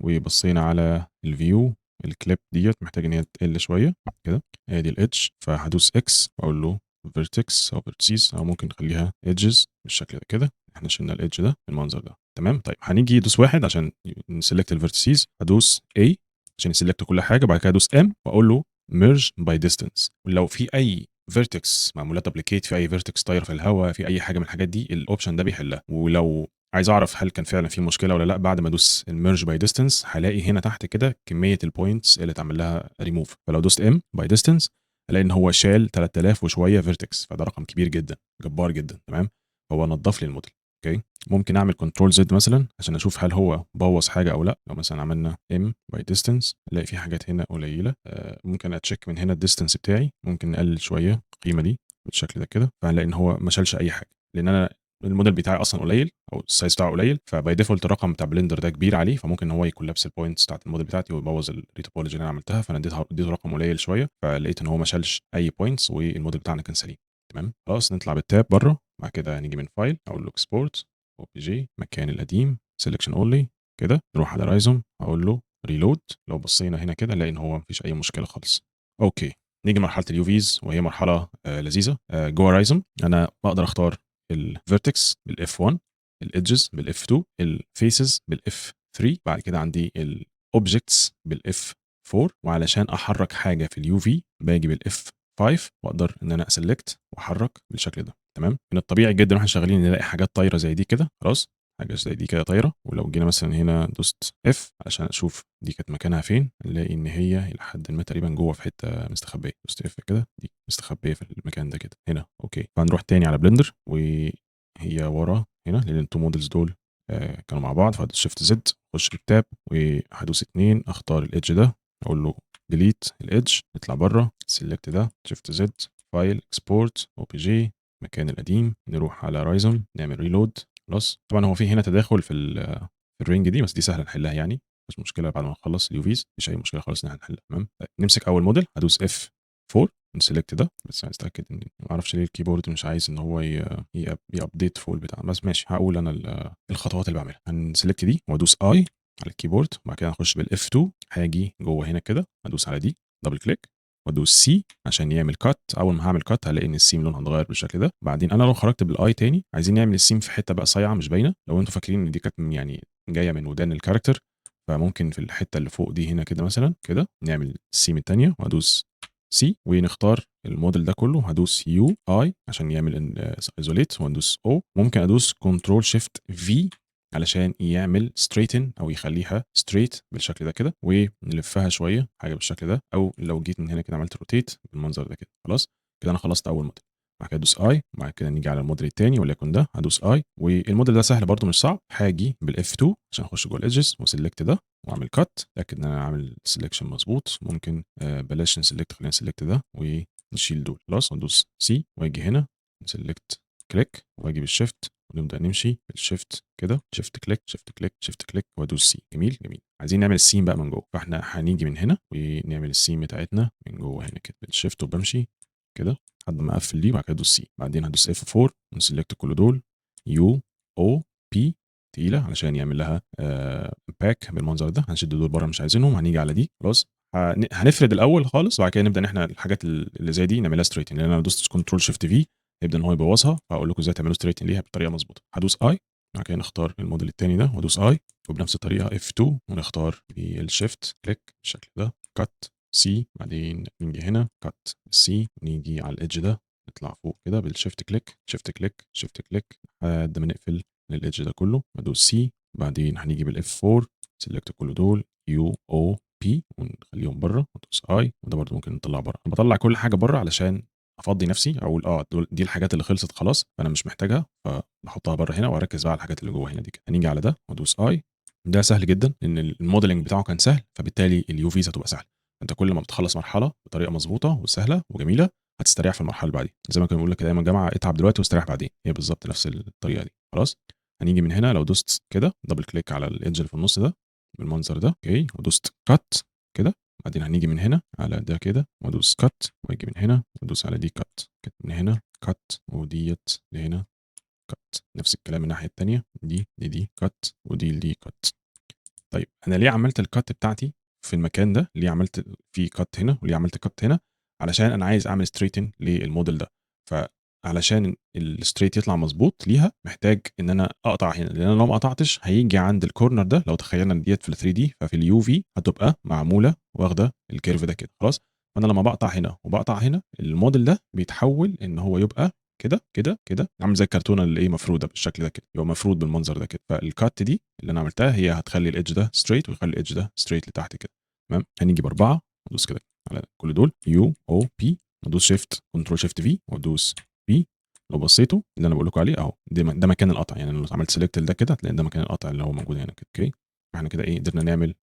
وبصينا على الفيو الكليب ديت محتاج ان هي تقل شويه كده، ادي الايدج. فهدوس اكس واقول له فيرتكس او فيرتسيز، او ممكن نخليها ايدجز بالشكل ده كده. احنا شلنا الايدج ده بالمنظر ده تمام. طيب هنيجي دوس واحد عشان نسلكت الفيرتسيز، هدوس A عشان يسلكت كل حاجه، بعد كده ادوس M واقول له ميرج باي ديستانس. ولو في اي فيرتكس معموله دبليكيت، في اي فيرتكس طايره في الهواء، في اي حاجه من الحاجات دي، الاوبشن ده بيحلها. ولو عايز اعرف هل كان فعلا في مشكله ولا لا، بعد ما ادوس الميرج باي ديستانس هلاقي هنا تحت كده كميه البوينتس اللي اتعمل لها ريموف. فلو دوست ام باي ديستانس الاقي ان هو شال 3000 وشويه فيرتكس، فده رقم كبير جدا جبار جدا تمام. هو نضف لي الموديل اوكي. ممكن اعمل كنترول زد مثلا عشان اشوف هل هو بوظ حاجه او لا. لو مثلا عملنا ام باي ديستانس الاقي في حاجات هنا قليله، ممكن اتشيك من هنا الديستانس بتاعي، ممكن نقلل شويه القيمه دي بالشكل ده كده، فهنلاقي ان هو ما شالش اي حاجه، لان انا الموديل بتاعي اصلا قليل او السايز بتاعه قليل، فباي ديفولت الرقم بتاع بلندر ده كبير عليه، فممكن هو يكولابس البوينتس بتاعت الموديل بتاعتي ويبوظ الريتوبولوجي اللي انا عملتها. فانا اديته رقم قليل شويه، فلقيت ان هو ما شالش اي بوينتس والموديل بتاعنا كان سليم تمام. خلاص نطلع بالتاب بره، بعد كده نيجي من فايل اقول له اكسبورت او بي جي مكان القديم سيلكشن اونلي كده، نروح على رايزوم اقول له ريلود. لو بصينا هنا كده نلاقي ان هو مفيش اي مشكله خالص اوكي. نيجي مرحله اليو فيز وهي مرحله لذيذه. جوه رايزوم انا بقدر اختار الفيرتكس بالاف 1، الايدجز بالاف 2، الفيسز بالاف 3، بعد كده عندي الاوبجكتس بالاف 4، وعلشان احرك حاجه في اليو في باجي بالاف 5 واقدر ان انا اسلكت واحرك بالشكل ده تمام. من الطبيعي جدا واحنا شغالين نلاقي حاجات طايره زي دي كده خلاص، حاجه زي دي كده طايره. ولو جينا مثلا هنا دوست اف علشان اشوف دي كانت مكانها فين، نلاقي ان هي الى حد ما تقريبا جوه في حته مستخبيه. دوست اف كده دي مستخبيه في المكان ده كده هنا اوكي. فهنروح تاني على بلندر وهي ورا هنا لان التو مودلز دول كانوا مع بعض، فهدوس شيفت زد، اخش بالتاب وهدوس 2، اختار الايدج ده، اقول له ديليت الايدج، نطلع بره، سيلكت ده، شيفت زد، فايل، اكسبورت، او بي جي، المكان القديم، نروح على رايزون، نعمل ريلود. خلاص طبعا هو في هنا تداخل في الرينج دي، بس دي سهله نحلها يعني، مش مشكله بعد ما نخلص اليوفيز، مفيش اي مشكله خالص ان احنا نحلها. تمام، طيب نمسك اول موديل، هدوس اف 4، نسلكت ده، بس عايز اتاكد ان ما اعرفش ليه الكيبورد مش عايز ان هو يابديت فول بتاع، بس ماشي هقول انا الخطوات اللي بعملها. هنسلكت دي وادوس اي على الكيبورد، وبعد كده هنخش بالاف 2، هاجي جوه هنا كده، ادوس على دي، دبل كليك، وادوس سي عشان يعمل كات. اول ما هعمل كات هلاقي ان السيم لونها اتغير بالشكل ده. بعدين انا لو خرجت بالاي تاني، عايزين نعمل السيم في حته بقى صايعه مش باينه، لو انتوا فاكرين ان دي كانت يعني جايه من ودان الكاركتر، فممكن في الحته اللي فوق دي هنا كده مثلا كده نعمل السيم الثانيه، وادوس سي ونختار الموديل ده كله، هدوس يو اي عشان يعمل ايزوليت، وادوس او، ممكن ادوس كنترول شيفت في علشان يعمل ستريتن او يخليها ستريت بالشكل ده كده، ونلفها شويه حاجه بالشكل ده، او لو جيت من هنا كده عملت روتيت بالمنظر ده كده. خلاص كده انا خلصت اول موديل. بعد كده ادوس اي، وبعد كده نيجي على الموديل الثاني وليكن ده، هدوس اي، والموديل ده سهل برده مش صعب، هاجي بالاف 2 عشان اخش جوه الايدجز وسلكت ده واعمل كات، اتاكد ان انا عامل سelection مظبوط، ممكن بلاش نسلكت، خلينا نسلكت ده ونشيل دول. خلاص وندوس سي، واجي هنا نسلكت كليك، واجي بالشيفت ونبدا نمشي بالشيفت كده، شيفت كليك شيفت كليك شيفت كليك، وادوس سي. جميل جميل. عايزين نعمل السيم بقى من جوه، فاحنا هنيجي من هنا ونعمل السيم بتاعتنا من جوه هنا كده بالشيفت، وبمشي كده لحد ما اقفل دي، وبعد كده ادوس سي. بعدين هدوس اف 4 ونسلكت كل دول، يو او بي تقيله علشان يعمل لها باك بالمنظر ده، هنشد دول بره مش عايزينهم، هنيجي على دي. خلاص هنفرد الاول خالص، وبعد كده نبدا ان احنا الحاجات اللي زي دي نعملها ستريتنج، لان انا دوست كنترول شيفت في يبدا ان هو يبوظها، فهقول لكم ازاي تعملوا ستريتنج ليها بطريقه مظبوطه. هدوس اي، بعد كده نختار الموديل الثاني ده وادوس اي، وبنفس الطريقه اف 2 ونختار بالشيفت كليك بالشكل ده، كات سي، بعدين نيجي هنا كات سي، ونيجي على الايدج ده نطلع فوق كده بالشيفت كليك شيفت كليك شيفت كليك لحد ما نقفل الايدج ده كله، ادوس سي. بعدين هنيجي بالاف 4، سيلكت كل دول، يو او بي، ونخليهم بره، ادوس اي، وده برده ممكن نطلعه بره. انا بطلع كل حاجه بره علشان افضي نفسي، اقول دي الحاجات اللي خلصت خلاص فانا مش محتاجها، فبحطها بره هنا واركز بقى على الحاجات اللي جوه هنا دي كده. هنيجي على ده وادوس اي، ده سهل جدا لان الموديلنج بتاعه كان سهل، فبالتالي اليو فيز هتبقى سهله. انت كل ما بتخلص مرحله بطريقه مظبوطه وسهله وجميله، هتستريح في المرحله اللي بعديها، زي ما كانوا بيقول لك دايما يا جماعه، اتعب دلوقتي واستريح بعدين، هي بالظبط نفس الطريقه دي. خلاص هنيجي من هنا، لو دوست كده دبل كليك على الايدج اللي في النص ده بالمنظر ده، اوكي، ودوست كات كده، بعدين هنيجي من هنا على ده كده وادوس كات، واجي من هنا وادوس على دي كات، من هنا كات، وديت لهنا كات، نفس الكلام من الناحيه الثانيه، دي كات، ودي كات. طيب انا ليه عملت الكات بتاعتي في المكان ده، ليه عملت في كات هنا وليه عملت كات هنا؟ علشان انا عايز اعمل ستريتن للموديل ده، فعلشان الستريت يطلع مظبوط ليها محتاج ان انا اقطع هنا، لان انا لو ما قطعتش هيجي عند الكورنر ده، لو تخيلنا ان ديت في ال 3 دي، ففي اليو في هتبقى معموله واخده الكيرف ده كده. خلاص فانا لما بقطع هنا وبقطع هنا، الموديل ده بيتحول ان هو يبقى كده كده كده، عامل زي الكرتونه اللي ايه مفروده بالشكل ده كده، يبقى مفرود بالمنظر ده كده. فالكات دي اللي انا عملتها هي هتخلي الايدج ده ستريت ويخلي الايدج ده ستريت لتحت كده. تمام، هنيجي باربعه ندوس كده على كل دول، يو او بي، ندوس شيفت كنترول شيفت في وادوس بي. لو بصيتوا اللي انا بقول لكم عليه اهو، ده مكان القطع، يعني لو عملت سيلكت ده كده هتلاقي ده مكان القطع اللي هو موجود هنا كده. اوكي، احنا كده ايه قدرنا نعمل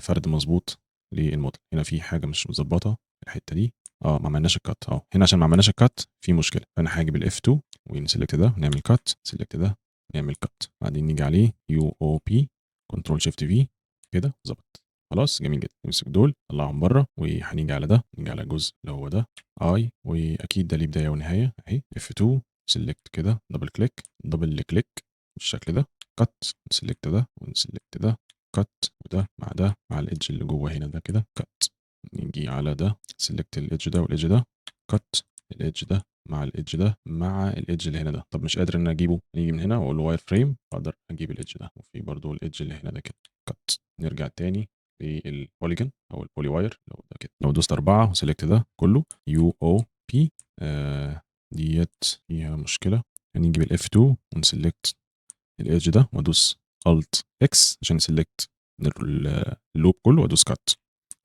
فرد مظبوط للموديل. هنا في حاجه مش مظبطه الحته دي، ما عملناش الكات اهو هنا، عشان ما عملناش الكات في مشكله، فانا هاجي بالاف 2 ونسلكت ده نعمل كات، سلكت ده نعمل كات، بعدين نيجي عليه يو او بي كنترول شيفت في كده ظبط. خلاص جميل جدا، نمسك دول نطلعهم بره، وهنيجي على ده، نيجي على الجزء اللي هو ده اي، واكيد ده ليه بدايه ونهايه اهي، اف 2 سلكت كده دبل كليك بالشكل ده، كات، نسلكت ده ونسلكت ده، كات، وده مع الايدج اللي جوه هنا ده كده كات، نيجي على ده سلكت الايدج ده والايدج ده، كات الايدج ده مع الايدج ده مع الايدج اللي هنا ده. طب مش قادر ان انا اجيبه، نيجي من هنا واقول له واير فريم، اقدر اجيب الايدج ده، وفي برضو الايدج اللي هنا ده كده كات. نرجع تاني للبوليجون او البولي واير، لو ده كده، لو دوست 4 وسلكت ده كله يو او بي، ديت فيها مشكله، هنيجي بالاف 2 ونسلكت الايدج ده وادوس الت اكس عشان نسلكت اللوب كله وادوس كات.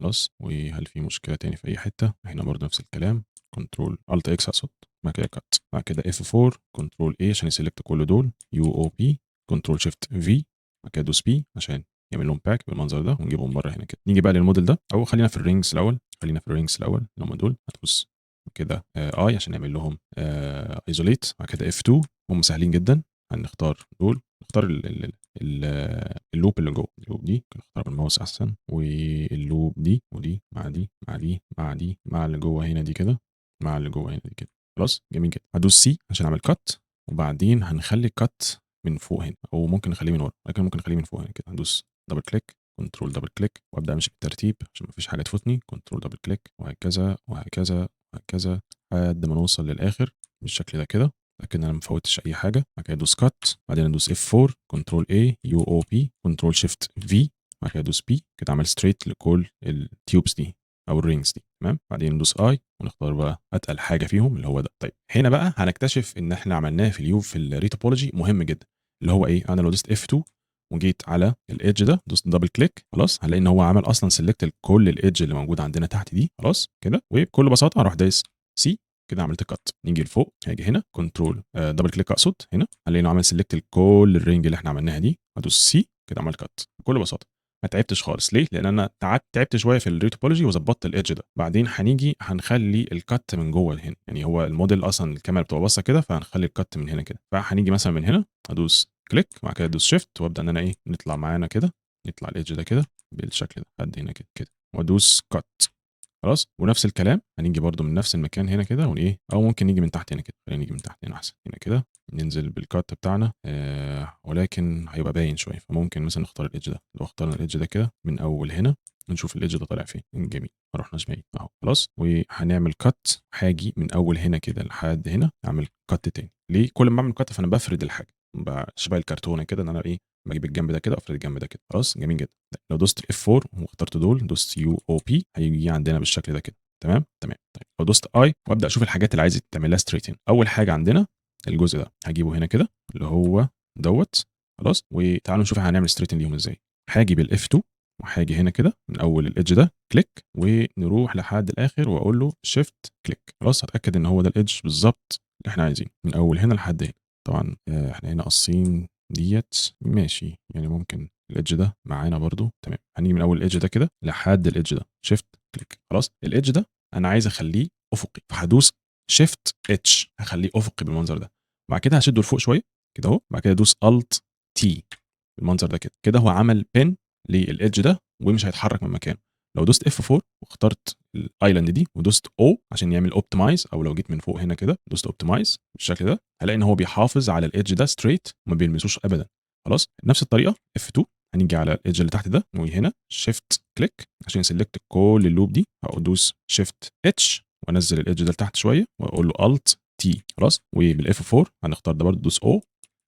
خلاص، وهل في مشكله تاني في اي حته؟ هنا برضو نفس الكلام، كنترول الت اكس اقصد، بعد كده كات، بعد كده F4 كنترول A عشان يسلكت كل دول، UOP كنترول شيفت V، بعد كده دوس P عشان يعمل لهم باك بالمنظر ده ونجيبهم بره هنا كده. نيجي بقى للموديل ده، او خلينا في الرينجز الاول، اللي هم دول. هتدوس كده اي عشان نعمل لهم ايزوليت، بعد كده F2. هم سهلين جدا، هنختار دول، نختار اللوب اللي جوه، اللوب دي نختار بالماوس احسن، واللوب دي ودي مع دي مع دي مع دي مع اللي جوه هنا دي كده، مع اللي جوه هنا دي كده. خلاص جميل جدا. هدوس سي عشان اعمل كات، وبعدين هنخلي الكات من فوق هنا، او ممكن نخليه من ورا، لكن ممكن نخليه من فوق هنا كده. هندوس دبل كليك، كنترول دبل كليك، وابدا امشي بالترتيب عشان ما فيش حاجه تفوتني، كنترول دبل كليك، وهكذا وهكذا وهكذا لحد ما نوصل للاخر بالشكل ده كده. لكن انا ما فوتش اي حاجه. بعد كده ادوس كات، بعدين ادوس F4 كنترول A UOP كنترول شيفت V، بعد كده ادوس بي كده، عمل ستريت لكل التيوبس دي او الرينجز دي. تمام. بعدين ندوس اي ونختار بقى اتقل حاجه فيهم اللي هو ده. طيب هنا بقى هنكتشف ان احنا عملناه في اليو في الريتوبولوجي مهم جدا، اللي هو ايه؟ انا لو دوست F2 وجيت على الايدج ده، دوست دبل كليك، خلاص هنلاقي ان هو عمل اصلا سيلكت لكل الايدج اللي موجوده عندنا تحت دي. خلاص كده، وبكل بساطه هروح دايس سي كده، عملت كات. نيجي لفوق، هاجي هنا كنترول دبل كليك اقصد هنا، هنلاقي انه عمل سيلكت لكل الرينج اللي احنا عملناها دي. هدوس سي كده، عمل كات بكل بساطه. ما تعبتش خالص. ليه؟ لان انا تعبت شويه في الريتوبولوجي وظبطت الايدج ده. بعدين هنيجي هنخلي الكات من جوه هنا، يعني هو الموديل اصلا الكاميرا بتبقى باصه كده، فهنخلي الكات من هنا كده. فهنيجي مثلا من هنا ادوس كليك، وبعد كده ادوس شيفت، وابدا ان انا ايه، نطلع معانا كده، نطلع الايدج ده كده بالشكل ده لحد هنا كده كده، وادوس كات. خلاص. ونفس الكلام هنيجي برده من نفس المكان هنا كده ونايه، او ممكن نيجي من تحت هنا كده، خلينا نيجي من تحت هنا احسن، هنا كده ننزل بالكات بتاعنا. ولكن هيبقى باين شويه، فممكن مثلا نختار الايدج ده. لو اخترنا الايدج ده كده من اول هنا، نشوف الايدج ده طالع فين. جميل، ما رحناش بعيد اهو. خلاص. وهنعمل كات، هاجي من اول هنا كده لحد هنا اعمل كات تاني. ليه؟ كل ما بعمل كات فانا بفرد الحاجه، شبه الكرتونه كده، ان انا ايه، بجيب الجنب ده كده افرد الجنب ده كده. خلاص جميل جدا. لو دوست F4 واخترت دول، دوست UOP، هيجي عندنا بالشكل ده كده. تمام تمام. طيب لو دوست اي وابدا اشوف الحاجات اللي عايز تعمل لها ستريتن، اول حاجه عندنا الجزء ده هجيبه هنا كده اللي هو دوت. خلاص. وتعالوا نشوف هنعمل ستريتن ليهم ازاي. هاجي بالاف 2 وهاجي هنا كده من اول الايدج ده كليك، ونروح لحد الاخر واقول له شيفت كليك. خلاص. هتاكد ان هو ده الايدج بالظبط اللي احنا عايزينه من اول هنا لحد هنا. طبعا احنا هنا قاصين ديت، ماشي، يعني ممكن الايدج ده معانا برضو. تمام. هنيجي من اول الايدج ده كده لحد الايدج ده، شيفت كليك. خلاص. الايدج ده انا عايز اخليه افقي، فهدوس شيفت اتش هخليه افقي بالمنظر ده. بعد كده هشده لفوق شويه كده اهو، بعد كده ادوس الت تي بالمنظر ده كده. كده هو عمل بين للايدج ده ومش هيتحرك من مكانه. لو دوست اف 4 واخترت الايلاند دي ودوست او عشان يعمل اوبتمايز، او لو جيت من فوق هنا كده دوست اوبتمايز بالشكل ده، هلاقي ان هو بيحافظ على الايدج ده ستريت وما بيلمسوش ابدا. خلاص. نفس الطريقه اف 2 هنيجي على الايدج اللي تحت ده، وهنا شيفت كليك عشان سيلكت كل اللوب دي، هدوس شيفت اتش وانزل الايدج ده لتحت شويه واقول له الت تي. خلاص. وبالاف 4 هنختار ده برضه، دوس او،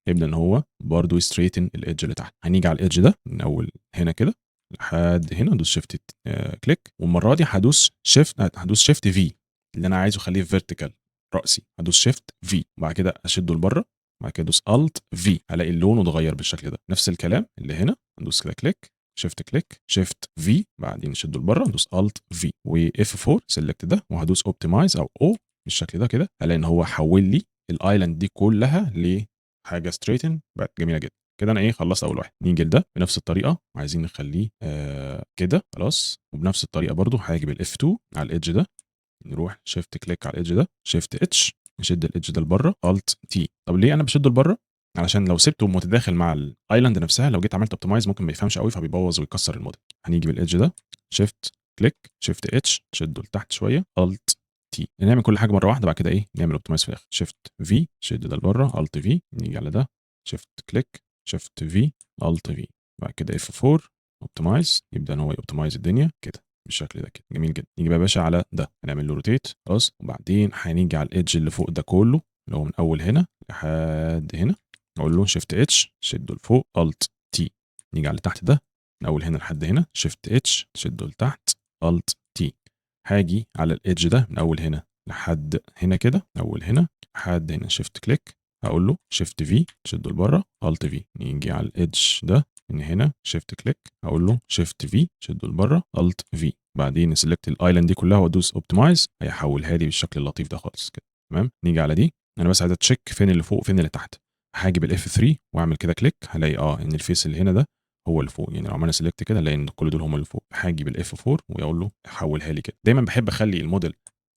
يبدا ان هو برضه يستريتن الايدج اللي تحت. هنيجي على الايدج ده من اول هنا كده لحد هنا، ادوس شيفت كليك، والمره دي هدوس شيفت في اللي انا عايزه اخليه فيرتيكال راسي. هدوس شيفت في وبعد كده اشده لبره، بعد كده ادوس الت في، هلاقي اللون اتغير بالشكل ده. نفس الكلام اللي هنا، ندوس كده كليك، شيفت كليك، شيفت في، بعدين نشده لبره، ندوس الت في، واف 4 سيلكت ده، وهدوس اوبتمايز او او بالشكل ده كده. هلاقي ان هو حول لي الايلاند دي كلها لحاجه ستريتن، بقت جميله جدا. كده انا ايه، خلصت اول واحد. نيجي لده بنفس الطريقه، عايزين نخليه كده. خلاص. وبنفس الطريقه برضو هاجي بالاف 2 على الايدج ده، نروح شيفت كليك على الايدج ده، شيفت اتش، نشد الايدج ده لبره، الت تي. طب ليه انا بشده لبره؟ علشان لو سبته متداخل مع الايلاند نفسها، لو جيت عملت اوبتمايز ممكن ما يفهمش قوي فبيبوظ ويكسر الموديل. هنيجي بالايدج ده، شيفت كليك، شيفت اتش، شده لتحت شويه، الت تي. نعمل كل حاجه مره واحده، بعد كده ايه، نعمل اوبتمايز في الاخر. شيفت في، شد ده لبره، الت في، نيجي على ده، شيفت كليك، شيفت في، الت في، بعد كده اف 4 اوبتمايز، يبدا ان هو يوبتمايز الدنيا كده بالشكل ده كده. جميل جدا. نيجي بقى يا باشا على ده، هنعمل له روتيت. خلاص. وبعدين هنيجي على الايدج اللي فوق ده كله، اللي هو من اول هنا لحد هنا، اقول له شيفت اتش، شده لفوق، الت تي. نيجي على اللي تحت ده، من اول هنا لحد هنا، شيفت اتش، شده لتحت، الت تي. هاجي على الايدج ده من اول هنا لحد هنا كده، اول هنا لحد هنا، شيفت كليك، هقول له شيفت في، شده لبره، الت في. نيجي على الايدج ده من هنا، شيفت كليك، هقول له شيفت في، شده لبره، الت في، بعدين سيلكت الايلاند دي كلها وادوس اوبتمايز، هيحولها لي بالشكل اللطيف ده خالص كده. تمام. نيجي على دي، انا بس عايز اتشيك فين اللي فوق وفين اللي تحت. هاجي بالاف 3 واعمل كده كليك، هلاقي ان الفيس اللي هنا ده هو اللي فوق. يعني لو عملنا سيلكت كده هلاقي ان كل دول هم اللي فوق. هاجي بالاف 4 واقول له حولها لي كده. دايما بحب اخلي الموديل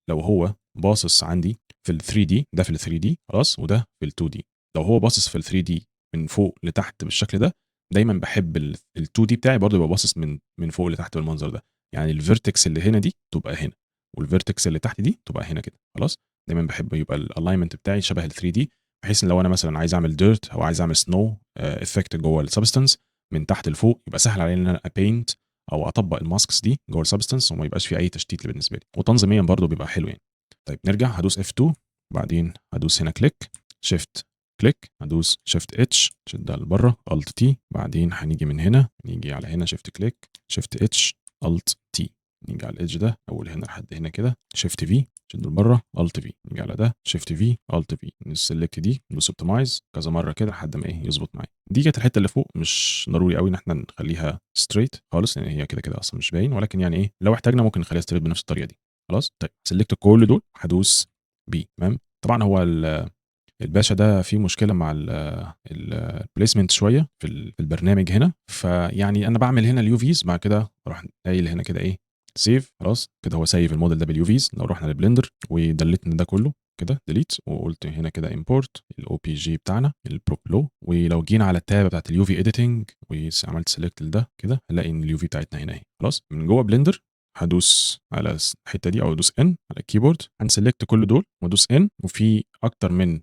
لو هو باصص عندي في ال 3 دي، ده في ال 3 دي خلاص، وده في ال 2 دي. لو هو باصص في ال 3 دي من فوق لتحت بالشكل ده، دايما بحب ال 2 دي بتاعي برضه يبقى باصص من فوق لتحت بالمنظر ده. يعني الفيرتكس اللي هنا دي تبقى هنا، والفيرتكس اللي تحت دي تبقى هنا كده خلاص. دايما بحب يبقى الالاينمنت بتاعي شبه ال 3 دي، بحيث ان لو انا مثلا عايز اعمل ديرت او عايز اعمل سنو افكت جوه السبستنس من تحت لفوق، يبقى سهل عليا ان انا ابينت او اطبق الماسكس دي جوه السبستنس وما يبقاش في اي تشتيت بالنسبه لي، وتنظيميا برضه بيبقى حلو يعني. طيب نرجع، هدوس F2 بعدين هدوس هنا كليك شيفت كليك، هدوس شيفت اتش شد ده لبره، الت تي، بعدين هنيجي من هنا نيجي على هنا شيفت كليك شيفت اتش الت تي، نيجي على الايدج ده اول هنا لحد هنا كده شيفت في شد لبره الت في، نيجي على ده شيفت في الت في، نسلكت دي ندوس اوبتمايز كذا مره كده لحد ما يظبط معايا. دي كانت الحته اللي فوق، مش ضروري قوي ان احنا نخليها ستريت خالص لان هي كده كده اصلا مش باين، ولكن يعني لو احتاجنا ممكن نخليها ستريت بنفس الطريقه دي خلاص. طيب سلكت كل دول هدوس بي تمام. طبعا هو الباشا ده فيه مشكله مع البليسمنت شويه في البرنامج هنا، فيعني انا بعمل هنا اليو فيز، بعد كده اروح قايل هنا كده سيف خلاص كده. هو سايف الموديل ده باليو فيز. لو رحنا للبلندر ودلتنا ده كله كده ديليت، وقلت هنا كده امبورت الاو بي جي بتاعنا البروب لو، ولو جينا على التاب بتاعت اليو في اديتنج وعملت سيلكت لده كده هنلاقي ان اليو في بتاعتنا هنا اهي خلاص. من جوه بلندر هدوس على الحته دي او ادوس ان على الكيبورد، هنسلكت كل دول وادوس ان، وفي اكتر من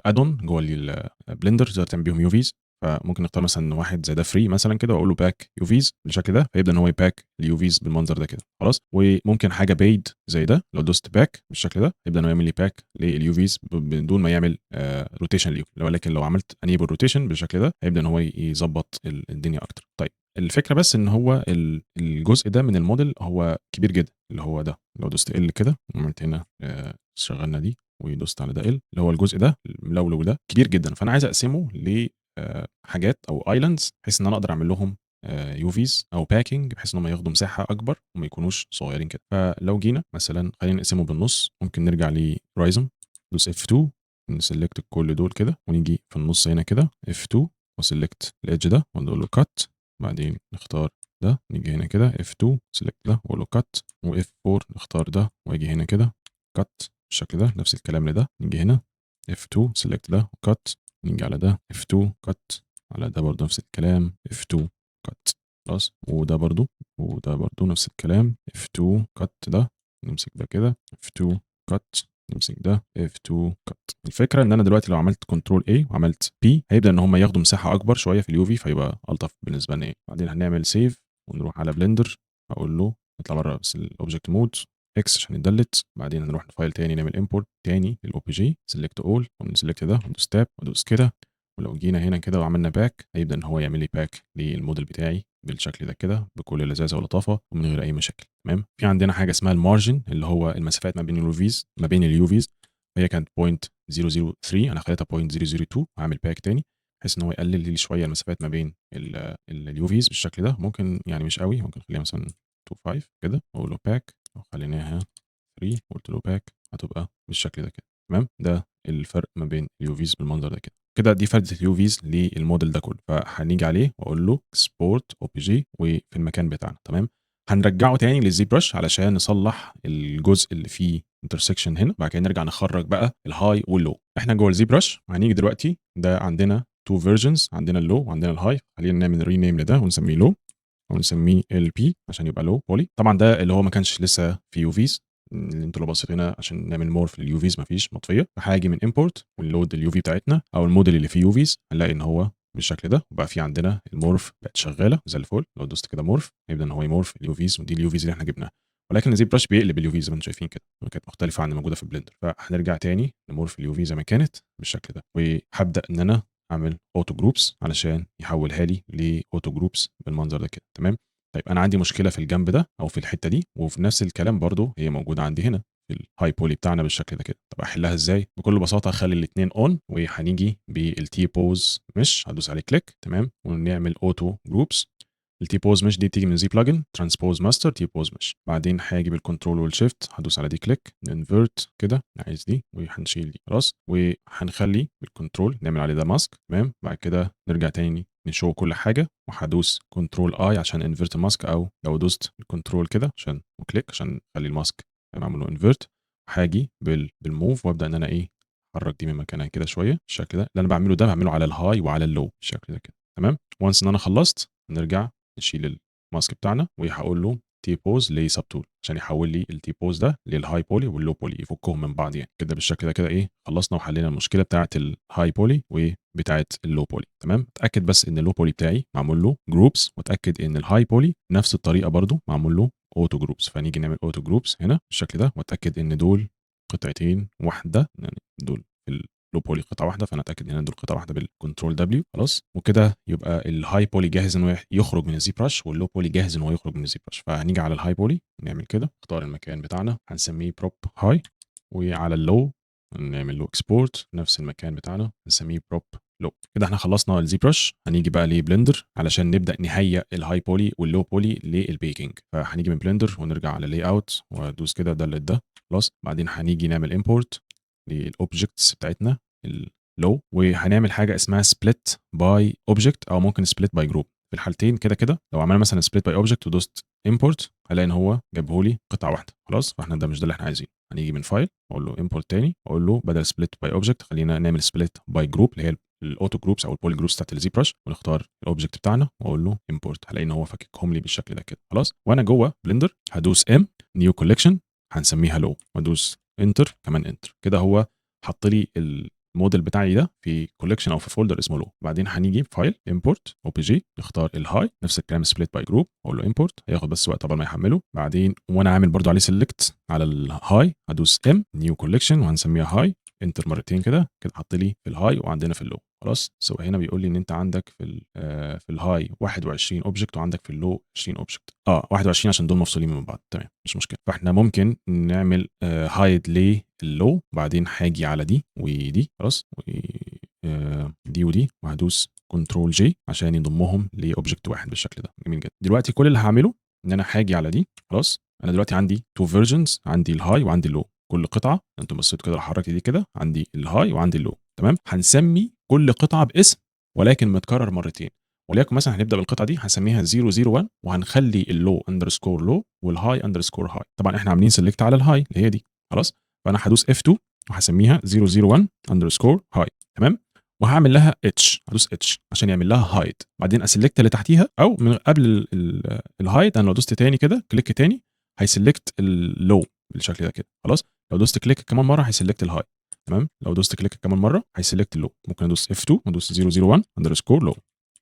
ادون جوه البلندر تقدر تعمل بيهم يوفيز. فممكن نختار مثلا واحد زي ده فري مثلا كده واقول له باك يوفيز بالشكل ده، فيبدا ان هو يباك اليوفيز بالمنظر ده كده خلاص. وممكن حاجه بايد زي ده، لو دوست باك بالشكل ده يبدا ان هو يعمل لي باك لليوفيز بدون ما يعمل روتيشن ليه. ولكن لو عملت انيبل روتيشن بالشكل ده هيبدا ان هو يظبط الدنيا اكتر. طيب الفكره بس ان هو الجزء ده من الموديل هو كبير جدا، اللي هو ده لو دوست ال كده وعملت هنا شغلنا دي ودوست على ده ال، اللي هو الجزء ده الملولو ده كبير جدا. فانا عايز اقسمه ل حاجات او ايلاندز بحيث ان انا اقدر اعمل لهم يوفيز او باكينج بحيث ان هم ياخدوا مساحه اكبر وما يكونوش صغيرين كده. فلو جينا مثلا خلينا نقسمه بالنص، ممكن نرجع لرايزم دوس F2 نسلكت كل دول كده ونيجي في النص هنا كده F2 وسلكت الادج ده ونقول له كات، بعدين نختار ده نيجي هنا كده F2 سلكت ده واقول له كات، وF4 نختار ده واجي هنا كده كات بالشكل ده. نفس الكلام لده نيجي هنا F2 سلكت ده وكات، نيجي على ده F2 كات، على ده برضو نفس الكلام F2 كات خلاص. وده برضو نفس الكلام F2 كات، ده نمسك ده كده F2 كات، نمسك ده F2 كات. الفكره ان انا دلوقتي لو عملت كنترول A وعملت P هيبدا ان هم ياخدوا مساحه اكبر شويه في اليوفي فيبقى الطف بالنسبه لنا. بعدين هنعمل سيف ونروح على بلندر، اقول له نطلع بره بس الاوبجكت مود اكس عشان يدلت، بعدين هنروح لفايل تاني نعمل امبورت تاني للاو بي جي سيلكت اول ونسلكت ده وندوس تاب وندوس كده، ولو جينا هنا كده وعملنا باك هيبدا ان هو يعمل لي باك للموديل بتاعي بالشكل ده كده بكل لذاذه ولطافه ومن غير اي مشاكل تمام. في عندنا حاجه اسمها المارجن اللي هو المسافات ما بين اليوفيز، هي كانت 0.003 انا خليتها 0.002، هعمل باك تاني بحيث ان هو يقلل لي شويه المسافات ما بين اليوفيز بالشكل ده. ممكن يعني مش قوي، ممكن نخليها مثلا 25 كده واقول له باك، لو خليناها 3 قلت له باك هتبقى بالشكل ده كده تمام. ده الفرق ما بين اليوفيز بالمنظر ده كده كده. دي فائده اليوفيز للموديل ده كله. فهنيجي عليه واقول له اكسبورت او بي جي وفي المكان بتاعنا تمام. هنرجعه تاني للزي برش علشان نصلح الجزء اللي فيه انترسكشن هنا، بعد كده نرجع نخرج بقى الهاي واللو. احنا جوه الزي برش هنيجي دلوقتي ده عندنا تو فيرجنز، عندنا اللو وعندنا الهاي. خلينا نعمل رينيم لده ونسميه لو ونسميه ال بي عشان يبقى لو بولي. طبعا ده اللي هو ما كانش لسه في يوفيز، اللي انتوا لو بصيت هنا عشان نعمل مور في اليوفيز مفيش مطفيه، فهاجي من امبورت ونلود اليوفي بتاعتنا او الموديل اللي فيه يوفيز، هنلاقي ان هو بالشكل ده وبقى في عندنا المورف بقت شغاله زي الفل. لو دوست كده مورف هيبدا ان هو يمورف اليوفيز، ودي اليوفيز اللي احنا جبناها. ولكن الزي برش بيقلب اليوفيز زي ما انتم شايفين كده، كانت مختلفه عن الموجوده في البلندر. فهنرجع تاني نمورف اليوفي زي ما كانت بالشكل ده، وهبدا ان انا اعمل اوتو جروبس علشان يحولها لي لاوتو جروبس بالمنظر ده كده تمام. طيب انا عندي مشكله في الجنب ده او في الحته دي، وفي نفس الكلام برضو هي موجوده عندي هنا في الهاي بولي بتاعنا بالشكل ده كده. طب احلها ازاي؟ بكل بساطه هخلي الاثنين اون، وهنيجي بالتي بوز مش هدوس عليه كليك تمام ونعمل اوتو جروبس التي بوز مش دي بتيجي من زي بلجن ترانسبوز ماستر تي بوز مش. بعدين هاجي بالكنترول والشيفت هدوس على دي كليك انفرت كده، عايز دي وهنشيل دي خلاص، وهنخلي بالكنترول نعمل عليه ده ماسك تمام. بعد كده نرجع تاني نشو كل حاجه، وهدوس كنترول اي عشان انفرت ماسك، او لو دوست الكنترول كده عشان وكليك عشان اخلي الماسك اعمل له انفرت. هاجي بالموف وابدا ان انا ايه احرك دي من مكانها كده شويه بالشكل ده. اللي انا بعمله ده بعمله على الهاي وعلى اللو بالشكل ده كده تمام. وانس ان انا خلصت نرجع نشيل الماسك بتاعنا، وهقول له تي بوز لي سب تول عشان يحول لي التي بوز ده للهاي بولي واللو بولي، يفكهم من بعض يعني كده بالشكل ده كده. ايه خلصنا وحلينا المشكله بتاعه الهاي بولي وبتاعه اللو بولي تمام. اتاكد بس ان اللو بولي بتاعي معمول له جروبس، واتاكد ان الهاي بولي نفس الطريقه برضو معمول له اوتو جروبس. فنيجي نعمل اوتو جروبس هنا بالشكل ده، واتاكد ان دول قطعتين واحده، يعني دول اللو بولي قطعه واحده، فانا اتاكد ان دول قطعه واحده بالكنترول دبليو خلاص. وكده يبقى الهاي بولي جاهز انه يخرج من الزي برش، واللو بولي جاهز انه يخرج من الزي برش. فهنيجي على الهاي بولي نعمل كده، نختار المكان بتاعنا هنسميه بروب هاي، وعلى اللو نعمل له اكسبورت نفس المكان بتاعنا نسميه بروب لو. كده احنا خلصنا الزي برش. هنيجي بقى لبلندر علشان نبدا نهيئ الهاي بولي واللو بولي للبيكنج. فهنيجي من بلندر ونرجع على لاي اوت وادوس كده دلت ده خلاص. بعدين هنيجي نعمل امبورت للاوبجكتس بتاعتنا اللو، وهنعمل حاجه اسمها سبليت باي اوبجكت او ممكن سبليت باي جروب. في الحالتين كده كده لو عملنا مثلا سبليت باي اوبجكت ودوست امبورت هلاقي ان هو جابه لي قطعه واحده خلاص. فاحنا ده مش ده اللي احنا عايزينه. هنيجي من فايل اقول له امبورت تاني، اقول له بدل سبليت باي اوبجكت خلينا نعمل سبليت باي جروب اللي هي الاوتو جروبس او البولي جروبس بتاعت الزي برش، ونختار الاوبجكت بتاعنا واقول له امبورت. هلاقي ان هو فاككهم لي بالشكل ده كده خلاص. وانا جوه بلندر هدوس ام نيو كولكشن هنسميها لو، وادوس انتر كمان انتر كده. هو حط لي الموديل بتاعي ده في كولكشن او في فولدر اسمه لو. بعدين هنيجي فايل امبورت او بي جي نختار الهاي نفس الكلام سبليت باي جروب، اقول له امبورت هياخد بس وقت قبل ما يحمله. بعدين وانا عامل برضو عليه سيلكت على الهاي هدوس ام نيو كولكشن وهنسميها هاي انتر مرتين كده كده. حط لي في الهاي وعندنا في اللو خلاص. سو هنا بيقول لي ان انت عندك في الهاي 21 اوبجكت وعندك في اللو 20 اوبجكت 21 عشان دول مفصولين من بعض تمام مش مشكله. فاحنا ممكن نعمل هايد للو. بعدين هاجي على دي ودي خلاص دي ودي وهدوس كنترول جي عشان يضمهم لاوبجكت واحد بالشكل ده. جميل جدا. دلوقتي كل اللي هعمله ان انا هاجي على دي خلاص. انا دلوقتي عندي تو فيرجنز، عندي الهاي وعندي اللو. كل قطعه انتم بصيتوا كده لو حركت دي كده عندي الهاي وعندي اللو تمام. هنسمي كل قطعه باسم ولكن متكرر مرتين. وليكن مثلا هنبدا بالقطعه دي هنسميها 001 وهنخلي اللو اندرسكور لو والهاي اندرسكور هاي. طبعا احنا عاملين سيلكت على الهاي اللي هي دي خلاص. فانا هدوس F2 وهسميها 001 اندرسكور هاي تمام. وهعمل لها اتش هدوس اتش عشان يعمل لها هايد. بعدين اسلكت اللي تحتيها او من قبل الهايد. انا لو دوست تاني كده كليك تاني هيسلكت اللو بالشكل ده كده خلاص. لو دوست كليك كمان مره هيسلكت الهاي تمام. لو دوست كليك كمان مره هيسلكت اللو. ممكن ادوس F2 وادوس 001 اندرسكور لو.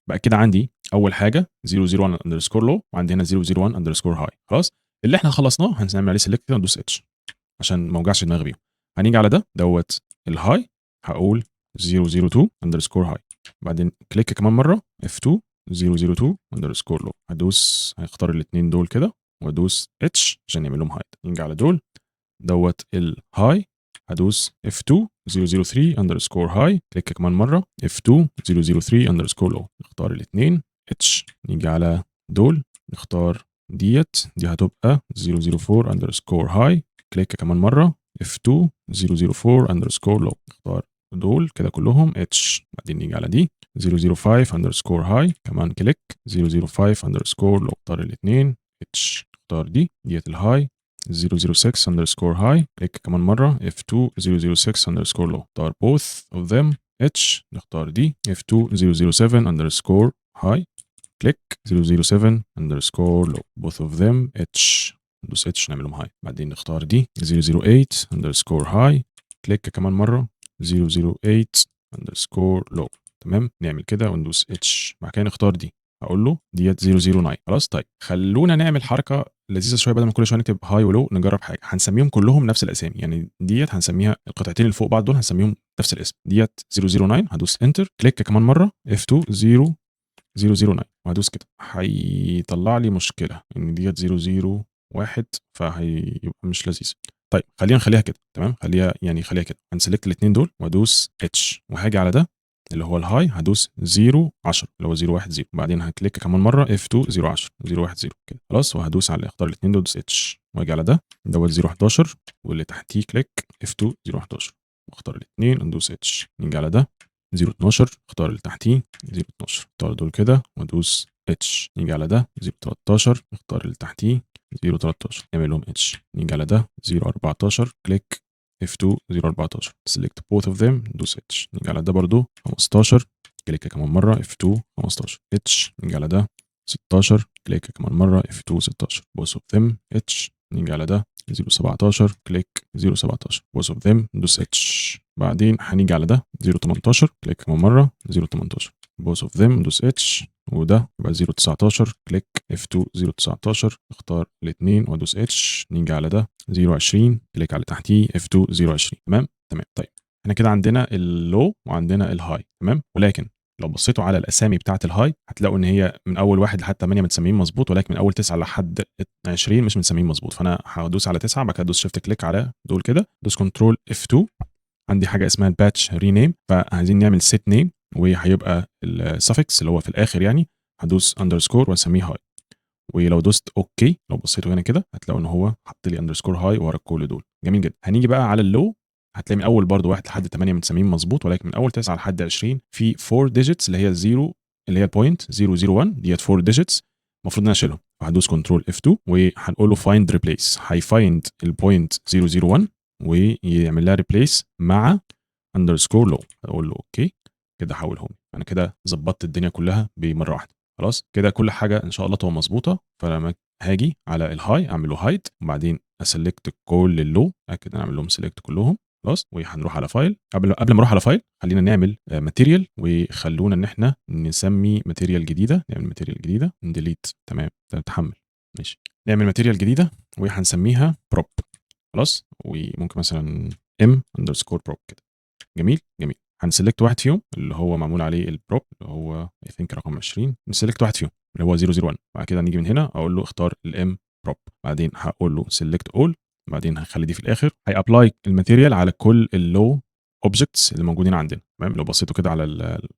بقى كده عندي اول حاجه 001 اندرسكور لو وعندي هنا 001 اندرسكور هاي خلاص. اللي احنا خلصناه هنعمل عليه سيلكت كده وندوس اتش عشان ما اوجعش دماغي بيهم. هنيجي على ده دوت الهاي هقول 002 اندرسكور هاي. بعدين كليك كمان مره F2 002 اندرسكور لو. هدوس هختار الاثنين دول كده وادوس اتش عشان يعمل لهم هايد. نيجي على دول دوت الهاي هدوس F2 003 اندرسكور هاي. كليك كمان مره F2 003 اندرسكور لو. نختار الاثنين اتش. نيجي على دول نختار دي هتبقى 004 اندرسكور هاي. كليك كمان مره F2 004 اندرسكور لو. نختار دول كده كلهم اتش. بعدين نيجي على دي 005 اندرسكور هاي كمان كليك 005 اندرسكور لو. اختار الاثنين اتش. اختار ديت الهاي 006 underscore high. كليك كمان مرة F2 006 underscore low. نختار both of them H. نختار دي F2 007 underscore high. كليك 007 underscore low. both of them H. ندوس H نعملهم high. بعدين نختار دي 008 underscore high. كليك كمان مرة 008 underscore low. تمام نعمل كده وندوس H. بعد كده نختار دي هقول له ديت 009 خلاص. طيب خلونا نعمل حركه لذيذه شويه. بدل ما كل شويه نكتب هاي ولو نجرب حاجه. هنسميهم كلهم نفس الاسامي. يعني ديت هنسميها القطعتين اللي فوق بعض دول هنسميهم نفس الاسم. ديت 009 هدوس انتر. كليك كمان مره F2 009 وهدوس كده هيطلع لي مشكله ان ديت 001 فهيبقى مش لذيذ. طيب خلينا نخليها كده تمام. خليها كده. هنسلكت الاثنين دول وادوس اتش وهاجي على ده اللي هو الهاي هادوس 0 10 اللي هو 0 1 0، وبعدين هكليك كمان مره F2 0 10 0 1 0 كده خلاص، وهدوس على اختار الاثنين دول، دوس اتش واجي على ده دوت 0 11 واللي تحتيه كليك F2 0 11 واختار الاثنين وندوس اتش، نيجي على ده 0 12 اختار اللي تحتيه 0 12 اختار دول كده وادوس اتش، نيجي على ده 0 13 اختار اللي تحتيه 0 13 نعمل لهم اتش، نيجي على ده 0 14 كليك F2 0 14 select both of them دوس اتش، نيجي على ده برضو 15 كليك كمان مره F2 15 اتش، نيجي على ده 16 كليك كمان مره F2 16 both of them اتش، نيجي على ده 0 17 كليك 0 17 both of them دوس اتش، بعدين هنيجي على ده 0 18 كليك كمان مره 0 18 both of them دوس اتش، وده يبقى 0 19 كليك F2 0 19 اختار الاثنين وادوس اتش، نيجي على ده 0 20 كليك على تحتيه F2 0 20 تمام. طيب احنا كده عندنا اللو وعندنا الهاي تمام، ولكن لو بصيتوا على الاسامي بتاعه الهاي هتلاقوا ان هي من اول 1 لحد 8 متسميين مظبوط، ولكن من اول 9 لحد 20 مش متسميين مظبوط، فانا هدوس على 9 بعد كده ادوس شيفت كليك على دول كده، دوس كنترول F2 عندي حاجه اسمها الباتش رينيم، فعايزين نعمل سيت نيم وهيبقى السفكس اللي هو في الاخر يعني، هدوس اندرسكور واسميه هاي، ولو دوست اوكي لو بصيتوا هنا كده هتلاقوا ان هو حط لي اندرسكور هاي ورا كل دول، جميل جدا. هنيجي بقى على اللو، هتلاقي من اول برضو 1 لحد 8 متسمين مظبوط، ولكن من اول 9 لحد 20 في 4 ديجيتس اللي هي الزيرو اللي هي البوينت 001 ديت 4 ديجيتس المفروض ان انا اشيلهم، فهدوس كنترول F2 وهنقول له فايند ريبليس، هيفايند البوينت 001 ويعمل لها ريبليس مع اندرسكور لو، اقول له اوكي كده حولهم، انا كده ظبطت الدنيا كلها بمره واحده خلاص، كده كل حاجه ان شاء الله تبقى مظبوطه. فلما هاجي على الهاي اعمل له هايد وبعدين اسلكت كل اللو، اكيد انا اعمل لهم سيلكت كلهم خلاص، وهنروح على فايل، قبل ما اروح على فايل خلينا نعمل ماتيريال، وخلونا ان احنا نسمي ماتيريال جديده، نعمل ماتيريال جديده نديليت تمام تحمل ماشي، نعمل ماتيريال جديده وهنسميها بروب خلاص، وممكن مثلا m_prop كده، جميل جميل. هنسلكت واحد فيهم اللي هو معمول عليه البروب اللي هو اي ثينك رقم 20، نسلكت واحد فيهم اللي هو 001، بعد كده نيجي من هنا اقول له اختار الام بروب، بعدين هقول له سيلكت اول، بعدين هخلي دي في الاخر، هي ابلاي الماتيريال على كل اللو اوبجكتس اللي موجودين عندنا تمام. لو بصيتوا كده على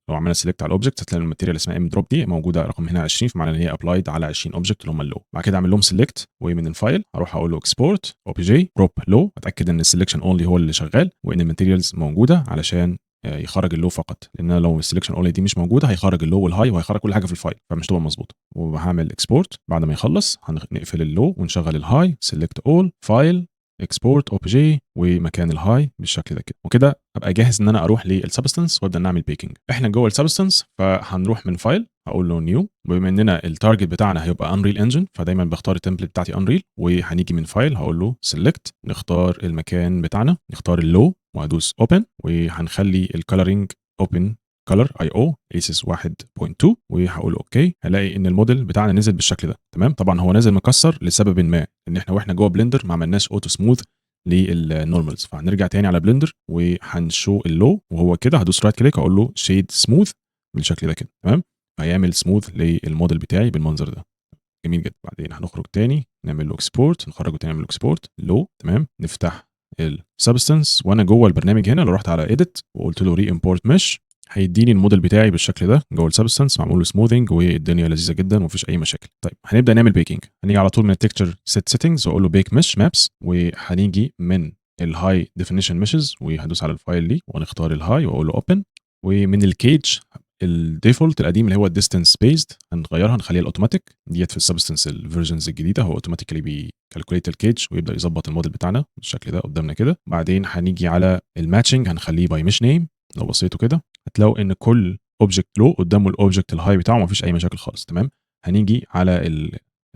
لو عملنا سيلكت على الاوبجكت هتلاقي الماتيريال اسمها ام دروب دي موجوده رقم هنا 20، فمعنى ان هي ابلايد على 20 اوبجكت اللي هم اللو. بعد كده اعمل لهم سيلكت ومن الفايل هروح اقول له اكسبورت او بي جي بروب لو، اتاكد ان السلكشن اونلي هو اللي شغال وان الماتيريالز موجوده علشان يخرج اللو فقط، لان لو السلكشن اونلي دي مش موجوده هيخرج اللو والهاي وهيخرج كل حاجه في الفايل فمش تبقى مظبوطه. وهعمل اكسبورت بعد ما يخلص هنقفل اللو ونشغل الهاي، سيلكت اول فايل اكسبورت او بي جي ومكان الهاي بالشكل ده كده، وكده ابقى جاهز ان انا اروح للسبستنس وابدا نعمل بيكنج. احنا جوه السبستنس فهنروح من فايل هقول له نيو، بما اننا التارجت بتاعنا هيبقى انريل انجن فدايما بختار التمبلت بتاعتي انريل، وهنيجي من فايل هقول له سيلكت نختار المكان بتاعنا نختار اللو وهدوس اوبن، وهنخلي الكالرنج اوبن كلر اي او ايسس 1.2 وهقول اوكي، هلاقي ان الموديل بتاعنا نزل بالشكل ده تمام. طبعا هو نازل مكسر لسبب ما، ان احنا واحنا جوه بلندر ما عملناش اوتو سموث للنورمالز، فهنرجع تاني على بلندر وهنشو اللو وهو كده هدوس رايت كليك اقول له شيد سموث بالشكل ده كده تمام، هيعمل سموث للموديل بتاعي بالمنظر ده جميل جدا. بعدين هنخرج تاني نعمل له اكسبورت، نخرجه تاني نعمل له اكسبورت لو تمام، نفتح السبستنس وانا جوه البرنامج هنا لو رحت على اديت وقلت له ري امبورت مش هيديني الموديل بتاعي بالشكل ده جوه السبستنس معمول له سموثنج والدنيا لذيذه جدا ومفيش اي مشاكل. طيب هنبدا نعمل بيكنج، هنيجي على طول من التكتشر سيت سيتنجز واقول له بيك مش مابس، وهنيجي من الهاي ديفينيشن ميشز وهدوس على الفايل دي ونختار الهاي واقول له اوبن، ومن الكيج الديفولت القديم اللي هو الديستنس بيزد هنغيرها نخليها الاوتوماتيك ديت في السبستنس الفيرجنز الجديده، هو اوتوماتيكلي بيكالكوليت الكيج ويبدا يظبط الموديل بتاعنا بالشكل ده قدامنا كده. بعدين هنيجي على الماتشنج هنخليه باي مش نيم، لو بصيتوا كده هتلاقوا ان كل اوبجكت لو قدامه الاوبجكت الهاي بتاعه مفيش اي مشاكل خالص تمام. هنيجي على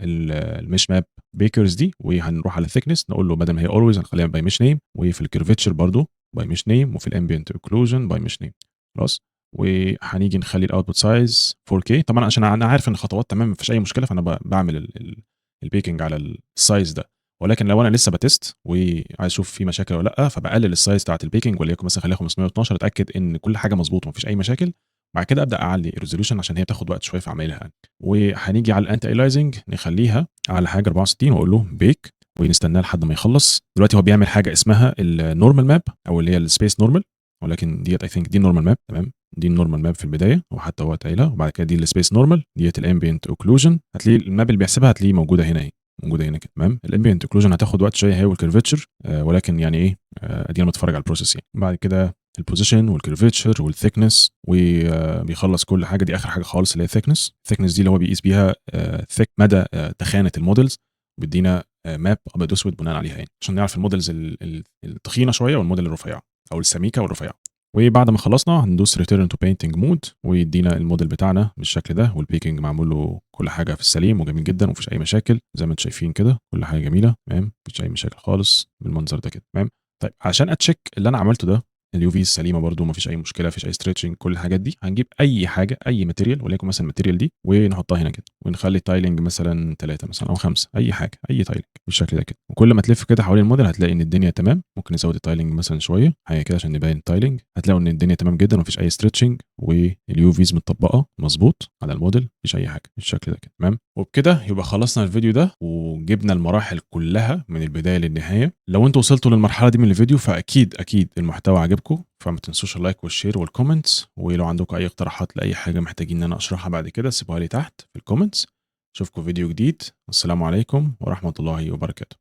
المش ماب بيكرز دي وهنروح على الثيكنس نقول له بدل ما هي اولويز هنخليها باي مش نيم، وفي الكيرفتشر برضو باي مش نيم، وفي الامبيانت اوكلوجن باي مش نيم خلاص. وهنيجي نخلي الاوتبوت سايز 4K طبعا عشان انا عارف ان الخطوات تمام مفيش اي مشكله، فانا بعمل البيكنج على السايز ده، ولكن لو انا لسه بتست وعايز اشوف في مشاكل ولا لا فبقلل السايز بتاعت البيكنج وليكن مثلا خليها 512 اتاكد ان كل حاجه مظبوطه ومفيش اي مشاكل، بعد كده ابدا اعلي الريزولوشن عشان هي بتاخد وقت شويه في عملها يعني. وهنيجي على الانتي الايزنج نخليها على حاجه 64 واقول له بيك ونستناه لحد ما يخلص. دلوقتي هو بيعمل حاجه اسمها النورمال ماب او اللي هي السبيس نورمال، ولكن ديت اي ثينك دي نورمال ماب تمام، دي النورمال ماب في البدايه، وحتى هو قايلها، وبعد كده دي السبيس نورمال ديت الامبيانت اوكلوجن. هتلاقي الماب اللي بيحسبها هتلاقيه موجوده هنا اهي، موجوده هنا كده تمام. الامبيانت اوكلوجن هتاخد وقت شويه هي والكيرفتشر، ولكن يعني ايه، ادينا بتفرج على البروسيس يعني. بعد كده البوزيشن والكيرفتشر والثيكنس، وبيخلص كل حاجه. دي اخر حاجه خالص اللي هي الثيكنس. الثيكنس دي اللي هو بيقيس بيها ثيك مدى تخانه المودلز، بيدينا ماب ابيض اسود بناء عليها يعني، عشان نعرف المودلز التخينه شويه والموديل الرفيعه او السميكه والرفيعه. وبعد ما خلصنا هندوس ريتيرن تو بينتنج مود، ويدينا الموديل بتاعنا بالشكل ده، والبيكنج معمول له كل حاجه في السليم وجميل جدا ومفيش اي مشاكل زي ما انتم شايفين كده، كل حاجه جميله تمام، مفيش اي مشاكل خالص بالمنظر ده كده تمام. طيب عشان اتشيك اللي انا عملته ده، اليو في السليمه برده مفيش اي مشكله، مفيش اي ستريتشنج، كل الحاجات دي هنجيب اي حاجه، اي ماتيريال، وليكن مثلا الماتيريال دي، ونحطها هنا كده، ونخلي التايلنج مثلا 3 مثلا او 5، اي حاجه، اي تايلنج بالشكل ده كده. وكل ما تلف كده حوالين الموديل هتلاقي ان الدنيا تمام. ممكن نزود التايلنج مثلا شويه حاجه كده عشان نبين التايلنج، هتلاقوا ان الدنيا تمام جدا ومفيش اي ستريتشنج، واليو فيز متطبقه مظبوط على الموديل، مفيش اي حاجه بالشكل ده كده تمام. وبكده يبقى خلصنا الفيديو ده، وجبنا المراحل كلها من البدايه للنهايه. لو انتوا وصلتوا للمرحله دي من الفيديو فاكيد المحتوى عجبكم، فما تنسوش اللايك والشير والكومنتس. ولو عندكم اي اقتراحات لاي حاجه محتاجين ان انا اشرحها بعد كده سيبوها لي تحت في الكومنتس. اشوفكم فيديو جديد، والسلام عليكم ورحمه الله وبركاته.